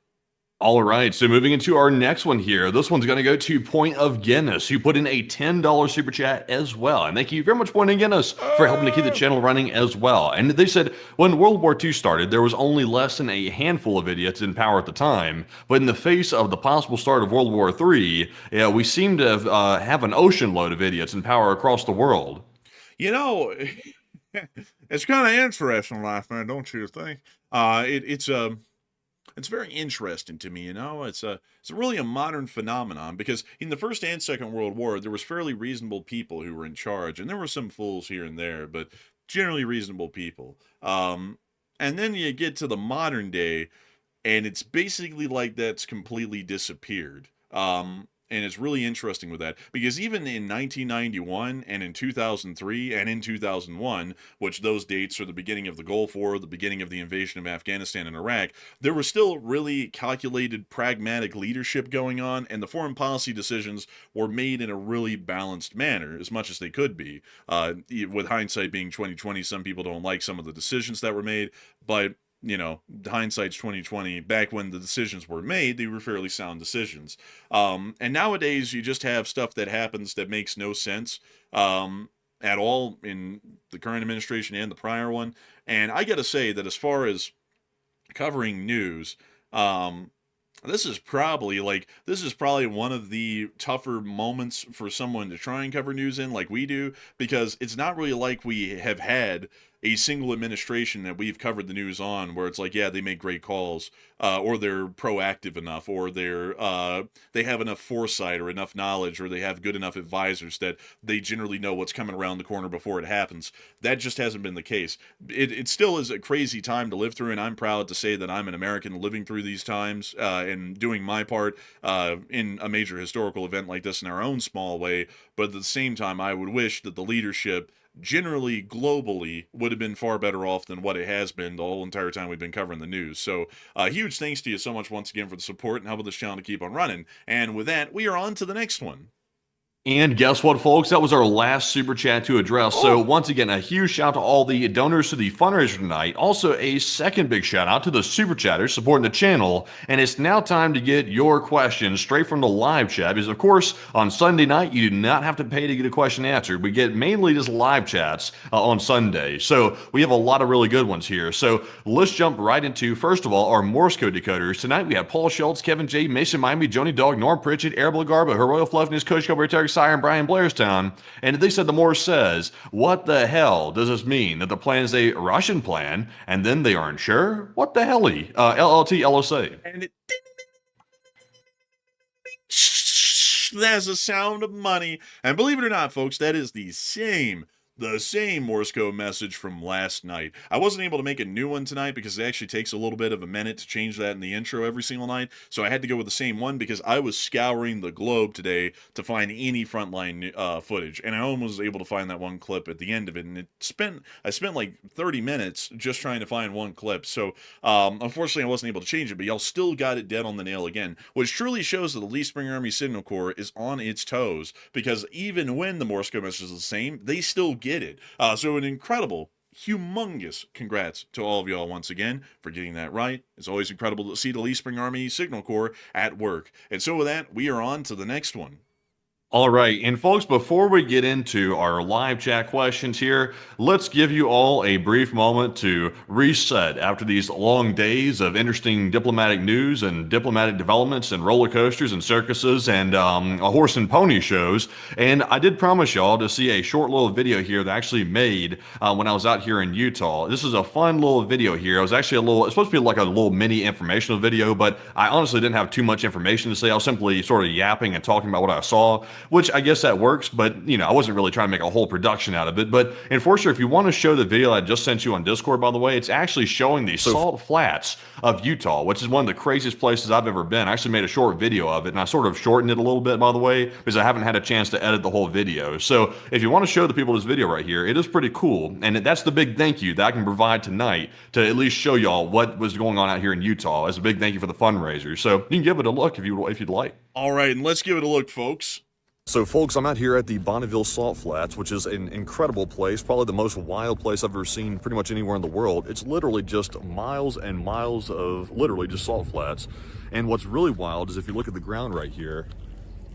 [SPEAKER 3] All right, so moving into our next one here. This one's going to go to Point of Guinness, who put in a $10 super chat as well. And thank you very much, Point of Guinness, for helping to keep the channel running as well. And they said, when World War II started, there was only less than a handful of idiots in power at the time. But in the face of the possible start of World War III, we seem to have an ocean load of idiots in power across the world.
[SPEAKER 1] You know, it's kind of interesting, life, man, don't you think? It's very interesting to me, you know. It's really a modern phenomenon, because in the First and Second World War, there was fairly reasonable people who were in charge, and there were some fools here and there, but generally reasonable people. And then you get to the modern day, and it's basically like that's completely disappeared. And it's really interesting with that, because even in 1991 and in 2003 and in 2001, which those dates are the beginning of the Gulf War, the beginning of the invasion of Afghanistan and Iraq, there was still really calculated, pragmatic leadership going on, and the foreign policy decisions were made in a really balanced manner, as much as they could be. With hindsight being 2020, some people don't like some of the decisions that were made, but you know, hindsight's 2020. Back when the decisions were made, they were fairly sound decisions. And nowadays, you just have stuff that happens that makes no sense at all in the current administration and the prior one. And I got to say that as far as covering news, this is probably one of the tougher moments for someone to try and cover news in, like we do, because it's not really like we have had a single administration that we've covered the news on where it's like, yeah, they make great calls, or they're proactive enough, or they have enough foresight or enough knowledge, or they have good enough advisors that they generally know what's coming around the corner before it happens. That just hasn't been the case. It still is a crazy time to live through, and I'm proud to say that I'm an American living through these times and doing my part in a major historical event like this in our own small way. But at the same time, I would wish that the leadership generally globally would have been far better off than what it has been the whole entire time we've been covering the news. So huge thanks to you so much once again for the support and helping this channel to keep on running. And with that, we are on to the next one.
[SPEAKER 3] And guess what, folks? That was our last super chat to address. So once again, a huge shout out to all the donors to the fundraiser tonight. Also, a second big shout out to the super chatters supporting the channel. And it's now time to get your questions straight from the live chat. Because, of course, on Sunday night, you do not have to pay to get a question answered. We get mainly just live chats on Sunday. So we have a lot of really good ones here. So let's jump right into, first of all, our Morse code decoders. Tonight, we have Paul Schultz, Kevin J, Mason Miami, Joni Dog, Norm Pritchett, Arable Garba, Her Royal Fluffness, Coach Cobra Terry, Sire, and Brian Blairstown, and they said the Morse says, what the hell does this mean? That the plan is a Russian plan, and then they aren't sure? What the helly? LLT, LSA.
[SPEAKER 1] And that's the sound of money. And believe it or not, folks, that is the same Morse code message from last night. I wasn't able to make a new one tonight because it actually takes a little bit of a minute to change that in the intro every single night. So I had to go with the same one because I was scouring the globe today to find any frontline footage. And I almost was able to find that one clip at the end of it. And I spent like 30 minutes just trying to find one clip. So unfortunately, I wasn't able to change it, but y'all still got it dead on the nail again, which truly shows that the Lee Spring Army Signal Corps is on its toes, because even when the Morse code message is the same, they still get it. So an incredible, humongous congrats to all of y'all once again for getting that right. It's always incredible to see the Lee Spring Army Signal Corps at work. And so with that, we are on to the next one.
[SPEAKER 3] All right, and folks, before we get into our live chat questions here, let's give you all a brief moment to reset after these long days of interesting diplomatic news and diplomatic developments and roller coasters and circuses and horse and pony shows. And I did promise y'all to see a short little video here that I actually made when I was out here in Utah. This is a fun little video here. It was actually it's supposed to be like a little mini informational video, but I honestly didn't have too much information to say. I was simply sort of yapping and talking about what I saw, which I guess that works, but I wasn't really trying to make a whole production out of it. But unfortunately, if you want to show the video I just sent you on Discord, by the way, it's actually showing the salt flats of Utah, which is one of the craziest places I've ever been. I actually made a short video of it, and I sort of shortened it a little bit, by the way, because I haven't had a chance to edit the whole video. So if you want to show the people this video right here, it is pretty cool, and that's the big thank you that I can provide tonight to at least show y'all what was going on out here in Utah as a big thank you for the fundraiser. So you can give it a look if you'd like.
[SPEAKER 1] All right, and let's give it a look, folks.
[SPEAKER 3] So folks, I'm out here at the Bonneville Salt Flats, which is an incredible place, probably the most wild place I've ever seen pretty much anywhere in the world. It's literally just miles and miles of literally just salt flats. And what's really wild is if you look at the ground right here,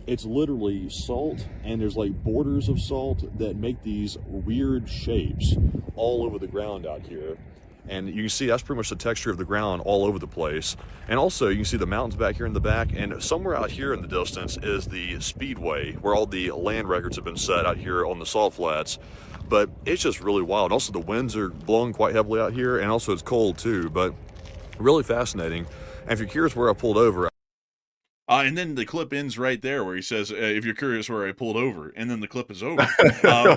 [SPEAKER 3] it's literally salt, and there's like borders of salt that make these weird shapes all over the ground out here. And you can see that's pretty much the texture of the ground all over the place. And also you can see the mountains back here in the back, and somewhere out here in the distance is the speedway where all the land records have been set out here on the salt flats. But it's just really wild. Also the winds are blowing quite heavily out here, and also it's cold too, but really fascinating. And if you're curious where I pulled over,
[SPEAKER 1] And then the clip ends right there where he says, if you're curious where I pulled over, and then the clip is over.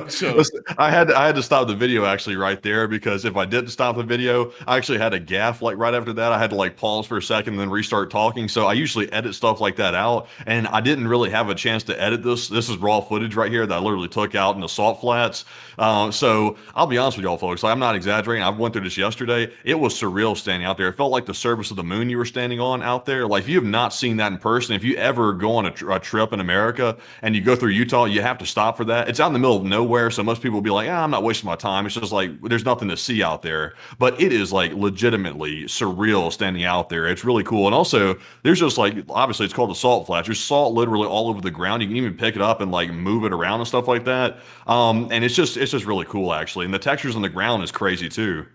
[SPEAKER 1] So
[SPEAKER 3] listen, I had to stop the video actually right there, because if I didn't stop the video, I actually had a gaffe like right after that. I had to like pause for a second and then restart talking. So I usually edit stuff like that out, and I didn't really have a chance to edit this. This is raw footage right here that I literally took out in the salt flats. So I'll be honest with y'all folks, I'm not exaggerating. I went through this yesterday. It was surreal standing out there. It felt like the surface of the moon you were standing on out there. Like if you have not seen that in person, if you ever go on a trip in America and you go through Utah, you have to stop for that. It's out in the middle of nowhere, so most people will be like, I'm not wasting my time. It's just like there's nothing to see out there. But it is like legitimately surreal standing out there. It's really cool. And also, there's just like, obviously it's called the salt flats. There's salt literally all over the ground. You can even pick it up and like move it around and stuff like that. And it's just really cool actually. And the textures on the ground is crazy too.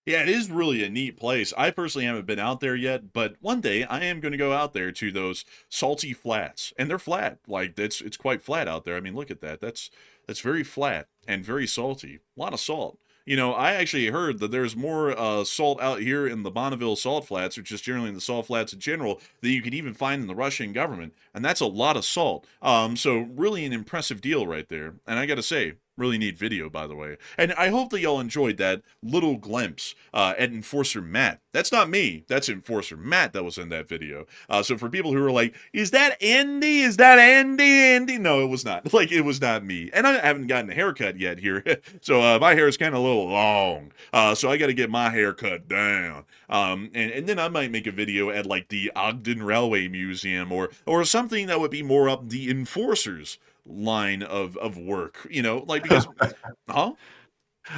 [SPEAKER 1] yeah, it is really a neat place. I personally haven't been out there yet, but one day I am going to go out there to those salty flats, and they're flat. Like it's quite flat out there. I mean, look at that. That's very flat and very salty. A lot of salt. I actually heard that there's more salt out here in the Bonneville salt flats, or just generally in the salt flats in general, that you could even find in the Russian government, and that's a lot of salt. So really an impressive deal right there. And I got to say, Really neat video, by the way. And I hope that y'all enjoyed that little glimpse at Enforcer Matt. That's not me. That's Enforcer Matt that was in that video. So for people who are like, is that Andy? Is that Andy? No, it was not. Like, it was not me. And I haven't gotten a haircut yet here. So my hair is kind of a little long. So I got to get my hair cut down. And then I might make a video at like the Ogden Railway Museum or something that would be more up the Enforcers line of work, you know, like, because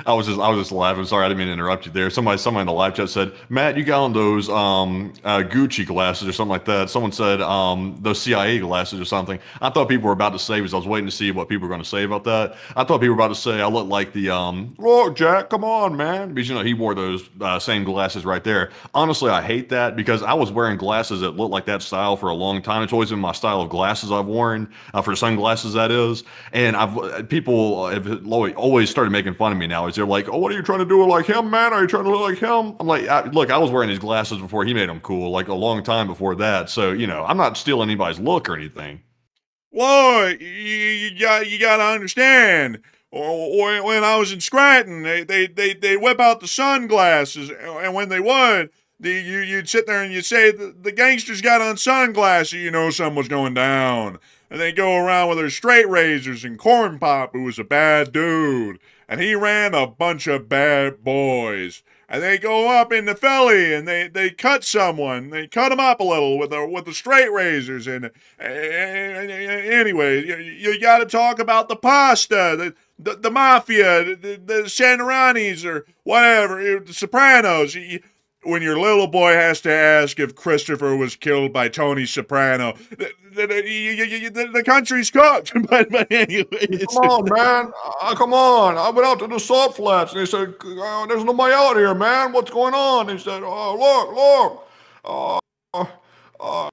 [SPEAKER 3] I was just laughing. Sorry, I didn't mean to interrupt you there. Somebody in the live chat said, Matt, you got on those Gucci glasses or something like that. Someone said those CIA glasses or something. I thought people were about to say, because I was waiting to see what people were going to say about that. I thought people were about to say I look like the look, Jack, come on, man, because you know he wore those same glasses right there. Honestly, I hate that because I was wearing glasses that look like that style for a long time. It's always been my style of glasses I've worn for sunglasses, that is. And people have always started making fun of me now. Is they're like, oh, what are you trying to do like him, man? Are you trying to look like him? I'm like, look, I was wearing these glasses before he made them cool, like a long time before that. So, you know, I'm not stealing anybody's look or anything.
[SPEAKER 1] Whoa, you gotta understand. When I was in Scranton, they whip out the sunglasses, and when they would, you'd sit there and you'd say, the gangsters got on sunglasses, you know something was going down. And they go around with their straight razors, and Corn Pop, who was a bad dude, and he ran a bunch of bad boys. And they go up in the Philly, and they cut someone. They cut him up a little with the straight razors. And anyway, you got to talk about the pasta, the mafia, the Santoranis, or whatever, the Sopranos. When your little boy has to ask if Christopher was killed by Tony Soprano, the country's cooked. But anyway,
[SPEAKER 3] come on, man. Come on. I went out to the salt flats and they said, there's nobody out here, man. What's going on? They said, oh, look.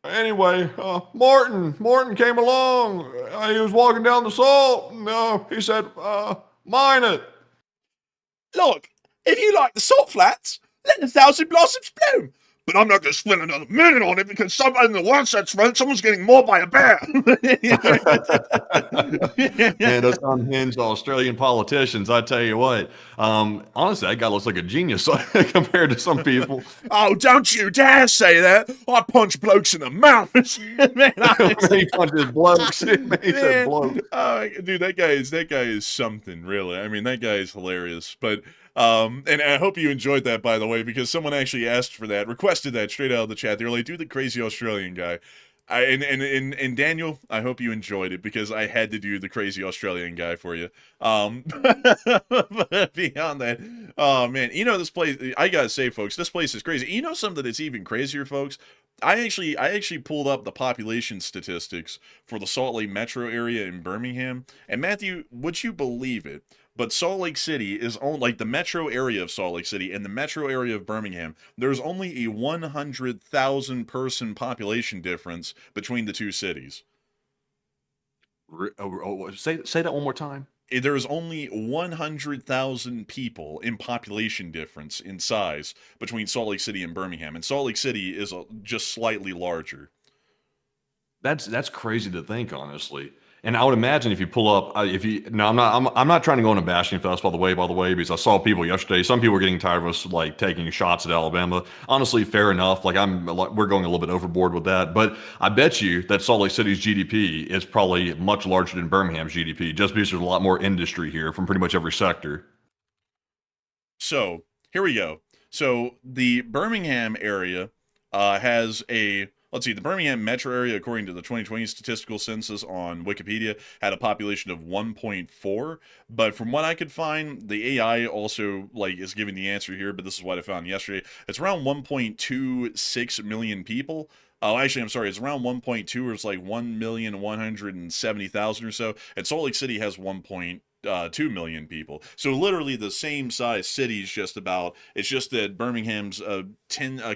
[SPEAKER 3] Anyway, Morton came along. He was walking down the salt. And, he said, mine it.
[SPEAKER 1] Look, if you like the salt flats, let the thousand blossoms bloom. But I'm not going to spend another minute on it because in the Wasatch Front, someone's getting mauled by a bear.
[SPEAKER 3] Man, those unhinged Australian politicians, I tell you what. Honestly, that guy looks like a genius compared to some people.
[SPEAKER 1] Oh, don't you dare say that. I punch blokes in the mouth. Man,
[SPEAKER 3] he punches blokes. He said blokes.
[SPEAKER 1] Dude, that guy is something, really. I mean, that guy is hilarious. But and I hope you enjoyed that, by the way, because someone actually asked for that, requested that straight out of the chat. They were like, "Do the crazy Australian guy." And Daniel, I hope you enjoyed it because I had to do the crazy Australian guy for you. But beyond that, oh man, you know this place. I gotta say, folks, this place is crazy. You know something that's even crazier, folks. I actually pulled up the population statistics for the Salt Lake metro area in Birmingham. And Matthew, would you believe it? But Salt Lake City is only, like, the metro area of Salt Lake City and the metro area of Birmingham, there's only a 100,000 person population difference between the two cities.
[SPEAKER 3] Say that one more time.
[SPEAKER 1] There's only 100,000 people in population difference in size between Salt Lake City and Birmingham, and Salt Lake City is just slightly larger.
[SPEAKER 3] That's crazy to think, honestly. And I would imagine if you pull up, I'm not trying to go on a bashing fest, by the way, because I saw people yesterday. Some people were getting tired of us like taking shots at Alabama. Honestly, fair enough. Like we're going a little bit overboard with that. But I bet you that Salt Lake City's GDP is probably much larger than Birmingham's GDP, just because there's a lot more industry here from pretty much every sector.
[SPEAKER 1] So here we go. So the Birmingham area has a. Let's see, the Birmingham metro area, according to the 2020 statistical census on Wikipedia, had a population of 1.4. But from what I could find, the AI also is giving the answer here, but this is what I found yesterday. It's around 1.26 million people. Oh, actually, I'm sorry. It's around 1.2, or it's like 1,170,000 or so. And Salt Lake City has 1.2 million people. So literally the same size cities, just about. It's just that Birmingham's a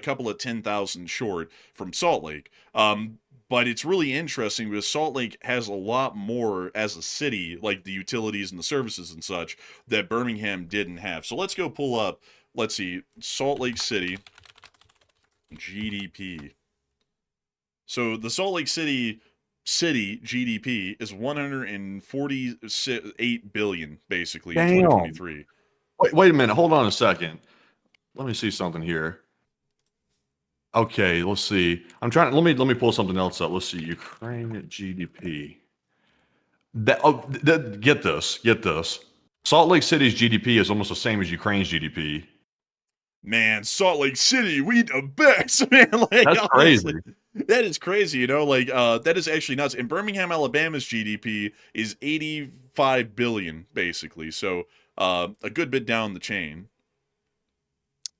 [SPEAKER 1] couple of 10,000 short from Salt Lake. But it's really interesting because Salt Lake has a lot more as a city, like the utilities and the services and such, that Birmingham didn't have. So let's go pull up, let's see, Salt Lake City GDP. So the Salt Lake City City GDP is 148 billion basically in
[SPEAKER 3] Damn.
[SPEAKER 1] 2023.
[SPEAKER 3] Wait a minute. Hold on a second. Let me see something here. Okay, let's see. I'm trying. Let me pull something else up. Let's see. Ukraine GDP. Get this. Get this. Salt Lake City's GDP is almost the same as Ukraine's GDP.
[SPEAKER 1] Man, Salt Lake City, we the best, man. Like,
[SPEAKER 3] That's
[SPEAKER 1] honestly,
[SPEAKER 3] crazy.
[SPEAKER 1] that is crazy, you know, like that is actually nuts. In Birmingham, Alabama's GDP is 85 billion, basically. So a good bit down the chain.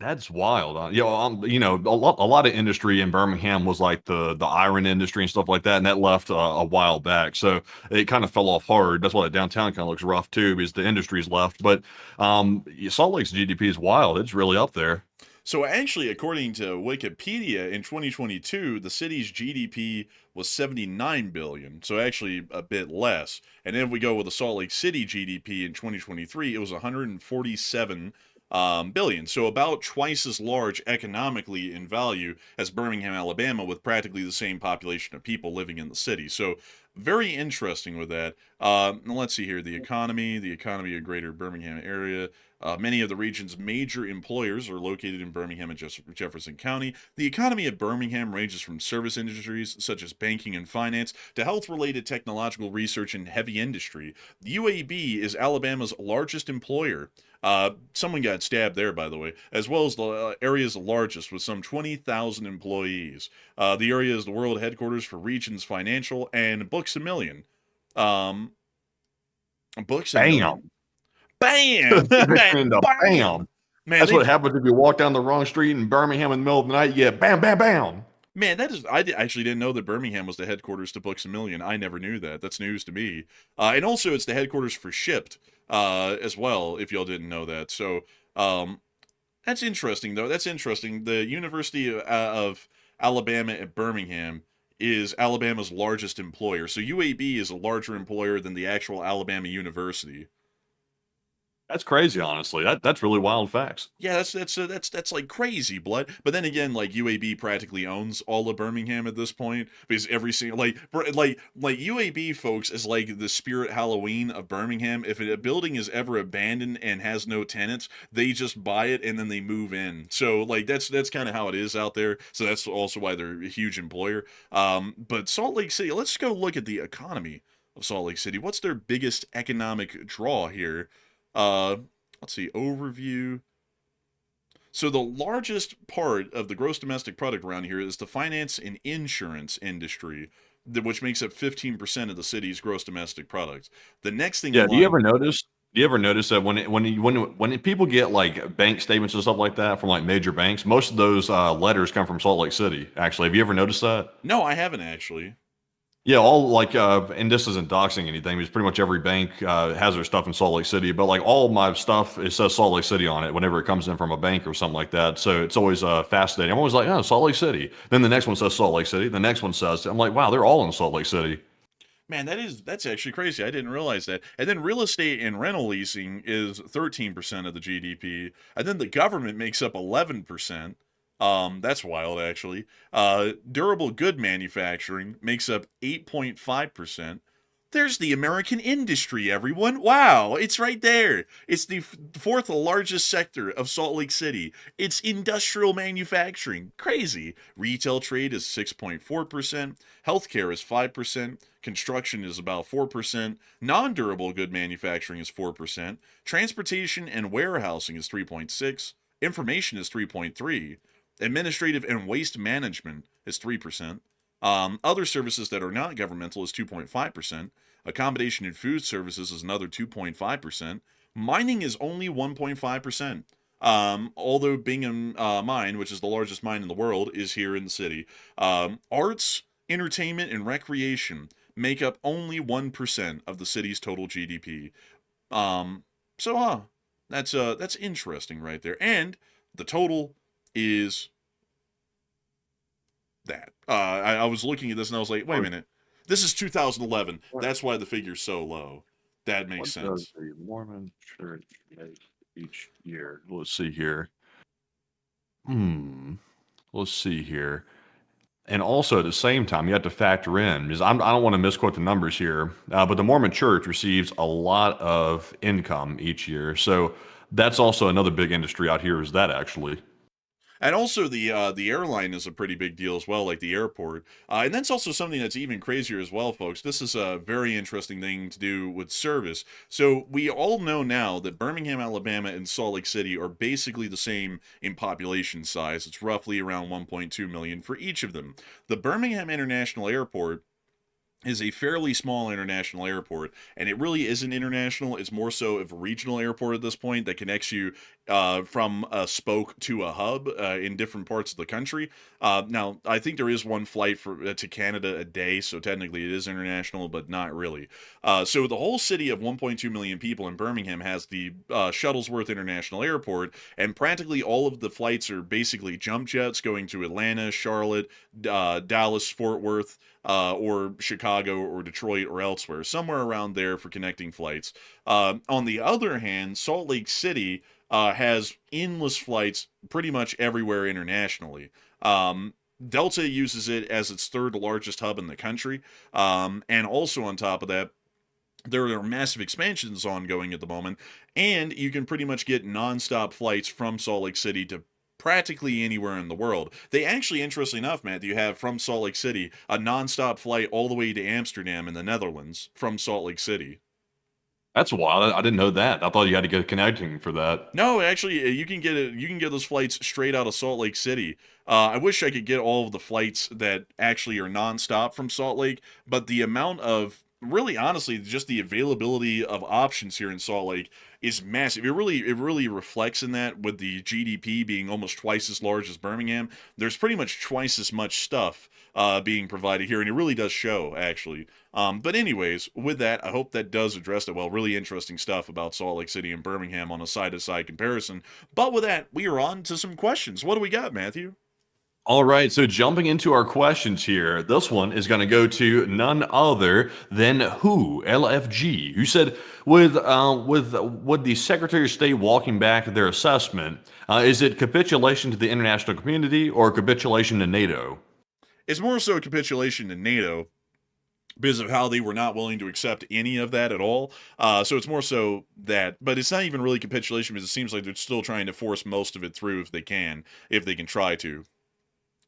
[SPEAKER 3] That's wild. You know, a lot of industry in Birmingham was like the iron industry and stuff like that, and that left a while back. So it kind of fell off hard. That's why the downtown kind of looks rough too, because the industry's left. But Salt Lake's GDP is wild. It's really up there.
[SPEAKER 1] So actually, according to Wikipedia, in 2022, the city's GDP was 79 billion. So actually a bit less. And then if we go with the Salt Lake City GDP in 2023, it was 147 billion. So about twice as large economically in value as Birmingham, Alabama, with practically the same population of people living in the city. So very interesting with that. Let's see here. The economy of greater Birmingham area. Many of the region's major employers are located in Birmingham and Jefferson County. The economy of Birmingham ranges from service industries such as banking and finance to health-related technological research and heavy industry. The UAB is Alabama's largest employer. Someone got stabbed there, by the way, as well as the area's largest with some 20,000 employees. The area is the world headquarters for Regions Financial and Books A Million. Books A Million. Bam!
[SPEAKER 3] Bam!
[SPEAKER 1] Man,
[SPEAKER 3] That's what happens if you walk down the wrong street in Birmingham in the middle of the night. You get bam, bam, bam.
[SPEAKER 1] Man, that is. Actually didn't know that Birmingham was the headquarters to Books A Million. I never knew that. That's news to me. And also, it's the headquarters for Shipped as well. If y'all didn't know that, so that's interesting though. That's interesting. The University of Alabama at Birmingham is Alabama's largest employer. So UAB is a larger employer than the actual Alabama University.
[SPEAKER 3] That's crazy, honestly. That's really wild facts.
[SPEAKER 1] Yeah, that's like crazy blood. But then again, like UAB practically owns all of Birmingham at this point because every single like UAB folks is like the spirit Halloween of Birmingham. If a building is ever abandoned and has no tenants, they just buy it and then they move in. So like that's kind of how it is out there. So that's also why they're a huge employer. But Salt Lake City, let's go look at the economy of Salt Lake City. What's their biggest economic draw here? Let's see, overview. So the largest part of the gross domestic product around here is the finance and insurance industry, which makes up 15% of the city's gross domestic product. The next thing,
[SPEAKER 3] do you ever notice? Do you ever notice that when people get like bank statements and stuff like that from like major banks, most of those letters come from Salt Lake City? Actually, have you ever noticed that?
[SPEAKER 1] No, I haven't actually.
[SPEAKER 3] Yeah, all like, and this isn't doxing anything, because pretty much every bank has their stuff in Salt Lake City, but like all my stuff, it says Salt Lake City on it whenever it comes in from a bank or something like that. So it's always fascinating. I'm always like, oh, Salt Lake City. Then the next one says Salt Lake City. The next one says, I'm like, wow, they're all in Salt Lake City.
[SPEAKER 1] Man, that's actually crazy. I didn't realize that. And then real estate and rental leasing is 13% of the GDP, and then the government makes up 11%. That's wild, actually. Durable good manufacturing makes up 8.5%. There's the American industry, everyone. Wow, it's right there. It's the fourth largest sector of Salt Lake City. It's industrial manufacturing. Crazy. Retail trade is 6.4%. Healthcare is 5%. Construction is about 4%. Non-durable good manufacturing is 4%. Transportation and warehousing is 3.6%. Information is 3.3%. Administrative and waste management is 3%. Other services that are not governmental is 2.5%. Accommodation and food services is another 2.5%. Mining is only 1.5%. Although Bingham Mine, which is the largest mine in the world, is here in the city. Arts, entertainment, and recreation make up only 1% of the city's total GDP. That's interesting right there. And the total is that. I was looking at this and I was like, wait a minute. This is 2011. That's why the figure's so low. That makes sense. What does
[SPEAKER 3] the Mormon Church make each year? Let's see here. Let's see here. And also at the same time, you have to factor in, because I don't want to misquote the numbers here, but the Mormon Church receives a lot of income each year. So that's also another big industry out here, is that actually.
[SPEAKER 1] And also the airline is a pretty big deal as well, like the airport. And that's also something that's even crazier as well, folks. This is a very interesting thing to do with service. So we all know now that Birmingham, Alabama, and Salt Lake City are basically the same in population size. It's roughly around 1.2 million for each of them. The Birmingham International Airport is a fairly small international airport, and it really isn't international. It's more so of a regional airport at this point that connects you from a spoke to a hub in different parts of the country. Now, I think there is one flight to Canada a day, so technically it is international, but not really. So the whole city of 1.2 million people in Birmingham has the Shuttlesworth International Airport, and practically all of the flights are basically jump jets going to Atlanta, Charlotte, Dallas, Fort Worth, or Chicago or Detroit or elsewhere, somewhere around there for connecting flights. On the other hand, Salt Lake City has endless flights pretty much everywhere internationally. Delta uses it as its third largest hub in the country. And also on top of that, there are massive expansions ongoing at the moment, and you can pretty much get nonstop flights from Salt Lake City to practically anywhere in the world. They actually, interestingly enough, Matt, you have from Salt Lake City a nonstop flight all the way to Amsterdam in the Netherlands from Salt Lake City.
[SPEAKER 3] That's wild. I didn't know that. I thought you had to get connecting for that.
[SPEAKER 1] No, actually, you can get it. You can get those flights straight out of Salt Lake City. I wish I could get all of the flights that actually are nonstop from Salt Lake, but the amount of really honestly just the availability of options here in Salt Lake is massive. It really reflects in that, with the GDP being almost twice as large as Birmingham. There's pretty much twice as much stuff being provided here, and it really does show actually. But anyways, with that, I hope that does address it well. Really interesting stuff about Salt Lake City and Birmingham on a side-to-side comparison. But with that, we are on to some questions. What do we got, Matthew?
[SPEAKER 3] All right, so jumping into our questions here, this one is going to go to none other than LFG, who said, with the Secretary of State walking back their assessment, is it capitulation to the international community or capitulation to NATO?
[SPEAKER 1] It's more so a capitulation to NATO because of how they were not willing to accept any of that at all. So it's more so that, but it's not even really capitulation because it seems like they're still trying to force most of it through if they can try to.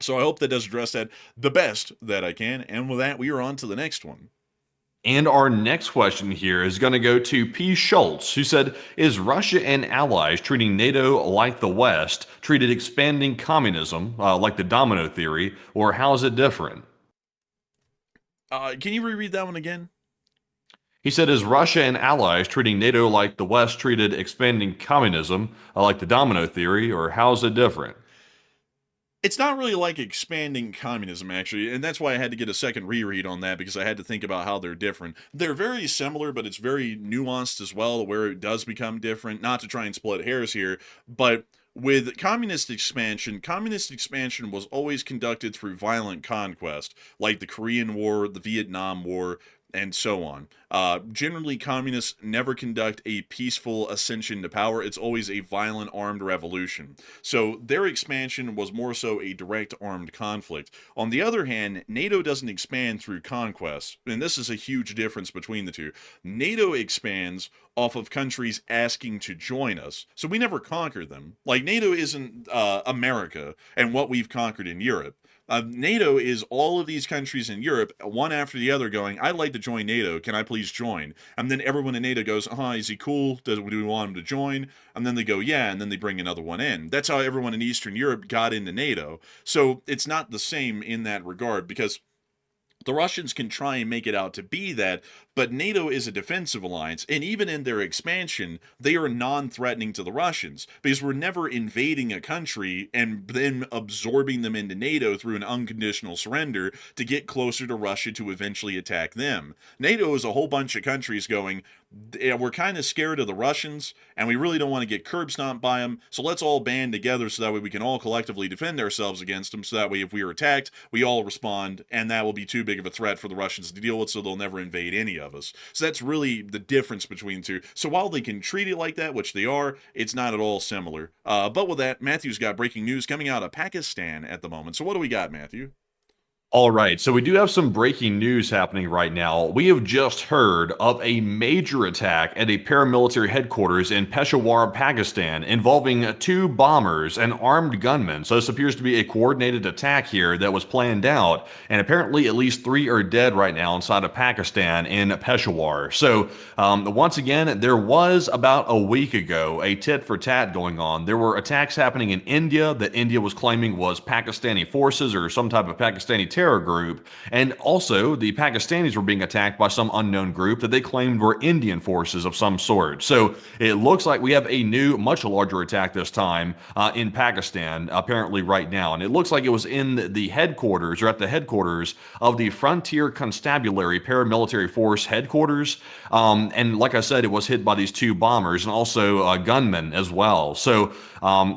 [SPEAKER 1] So I hope that does address that the best that I can. And with that, we are on to the next one.
[SPEAKER 3] And our next question here is going to go to P. Schultz, who said, is Russia and allies treating NATO like the West treated expanding communism, like the domino theory, or how is it different?
[SPEAKER 1] Can you reread that one again?
[SPEAKER 3] He said, is Russia and allies treating NATO like the West treated expanding communism, like the domino theory, or how is it different?
[SPEAKER 1] It's not really like expanding communism, actually, and that's why I had to get a second reread on that, because I had to think about how they're different. They're very similar, but it's very nuanced as well, where it does become different. Not to try and split hairs here, but with communist expansion was always conducted through violent conquest, like the Korean War, the Vietnam War, and so on. Generally, communists never conduct a peaceful ascension to power. It's always a violent armed revolution. So their expansion was more so a direct armed conflict. On the other hand, NATO doesn't expand through conquest, and this is a huge difference between the two. NATO expands off of countries asking to join us. So we never conquer them. Like, NATO isn't America and what we've conquered in Europe. NATO is all of these countries in Europe, one after the other, going, I'd like to join NATO. Can I please join? And then everyone in NATO goes, is he cool? Do we want him to join? And then they go, yeah, and then they bring another one in. That's how everyone in Eastern Europe got into NATO. So it's not the same in that regard, because the Russians can try and make it out to be that, but NATO is a defensive alliance, and even in their expansion, they are non-threatening to the Russians, because we're never invading a country and then absorbing them into NATO through an unconditional surrender to get closer to Russia to eventually attack them. NATO is a whole bunch of countries going, we're kind of scared of the Russians, and we really don't want to get curb stomped by them, so let's all band together so that way we can all collectively defend ourselves against them, so that way if we are attacked, we all respond, and that will be too big of a threat for the Russians to deal with, so they'll never invade any of us. So that's really the difference between the two. So while they can treat it like that, which they are, it's not at all similar. But with that, Matthew's got breaking news coming out of Pakistan at the moment. So what do we got, Matthew?
[SPEAKER 3] All right, so we do have some breaking news happening right now. We have just heard of a major attack at a paramilitary headquarters in Peshawar, Pakistan, involving 2 bombers and armed gunmen. So this appears to be a coordinated attack here that was planned out, and apparently at least 3 are dead right now inside of Pakistan in Peshawar. So once again, there was about a week ago a tit for tat going on. There were attacks happening in India that India was claiming was Pakistani forces or some type of Pakistani terror group, and also the Pakistanis were being attacked by some unknown group that they claimed were Indian forces of some sort. So it looks like we have a new, much larger attack this time in Pakistan, apparently right now, and it looks like it was in the headquarters, or at the headquarters of the Frontier Constabulary Paramilitary Force headquarters, and like I said, it was hit by these 2 bombers and also gunmen as well. So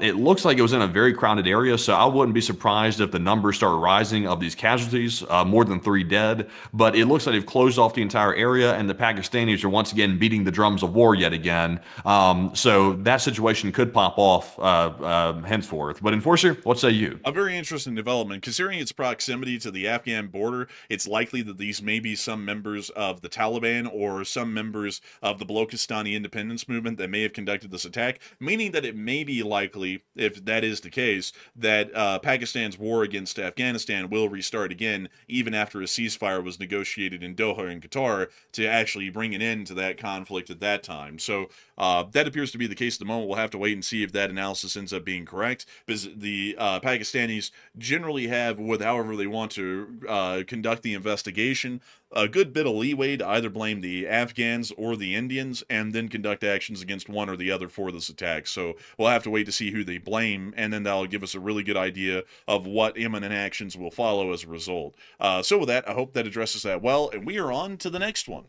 [SPEAKER 3] it looks like it was in a very crowded area, so I wouldn't be surprised if the numbers start rising of these casualties, more than 3 dead, but it looks like they've closed off the entire area, and the Pakistanis are once again beating the drums of war yet again. So that situation could pop off henceforth. But Enforcer, what say you?
[SPEAKER 1] A very interesting development. Considering its proximity to the Afghan border, it's likely that these may be some members of the Taliban or some members of the Balochistan independence movement that may have conducted this attack, meaning that it may be likely, if that is the case, that Pakistan's war against Afghanistan will restart again, even after a ceasefire was negotiated in Doha and Qatar to actually bring an end to that conflict at that time. So that appears to be the case at the moment. We'll have to wait and see if that analysis ends up being correct, because the Pakistanis generally have, with however they want to conduct the investigation, a good bit of leeway to either blame the Afghans or the Indians and then conduct actions against one or the other for this attack. So we'll have to wait to see who they blame, and then that'll give us a really good idea of what imminent actions will follow as a result. So with that, I hope that addresses that well, and we are on to the next one.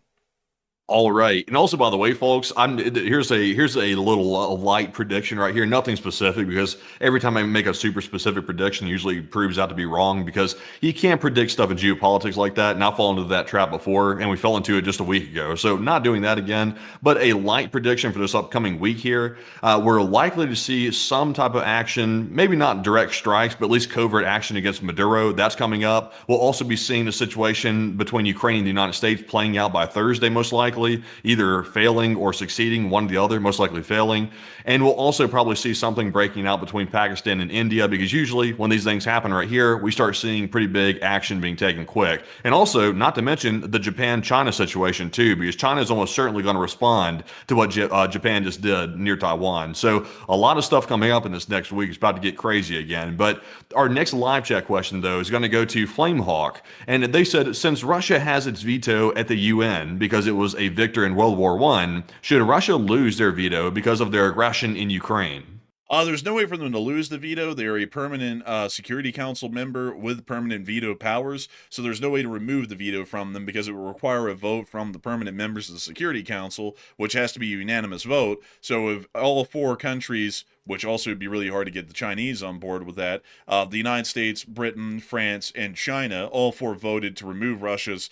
[SPEAKER 3] All right, and also by the way, folks, here's a little light prediction right here. Nothing specific, because every time I make a super specific prediction, it usually proves out to be wrong, because you can't predict stuff in geopolitics like that. And I've fallen into that trap before, and we fell into it just a week ago. So not doing that again, but a light prediction for this upcoming week here. We're likely to see some type of action, maybe not direct strikes, but at least covert action against Maduro. That's coming up. We'll also be seeing the situation between Ukraine and the United States playing out by Thursday, most likely. Either failing or succeeding, one or the other, most likely failing. And we'll also probably see something breaking out between Pakistan and India, because usually when these things happen right here, we start seeing pretty big action being taken quick. And also, not to mention the Japan-China situation too, because China is almost certainly going to respond to what Japan just did near Taiwan. So a lot of stuff coming up in this next week is about to get crazy again. But our next live chat question, though, is going to go to Flamehawk. And they said, since Russia has its veto at the UN because it was a victor in World War I, should Russia lose their veto because of their aggression in Ukraine?
[SPEAKER 1] There's no way for them to lose the veto. They're a permanent Security Council member with permanent veto powers, so there's no way to remove the veto from them, because it will require a vote from the permanent members of the Security Council, which has to be a unanimous vote. So if all 4 countries, which also would be really hard to get the Chinese on board with that, the United States, Britain, France, and China, all 4 voted to remove Russia's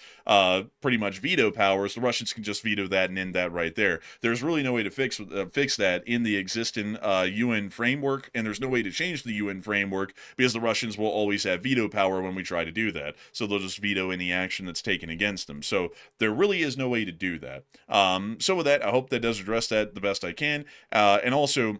[SPEAKER 1] pretty much veto powers. The Russians can just veto that and end that right there. There's really no way to fix that in the existing UN framework, and there's no way to change the UN framework, because the Russians will always have veto power when we try to do that. So they'll just veto any action that's taken against them. So there really is no way to do that. So with that, I hope that does address that the best I can. And also,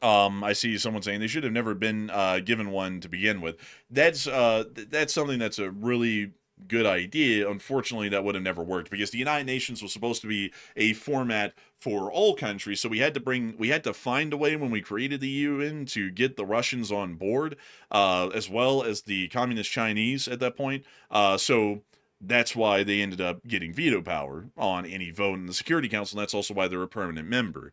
[SPEAKER 1] I see someone saying they should have never been given one to begin with. That's something that's a really good idea. Unfortunately, that would have never worked, because the United Nations was supposed to be a format for all countries. So we had to find a way when we created the UN to get the Russians on board, as well as the communist Chinese at that point. So that's why they ended up getting veto power on any vote in the Security Council, and that's also why they're a permanent member.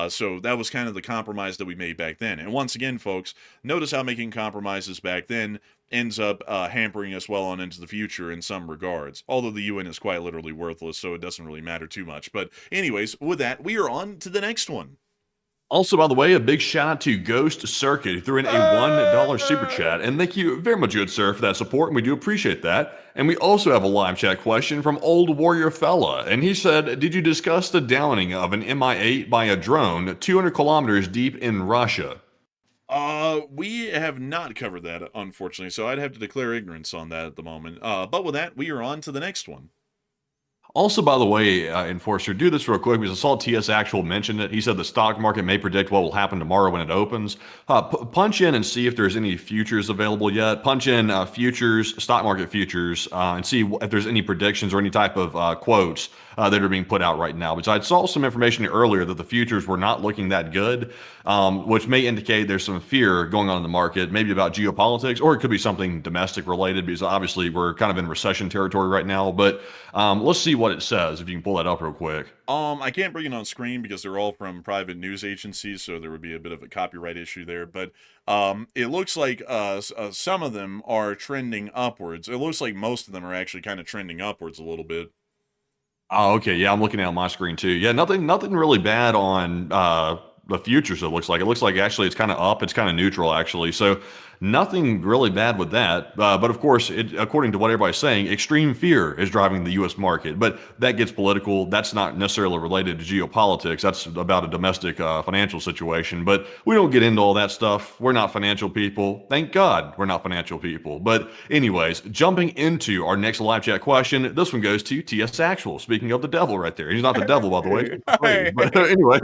[SPEAKER 1] So that was kind of the compromise that we made back then. And once again, folks, notice how making compromises back then ends up hampering us well on into the future in some regards. Although the UN is quite literally worthless, so it doesn't really matter too much. But anyways, with that, we are on to the next one.
[SPEAKER 3] Also, by the way, a big shout out to Ghost Circuit, who threw in a $1 super chat. And thank you very much, good sir, for that support, and we do appreciate that. And we also have a live chat question from Old Warrior Fella. And he said, did you discuss the downing of an Mi-8 by a drone 200 kilometers deep in Russia?
[SPEAKER 1] We have not covered that, unfortunately, so I'd have to declare ignorance on that at the moment. But with that, we are on to the next one.
[SPEAKER 3] Also, by the way, Enforcer, do this real quick because I saw TS Actual mention it. He said the stock market may predict what will happen tomorrow when it opens. Punch in and see if there's any futures available yet. Punch in futures, stock market futures, and see if there's any predictions or any type of quotes that are being put out right now. Because I saw some information earlier that the futures were not looking that good, which may indicate there's some fear going on in the market, maybe about geopolitics, or it could be something domestic related because obviously we're kind of in recession territory right now. But let's see what it says if you can pull that up real quick.
[SPEAKER 1] I can't bring it on screen because they're all from private news agencies, so there would be a bit of a copyright issue there. But it looks like some of them are trending upwards. It looks like most of them are actually kind of trending upwards a little bit.
[SPEAKER 3] Oh, okay. Yeah, I'm looking at it on my screen too. Yeah, nothing really bad on the futures. It looks like actually it's kind of up. It's kind of neutral actually. So nothing really bad with that. But of course, according to what everybody's saying, extreme fear is driving the U.S. market. But that gets political. That's not necessarily related to geopolitics. That's about a domestic financial situation. But we don't get into all that stuff. We're not financial people. Thank God we're not financial people. But anyways, jumping into our next live chat question, this one goes to TS Actual. Speaking of the devil right there. He's not the devil, by the way. But anyway,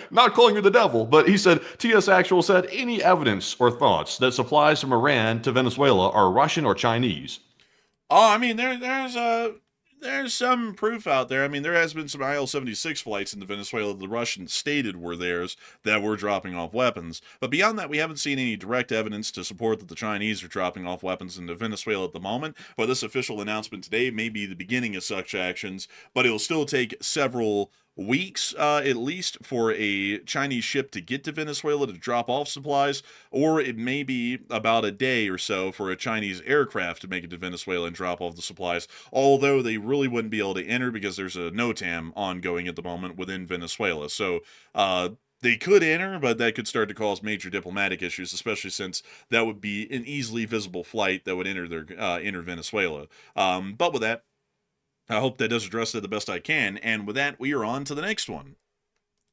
[SPEAKER 3] not calling you the devil. But he said, TS Actual said, any evidence or thoughts that supplies from Iran to Venezuela are Russian or Chinese?
[SPEAKER 1] Oh, I mean, there's some proof out there. I mean, there has been some IL-76 flights into Venezuela the Russians stated were theirs that were dropping off weapons. But beyond that, we haven't seen any direct evidence to support that the Chinese are dropping off weapons into Venezuela at the moment. But this official announcement today may be the beginning of such actions, but it'll still take several weeks at least for a Chinese ship to get to Venezuela to drop off supplies, or it may be about a day or so for a Chinese aircraft to make it to Venezuela and drop off the supplies, although they really wouldn't be able to enter because there's a NOTAM ongoing at the moment within Venezuela. So they could enter, but that could start to cause major diplomatic issues, especially since that would be an easily visible flight that would enter Venezuela. But with that, I hope that does address it the best I can. And with that, we are on to the next one.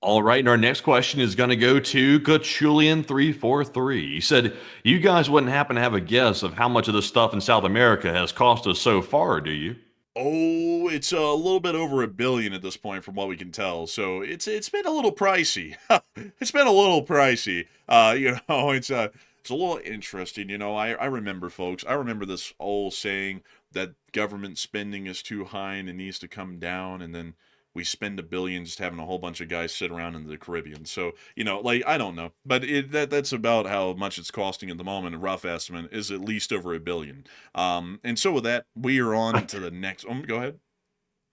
[SPEAKER 3] All right, and our next question is going to go to Gachulian343. He said, you guys wouldn't happen to have a guess of how much of this stuff in South America has cost us so far, do you?
[SPEAKER 1] Oh, it's a little bit over $1 billion at this point from what we can tell. So it's been a little pricey. It's been a little pricey. It's a little interesting. I remember, folks, I remember this old saying that government spending is too high and it needs to come down, and then we spend $1 billion just having a whole bunch of guys sit around in the Caribbean. So, I don't know, but that's about how much it's costing at the moment. A rough estimate is at least over $1 billion. And so with that, we are on to the next. Go ahead.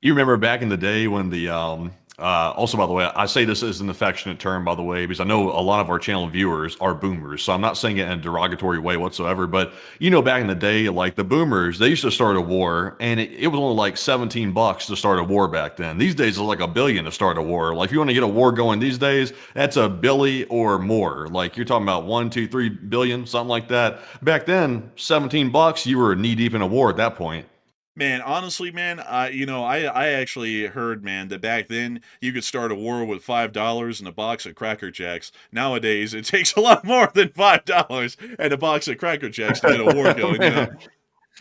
[SPEAKER 3] You remember back in the day when the also, by the way, I say this as an affectionate term, by the way, because I know a lot of our channel viewers are boomers, so I'm not saying it in a derogatory way whatsoever. But back in the day, like the boomers, they used to start a war, and it was only like $17 to start a war back then. These days, it's like $1 billion to start a war. Like if you want to get a war going these days, that's $1 billion or more. Like you're talking about 1, 2, 3 billion, something like that. Back then, $17, you were knee deep in a war at that point.
[SPEAKER 1] Man, honestly, man, I actually heard, man, that back then you could start a war with $5 and a box of Cracker Jacks. Nowadays, it takes a lot more than $5 and a box of Cracker Jacks to get a war going.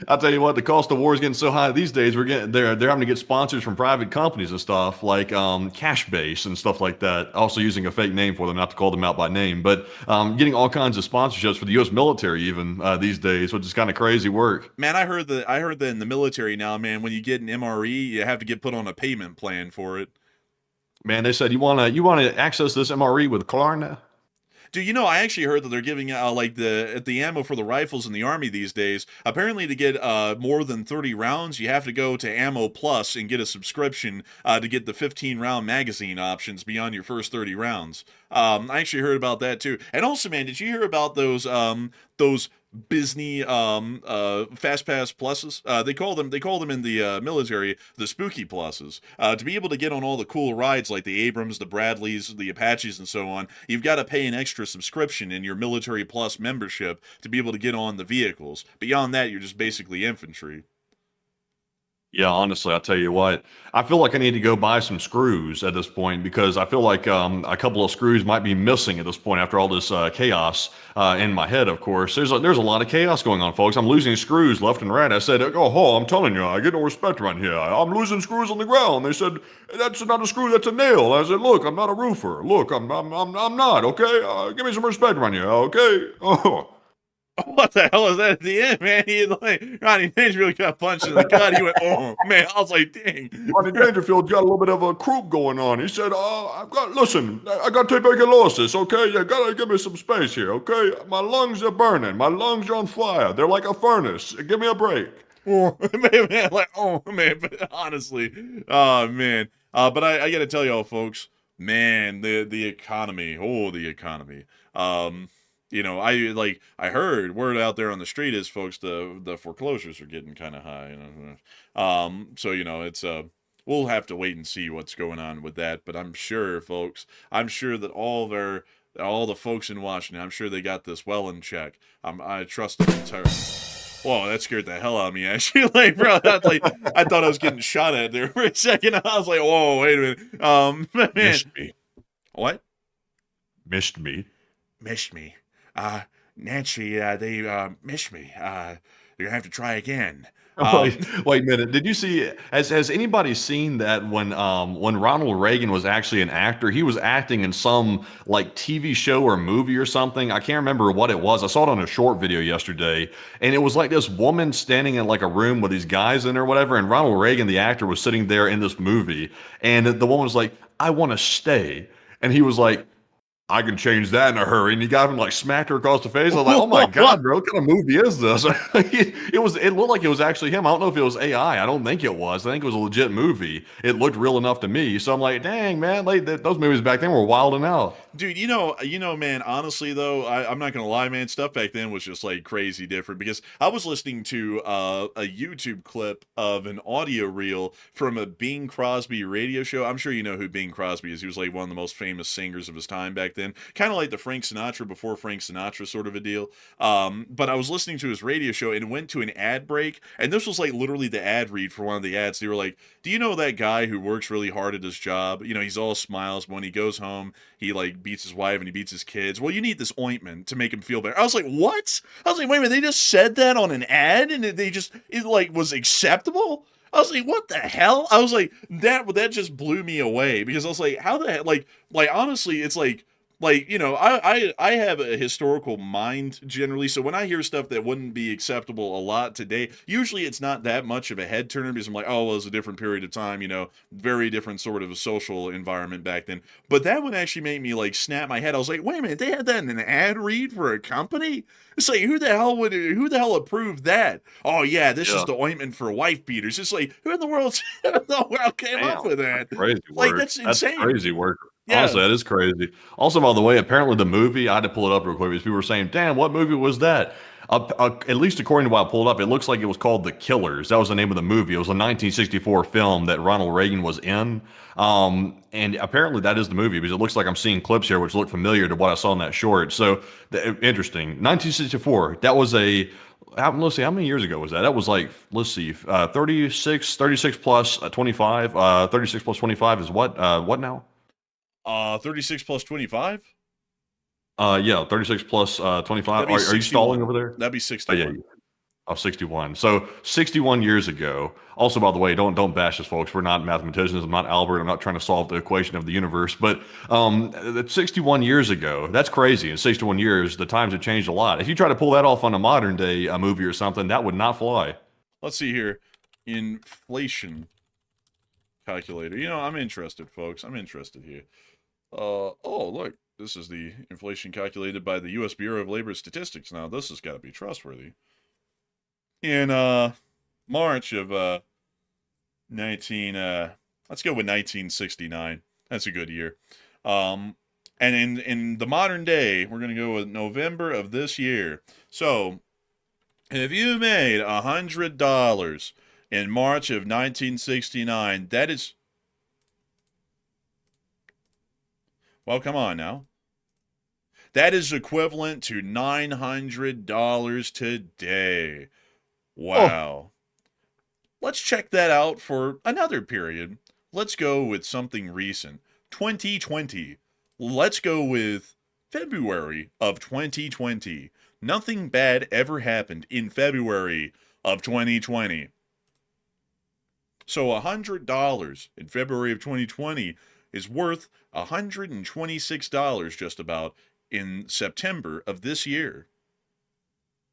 [SPEAKER 3] I'll tell you what, the cost of war is getting so high these days. They're having to get sponsors from private companies and stuff like Cash Base and stuff like that. Also using a fake name for them, not to call them out by name, but getting all kinds of sponsorships for the U.S. military even these days, which is kind of crazy work.
[SPEAKER 1] Man, I heard that in the military now, man, when you get an MRE, you have to get put on a payment plan for it.
[SPEAKER 3] Man, they said you want to access this MRE with Klarna.
[SPEAKER 1] Dude, I actually heard that they're giving like the ammo for the rifles in the Army these days. Apparently, to get more than 30 rounds, you have to go to Ammo Plus and get a subscription to get the 15-round magazine options beyond your first 30 rounds. I actually heard about that too. And also, man, did you hear about those Disney Fast Pass Pluses? They call them in the military the Spooky Pluses. To be able to get on all the cool rides like the Abrams, the Bradleys, the Apaches, and so on, you've got to pay an extra subscription in your Military Plus membership to be able to get on the vehicles. Beyond that, you're just basically infantry.
[SPEAKER 3] Yeah, honestly, I'll tell you what. I feel like I need to go buy some screws at this point because I feel like a couple of screws might be missing at this point after all this chaos in my head. Of course, there's a lot of chaos going on, folks. I'm losing screws left and right. I said, "Oh, I'm telling you, I get no respect around here. I'm losing screws on the ground." They said, "That's not a screw, that's a nail." I said, "Look, I'm not a roofer. Look, I'm not. Okay, give me some respect around here. Okay." Oh.
[SPEAKER 1] What the hell is that at the end, man? He like Ronnie Dangerfield got punched in the gut. He went, oh man. I was like, dang.
[SPEAKER 3] Ronnie Dangerfield's got a little bit of a croup going on. He said, listen, I got tuberculosis, okay? You gotta give me some space here, okay? My lungs are burning. My lungs are on fire. They're like a furnace. Give me a break."
[SPEAKER 1] Oh man, like, oh man, but honestly, oh man. But I gotta tell y'all, folks, man, the economy, the economy. I heard word out there on the street is, folks, the foreclosures are getting kind of high. So it's we'll have to wait and see what's going on with that. But I'm sure, folks, I'm sure that all the folks in Washington, I'm sure they got this well in check. I trust them entirely. Whoa, that scared the hell out of me, actually. Like, bro, I thought I was getting shot at there for a second. I was like, whoa, wait a minute. Man.
[SPEAKER 3] Missed me.
[SPEAKER 1] What?
[SPEAKER 3] Missed me.
[SPEAKER 1] Missed me. Nancy, they missed me. They're gonna have to try again.
[SPEAKER 3] Wait a minute. Did you see? Has anybody seen that when Ronald Reagan was actually an actor? He was acting in some like TV show or movie or something. I can't remember what it was. I saw it on a short video yesterday, and it was like this woman standing in like a room with these guys in or whatever. And Ronald Reagan, the actor, was sitting there in this movie, and the woman was like, "I want to stay," and he was like, "I can change that in a hurry." And he got him like smacked her across the face. I was like, "Oh my God, bro, what kind of movie is this?" It looked like it was actually him. I don't know if it was AI. I don't think it was. I think it was a legit movie. It looked real enough to me. So I'm like, dang, man, like those movies back then were wilding out.
[SPEAKER 1] Dude, man, honestly though, I'm not gonna lie, man, stuff back then was just like crazy different because I was listening to a YouTube clip of an audio reel from a Bing Crosby radio show. I'm sure you know who Bing Crosby is. He was like one of the most famous singers of his time back then, kind of like the Frank Sinatra before Frank Sinatra sort of a deal. But I was listening to his radio show and it went to an ad break, and this was like literally the ad read for one of the ads. They were like, "Do you know that guy who works really hard at his job? He's all smiles, but when he goes home, he like beats his wife and he beats his kids. Well, you need this ointment to make him feel better." I was like, what? I was like, wait a minute, they just said that on an ad and it like was acceptable? I was like, what the hell? I was like, that just blew me away because I was like, how the heck, like honestly, it's like, I have a historical mind generally, so when I hear stuff that wouldn't be acceptable a lot today, usually it's not that much of a head turner because I'm like, oh, well, it's a different period of time, very different sort of social environment back then. But that would actually make me like snap my head. I was like, wait a minute, they had that in an ad read for a company? It's like, who the hell approved that? Oh yeah, this is the ointment for wife beaters. It's like, who in the world came up with that?
[SPEAKER 3] Crazy
[SPEAKER 1] Like,
[SPEAKER 3] work.
[SPEAKER 1] that's insane.
[SPEAKER 3] That's crazy work.
[SPEAKER 1] Yeah.
[SPEAKER 3] Honestly, that is crazy. Also, by the way, apparently the movie, I had to pull it up real quick because people were saying, damn, what movie was that? At least according to what I pulled up, it looks like it was called The Killers. That was the name of the movie. It was a 1964 film that Ronald Reagan was in. And apparently that is the movie because it looks like I'm seeing clips here which look familiar to what I saw in that short. So, interesting. 1964, that was let's see, how many years ago was that? That was like, let's see, 36 plus 25. 36 plus 25 is what now?
[SPEAKER 1] 36 plus 25?
[SPEAKER 3] Yeah, 36 plus 25. Are you stalling over there?
[SPEAKER 1] That'd be 61.
[SPEAKER 3] Oh, yeah. Oh, 61. So 61 years ago. Also, by the way, don't bash us, folks. We're not mathematicians. I'm not Albert. I'm not trying to solve the equation of the universe. But 61 years ago, that's crazy. In 61 years, the times have changed a lot. If you try to pull that off on a modern day movie or something, that would not fly.
[SPEAKER 1] Let's see here. Inflation calculator. I'm interested, folks. I'm interested here. Oh, look. This is the inflation calculated by the U.S. Bureau of Labor Statistics. Now, this has got to be trustworthy. In March of let's go with 1969. That's a good year. And in the modern day, we're going to go with November of this year. So, if you made $100 in March of 1969, that is... Well, come on now. That is equivalent to $900 today. Wow. let's check that out for another period. Let's go with something recent. 2020. Let's go with February of 2020. Nothing bad ever happened in February of 2020. So $100 in February of 2020 is worth $126 just about in September of this year.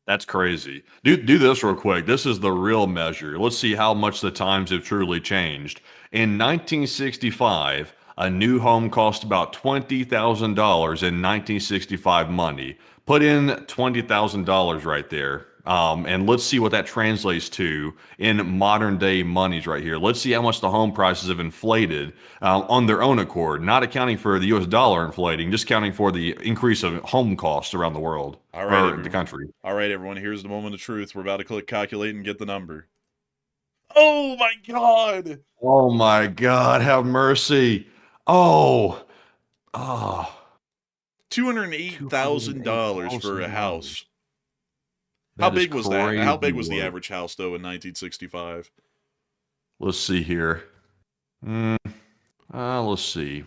[SPEAKER 3] That's crazy. Do this real quick. This is the real measure. Let's see how much the times have truly changed. In 1965, a new home cost about $20,000 in 1965 money. Put in $20,000 right there. And let's see what that translates to in modern day monies right here. Let's see how much the home prices have inflated on their own accord, not accounting for the US dollar inflating, just counting for the increase of home costs around the world,
[SPEAKER 1] All right,
[SPEAKER 3] or the country.
[SPEAKER 1] All right, everyone, here's the moment of truth. We're about to click calculate and get the number. Oh my God!
[SPEAKER 3] Oh my God, have mercy. Oh,
[SPEAKER 1] $208,000 for a house. How big was that? How big was the average house, though, in 1965?
[SPEAKER 3] Let's see here. Let's see.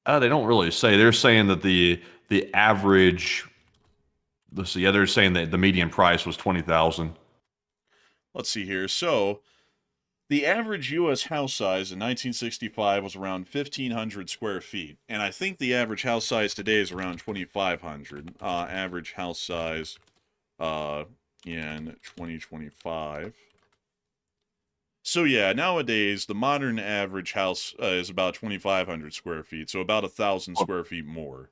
[SPEAKER 3] They don't really say. They're saying that the average. Let's see. Yeah, they're saying that the median price was 20,000.
[SPEAKER 1] Let's see here. So, the average U.S. house size in 1965 was around 1,500 square feet, and I think the average house size today is around 2,500. Average house size in 2025. So yeah, nowadays the modern average house is about 2,500 square feet, so about 1,000 square feet more.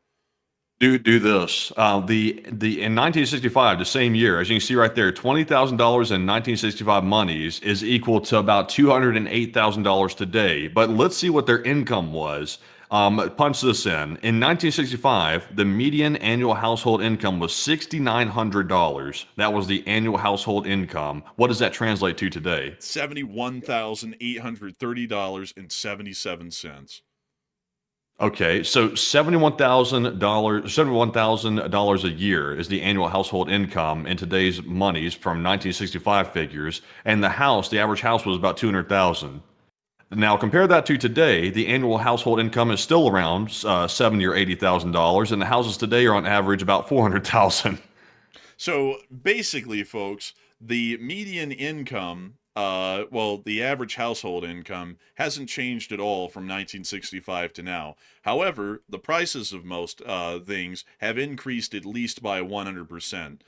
[SPEAKER 3] Do this. In 1965, the same year, as you can see right there, $20,000 in 1965 monies is equal to about $208,000 today. But let's see what their income was. Punch this in. In 1965, the median annual household income was $6,900. That was the annual household income. What does that translate to today?
[SPEAKER 1] $71,830.77.
[SPEAKER 3] Okay, so $71,000 a year is the annual household income in today's monies from 1965 figures, and the average house was about 200,000. Now compare that to today. The annual household income is still around $70,000 or $80,000, and the houses today are on average about 400,000.
[SPEAKER 1] So basically, folks, the median income, the average household income hasn't changed at all from 1965 to now. However, the prices of most things have increased at least by 100%.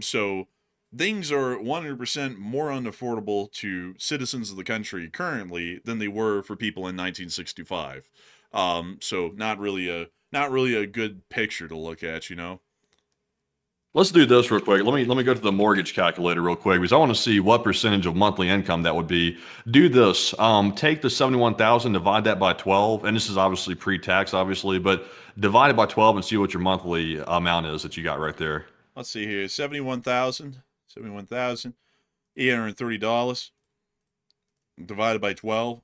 [SPEAKER 1] So things are 100% more unaffordable to citizens of the country currently than they were for people in 1965. So not really a good picture to look at, you know.
[SPEAKER 3] Let's do this real quick. Let me go to the mortgage calculator real quick because I want to see what percentage of monthly income that would be. Do this. Take the 71,000, divide that by 12, and this is obviously pre-tax, obviously, but divide it by 12 and see what your monthly amount is that you got right there.
[SPEAKER 1] Let's see here. $71,830 divided by 12.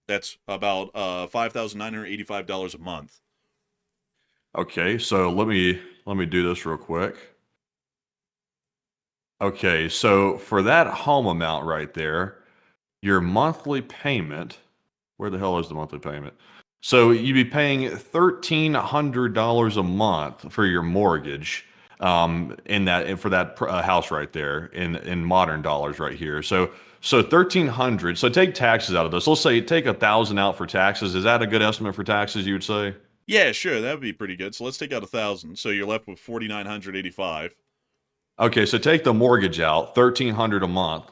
[SPEAKER 1] That's about $5,985 a month.
[SPEAKER 3] Okay, so let me do this real quick. Okay, so for that home amount right there, your monthly payment, where the hell is the monthly payment? So you'd be paying $1,300 a month for your mortgage for that house right there in modern dollars right here. So $1,300. So take taxes out of this. Let's say take $1,000 out for taxes. Is that a good estimate for taxes, you would say?
[SPEAKER 1] Yeah, sure, that would be pretty good. So let's take out 1,000. So you're left with $4,985.
[SPEAKER 3] Okay, so take the mortgage out, $1,300 a month.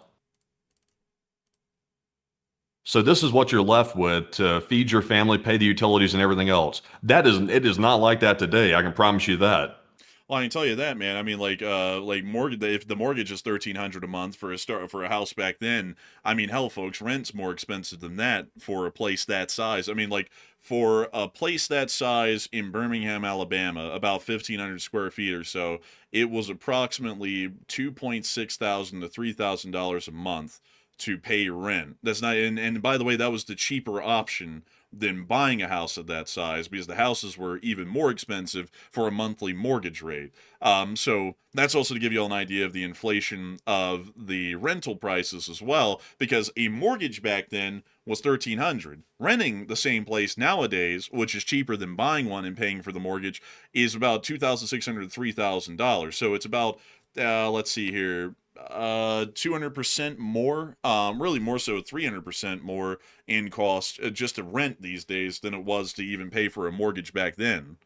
[SPEAKER 3] So this is what you're left with to feed your family, pay the utilities, and everything else. It is not like that today. I can promise you that.
[SPEAKER 1] Well, I can tell you that, man. I mean, like mortgage. If the mortgage is $1,300 a month for a house back then, I mean, hell, folks, rent's more expensive than that for a place that size. I mean, like for a place that size in Birmingham, Alabama, about 1,500 square feet or so, it was approximately $2,600 to $3,000 a month to pay rent. That's not, and by the way, that was the cheaper option than buying a house of that size, because the houses were even more expensive for a monthly mortgage rate. So that's also to give you all an idea of the inflation of the rental prices as well, because a mortgage back then was $1,300. Renting the same place nowadays, which is cheaper than buying one and paying for the mortgage, is about $2,600 to $3,000. So it's about let's see here, 200% more, really more so 300% more in cost just to rent these days than it was to even pay for a mortgage back then.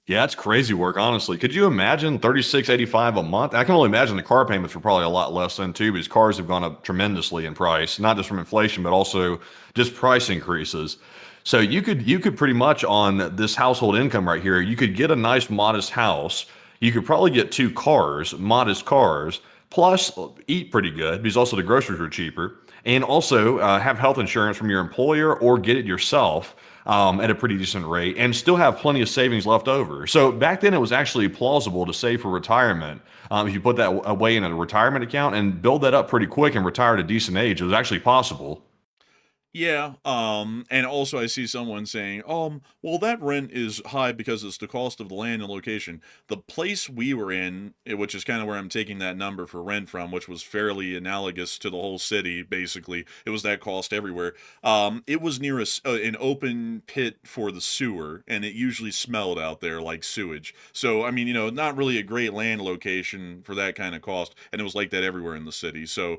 [SPEAKER 3] Yeah, it's crazy work, honestly. Could you imagine $36.85 a month? I can only imagine the car payments were probably a lot less than too, because cars have gone up tremendously in price, not just from inflation, but also just price increases. So you could pretty much, on this household income right here, you could get a nice modest house. You could probably get 2 cars, modest cars, plus eat pretty good because also the groceries are cheaper, and also have health insurance from your employer or get it yourself at a pretty decent rate, and still have plenty of savings left over. So back then it was actually plausible to save for retirement. If you put that away in a retirement account and build that up pretty quick and retire at a decent age, it was actually possible.
[SPEAKER 1] Yeah, and also I see someone saying, well, that rent is high because it's the cost of the land and location. The place we were in, which is kind of where I'm taking that number for rent from, which was fairly analogous to the whole city, basically. It was that cost everywhere. It was near an open pit for the sewer, and it usually smelled out there like sewage. So, I mean, not really a great land location for that kind of cost, and it was like that everywhere in the city. So,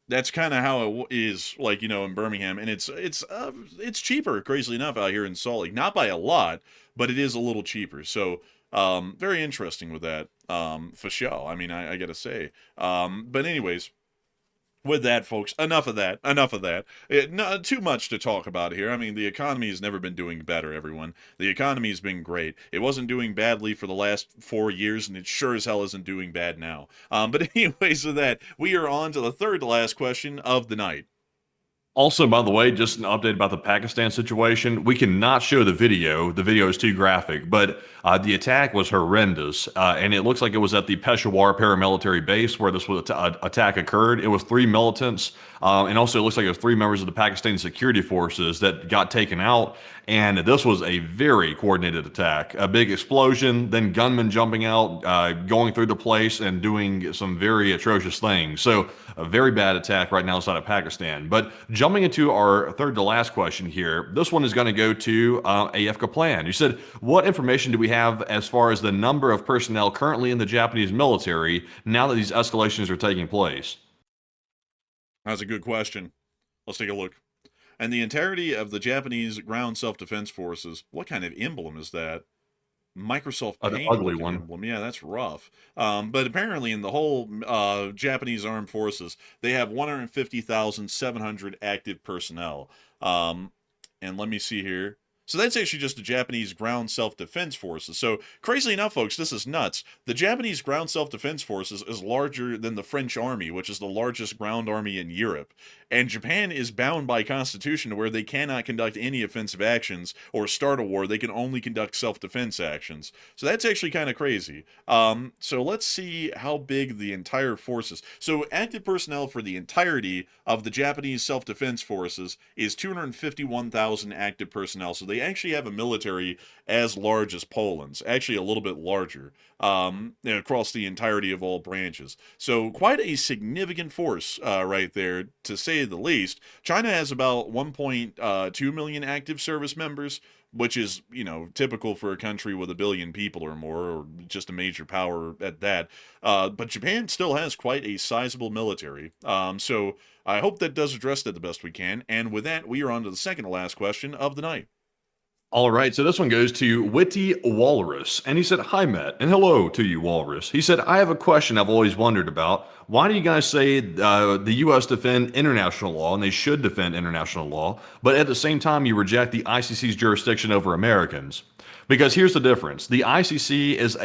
[SPEAKER 1] that's kind of how it is, like, in Birmingham, and it's cheaper, crazily enough, out here in Salt Lake. Not by a lot, but it is a little cheaper. So, very interesting with that, for sure. I mean, I gotta say. But anyways, with that, folks, enough of that. Not too much to talk about here. I mean, the economy has never been doing better, everyone. The economy has been great. It wasn't doing badly for the last 4 years, and it sure as hell isn't doing bad now. But anyways, with that, we are on to the third to last question of the night.
[SPEAKER 3] Also, by the way, just an update about the Pakistan situation. We cannot show the video. The video is too graphic, but the attack was horrendous. And it looks like it was at the Peshawar paramilitary base where this attack occurred. It was 3 militants. And also, it looks like it was 3 members of the Pakistan security forces that got taken out. And this was a very coordinated attack. A big explosion, then gunmen jumping out, going through the place and doing some very atrocious things. So a very bad attack right now inside of Pakistan. But jumping into our third to last question here, this one is going to go to AF Kaplan. You said, what information do we have as far as the number of personnel currently in the Japanese military now that these escalations are taking place?
[SPEAKER 1] That's a good question. Let's take a look. And the entirety of the Japanese ground self-defense forces, what kind of emblem is that? Microsoft
[SPEAKER 3] An
[SPEAKER 1] Paint
[SPEAKER 3] ugly
[SPEAKER 1] looking
[SPEAKER 3] one.
[SPEAKER 1] emblem. Yeah, that's rough. But apparently in the whole Japanese armed forces, they have 150,700 active personnel. And let me see here. So that's actually just the Japanese ground self-defense forces. So crazily enough, folks, this is nuts. The Japanese ground self-defense forces is larger than the French army, which is the largest ground army in Europe. And Japan is bound by constitution to where they cannot conduct any offensive actions or start a war. They can only conduct self-defense actions. So that's actually kind of crazy. So let's see how big the entire force is. So active personnel for the entirety of the Japanese self-defense forces is 251,000 active personnel. So they actually have a military as large as Poland's, actually a little bit larger, across the entirety of all branches. So quite a significant force right there, to say the least. China has about 1.2 million active service members, which is, typical for a country with 1 billion people or more, or just a major power at that. But Japan still has quite a sizable military. So I hope that does address that the best we can. And with that, we are on to the second to last question of the night.
[SPEAKER 3] All right, so this one goes to Witty Walrus, and he said, hi, Matt, and hello to you, Walrus. He said, I have a question I've always wondered about. Why do you guys say the U.S. defend international law, and they should defend international law, but at the same time you reject the ICC's jurisdiction over Americans? Because here's the difference: the ICC is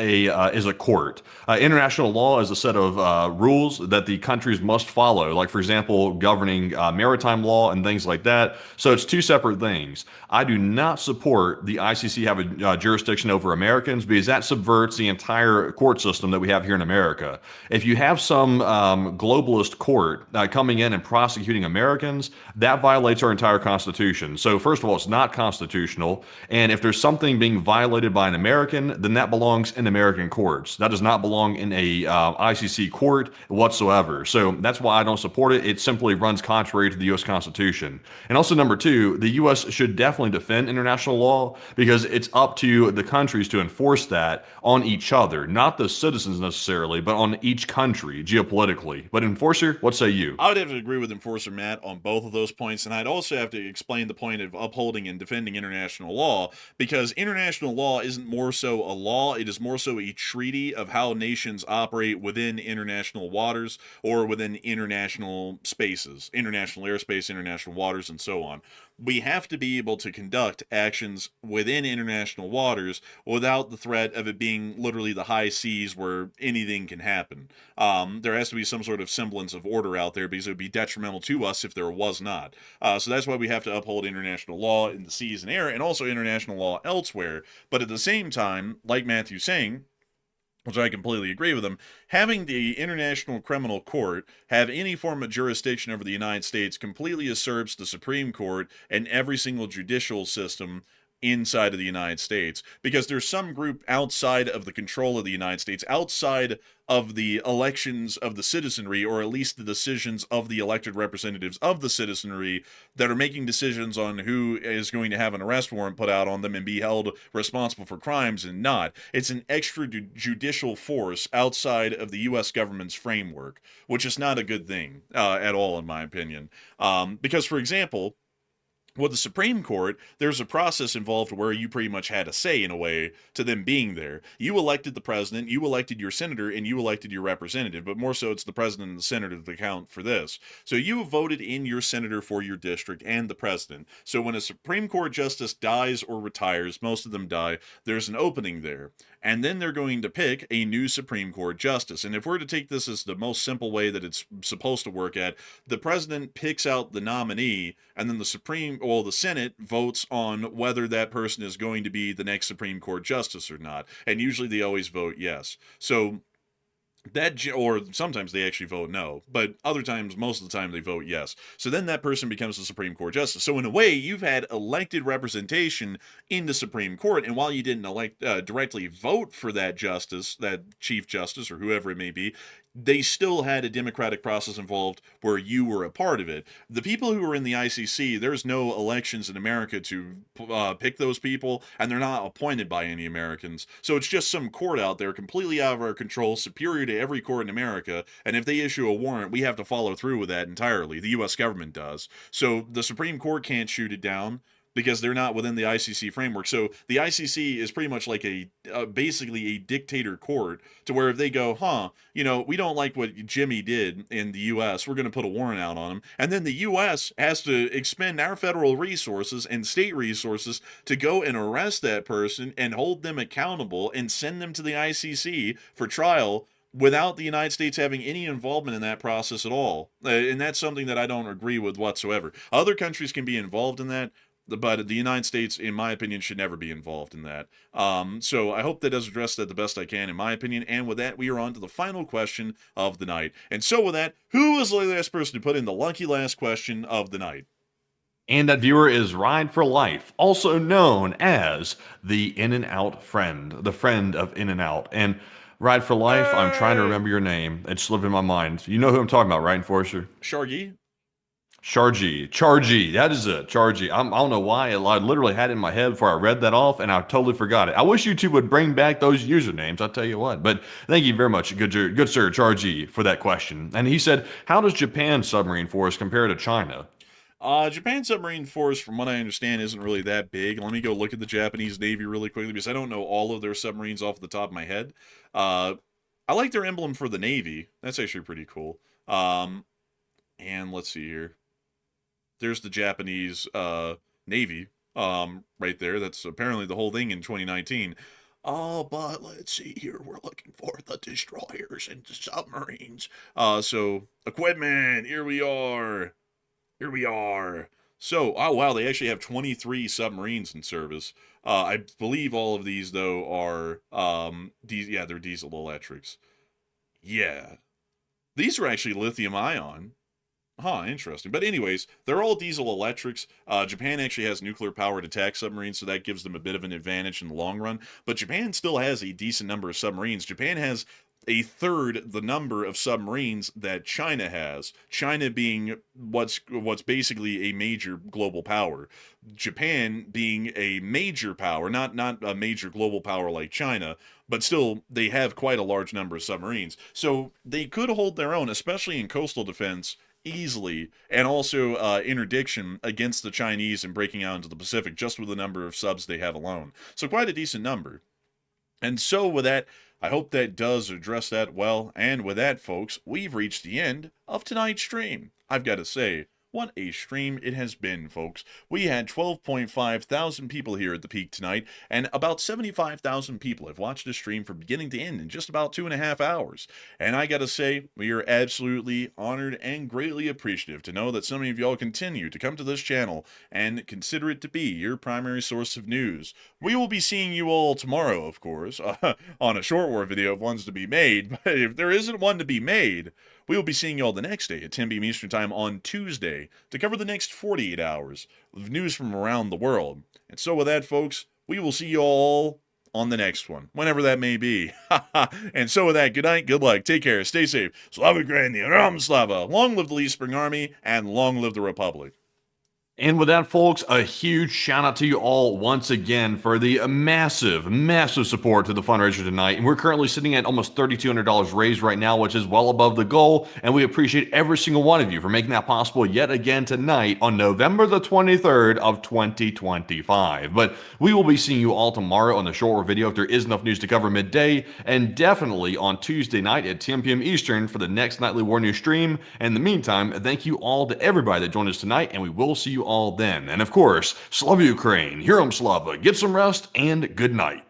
[SPEAKER 3] a court. International law is a set of rules that the countries must follow. Like, for example, governing maritime law and things like that. So it's two separate things. I do not support the ICC having jurisdiction over Americans because that subverts the entire court system that we have here in America. If you have some globalist court coming in and prosecuting Americans, that violates our entire Constitution. So first of all, it's not constitutional. And if there's something being violated by an American, then that belongs in American courts. That does not belong in a ICC court whatsoever. So that's why I don't support it. It simply runs contrary to the U.S. Constitution. And also, number two, the U.S. should definitely defend international law because it's up to the countries to enforce that on each other, not the citizens necessarily, but on each country geopolitically. But Enforcer, what say you?
[SPEAKER 1] I would have to agree with Enforcer Matt on both of those points, and I'd also have to explain the point of upholding and defending international law, because international law isn't more so a law, it is more so a treaty of how nations operate within international waters or within international spaces, international airspace, international waters, and so on. We have to be able to conduct actions within international waters without the threat of it being literally the high seas where anything can happen. There has to be some sort of semblance of order out there because it would be detrimental to us if there was not. So that's why we have to uphold international law in the seas and air, and also international law elsewhere. But at the same time, like Matthew's saying, which I completely agree with him, having the International Criminal Court have any form of jurisdiction over the United States completely usurps the Supreme Court and every single judicial system inside of the United States, because there's some group outside of the control of the United States, outside of the elections of the citizenry, or at least the decisions of the elected representatives of the citizenry, that are making decisions on who is going to have an arrest warrant put out on them and be held responsible for crimes and not. It's an extrajudicial force outside of the U.S. government's framework, which is not a good thing at all, in my opinion. Because, for example, with the Supreme Court, there's a process involved where you pretty much had a say, in a way, to them being there. You elected the president, you elected your senator, and you elected your representative, but more so it's the president and the senator that count for this. So you voted in your senator for your district and the president. So when a Supreme Court justice dies or retires, most of them die, there's an opening there. And then they're going to pick a new Supreme Court justice. And if we're to take this as the most simple way that it's supposed to work at, the president picks out the nominee, and then the Senate votes on whether that person is going to be the next Supreme Court justice or not. And usually they always vote yes. So or sometimes they actually vote no, but other times, most of the time, they vote yes. So then that person becomes the Supreme Court justice. So in a way, you've had elected representation in the Supreme Court, and while you didn't directly vote for that justice, that chief justice, or whoever it may be, they still had a democratic process involved where you were a part of it. The people who are in the ICC, there's no elections in America to pick those people, and they're not appointed by any Americans. So it's just some court out there completely out of our control, superior to every court in America, and if they issue a warrant, we have to follow through with that entirely. The U.S. government does. So the Supreme Court can't shoot it down, because they're not within the ICC framework. So the ICC is pretty much like basically a dictator court, to where if they go, we don't like what Jimmy did in the U.S., we're going to put a warrant out on him. And then the U.S. has to expend our federal resources and state resources to go and arrest that person and hold them accountable and send them to the ICC for trial, without the United States having any involvement in that process at all. And that's something that I don't agree with whatsoever. Other countries can be involved in that, but the United States, in my opinion, should never be involved in that. So I hope that does address that the best I can, in my opinion. And with that, we are on to the final question of the night. And so with that, who is the last person to put in the lucky last question of the night?
[SPEAKER 3] And that viewer is Ride for Life, also known as the In-N-Out friend, the friend of In-N-Out. And Ride for Life, I'm trying to remember your name. It slipped in my mind. You know who I'm talking about, right, Enforcer?
[SPEAKER 1] Shargi?
[SPEAKER 3] Chargy. That is it. Chargy. I don't know why. I literally had it in my head before I read that off, and I totally forgot it. I wish you two would bring back those usernames. I'll tell you what. But thank you very much, good sir, Chargy, for that question. And he said, how does Japan's submarine force compare to China?
[SPEAKER 1] Japan's submarine force, from what I understand, isn't really that big. Let me go look at the Japanese Navy really quickly, because I don't know all of their submarines off the top of my head. I like their emblem for the Navy. That's actually pretty cool. And let's see here. There's the Japanese Navy right there. That's apparently the whole thing in 2019. Oh, but let's see here. We're looking for the destroyers and the submarines. So equipment. Here we are. Here we are. So, oh wow, they actually have 23 submarines in service. I believe all of these though are yeah, they're diesel electrics. Yeah. These are actually lithium ion. Huh, interesting. But anyways, they're all diesel electrics. Japan actually has nuclear powered attack submarines, so that gives them a bit of an advantage in the long run. But Japan still has a decent number of submarines. Japan has a third the number of submarines that China has. China being what's basically a major global power. Japan being a major power, not a major global power like China, but still they have quite a large number of submarines. So they could hold their own, especially in coastal defense easily, and also interdiction against the Chinese and breaking out into the Pacific just with the number of subs they have alone. So quite a decent number. And so with that, I hope that does address that well. And with that, folks, we've reached the end of tonight's stream. I've got to say, what a stream it has been, folks. We had 12.5 thousand people here at the peak tonight, and about 75,000 people have watched the stream from beginning to end in just about 2.5 hours. And I gotta say, we are absolutely honored and greatly appreciative to know that so many of y'all continue to come to this channel and consider it to be your primary source of news. We will be seeing you all tomorrow, of course, on a short war video of ones to be made, but if there isn't one to be made, we will be seeing you all the next day at 10 p.m. Eastern Time on Tuesday to cover the next 48 hours of news from around the world. And so with that, folks, we will see you all on the next one, whenever that may be. And so with that, good night, good luck, take care, stay safe. Slava Ukraini, Ram Slava, long live the Lee Spring Army, and long live the Republic.
[SPEAKER 3] And with that, folks, a huge shout out to you all once again for the massive support to the fundraiser tonight. And we're currently sitting at almost $3,200 raised right now, which is well above the goal. And we appreciate every single one of you for making that possible yet again tonight on November the 23rd of 2025. But we will be seeing you all tomorrow on the short war video if there is enough news to cover midday, and definitely on Tuesday night at 10 p.m. Eastern for the next nightly war news stream. And in the meantime, thank you all to everybody that joined us tonight, and we will see you all then. And of course, Slava Ukraine, Herom Slava, get some rest, and good night.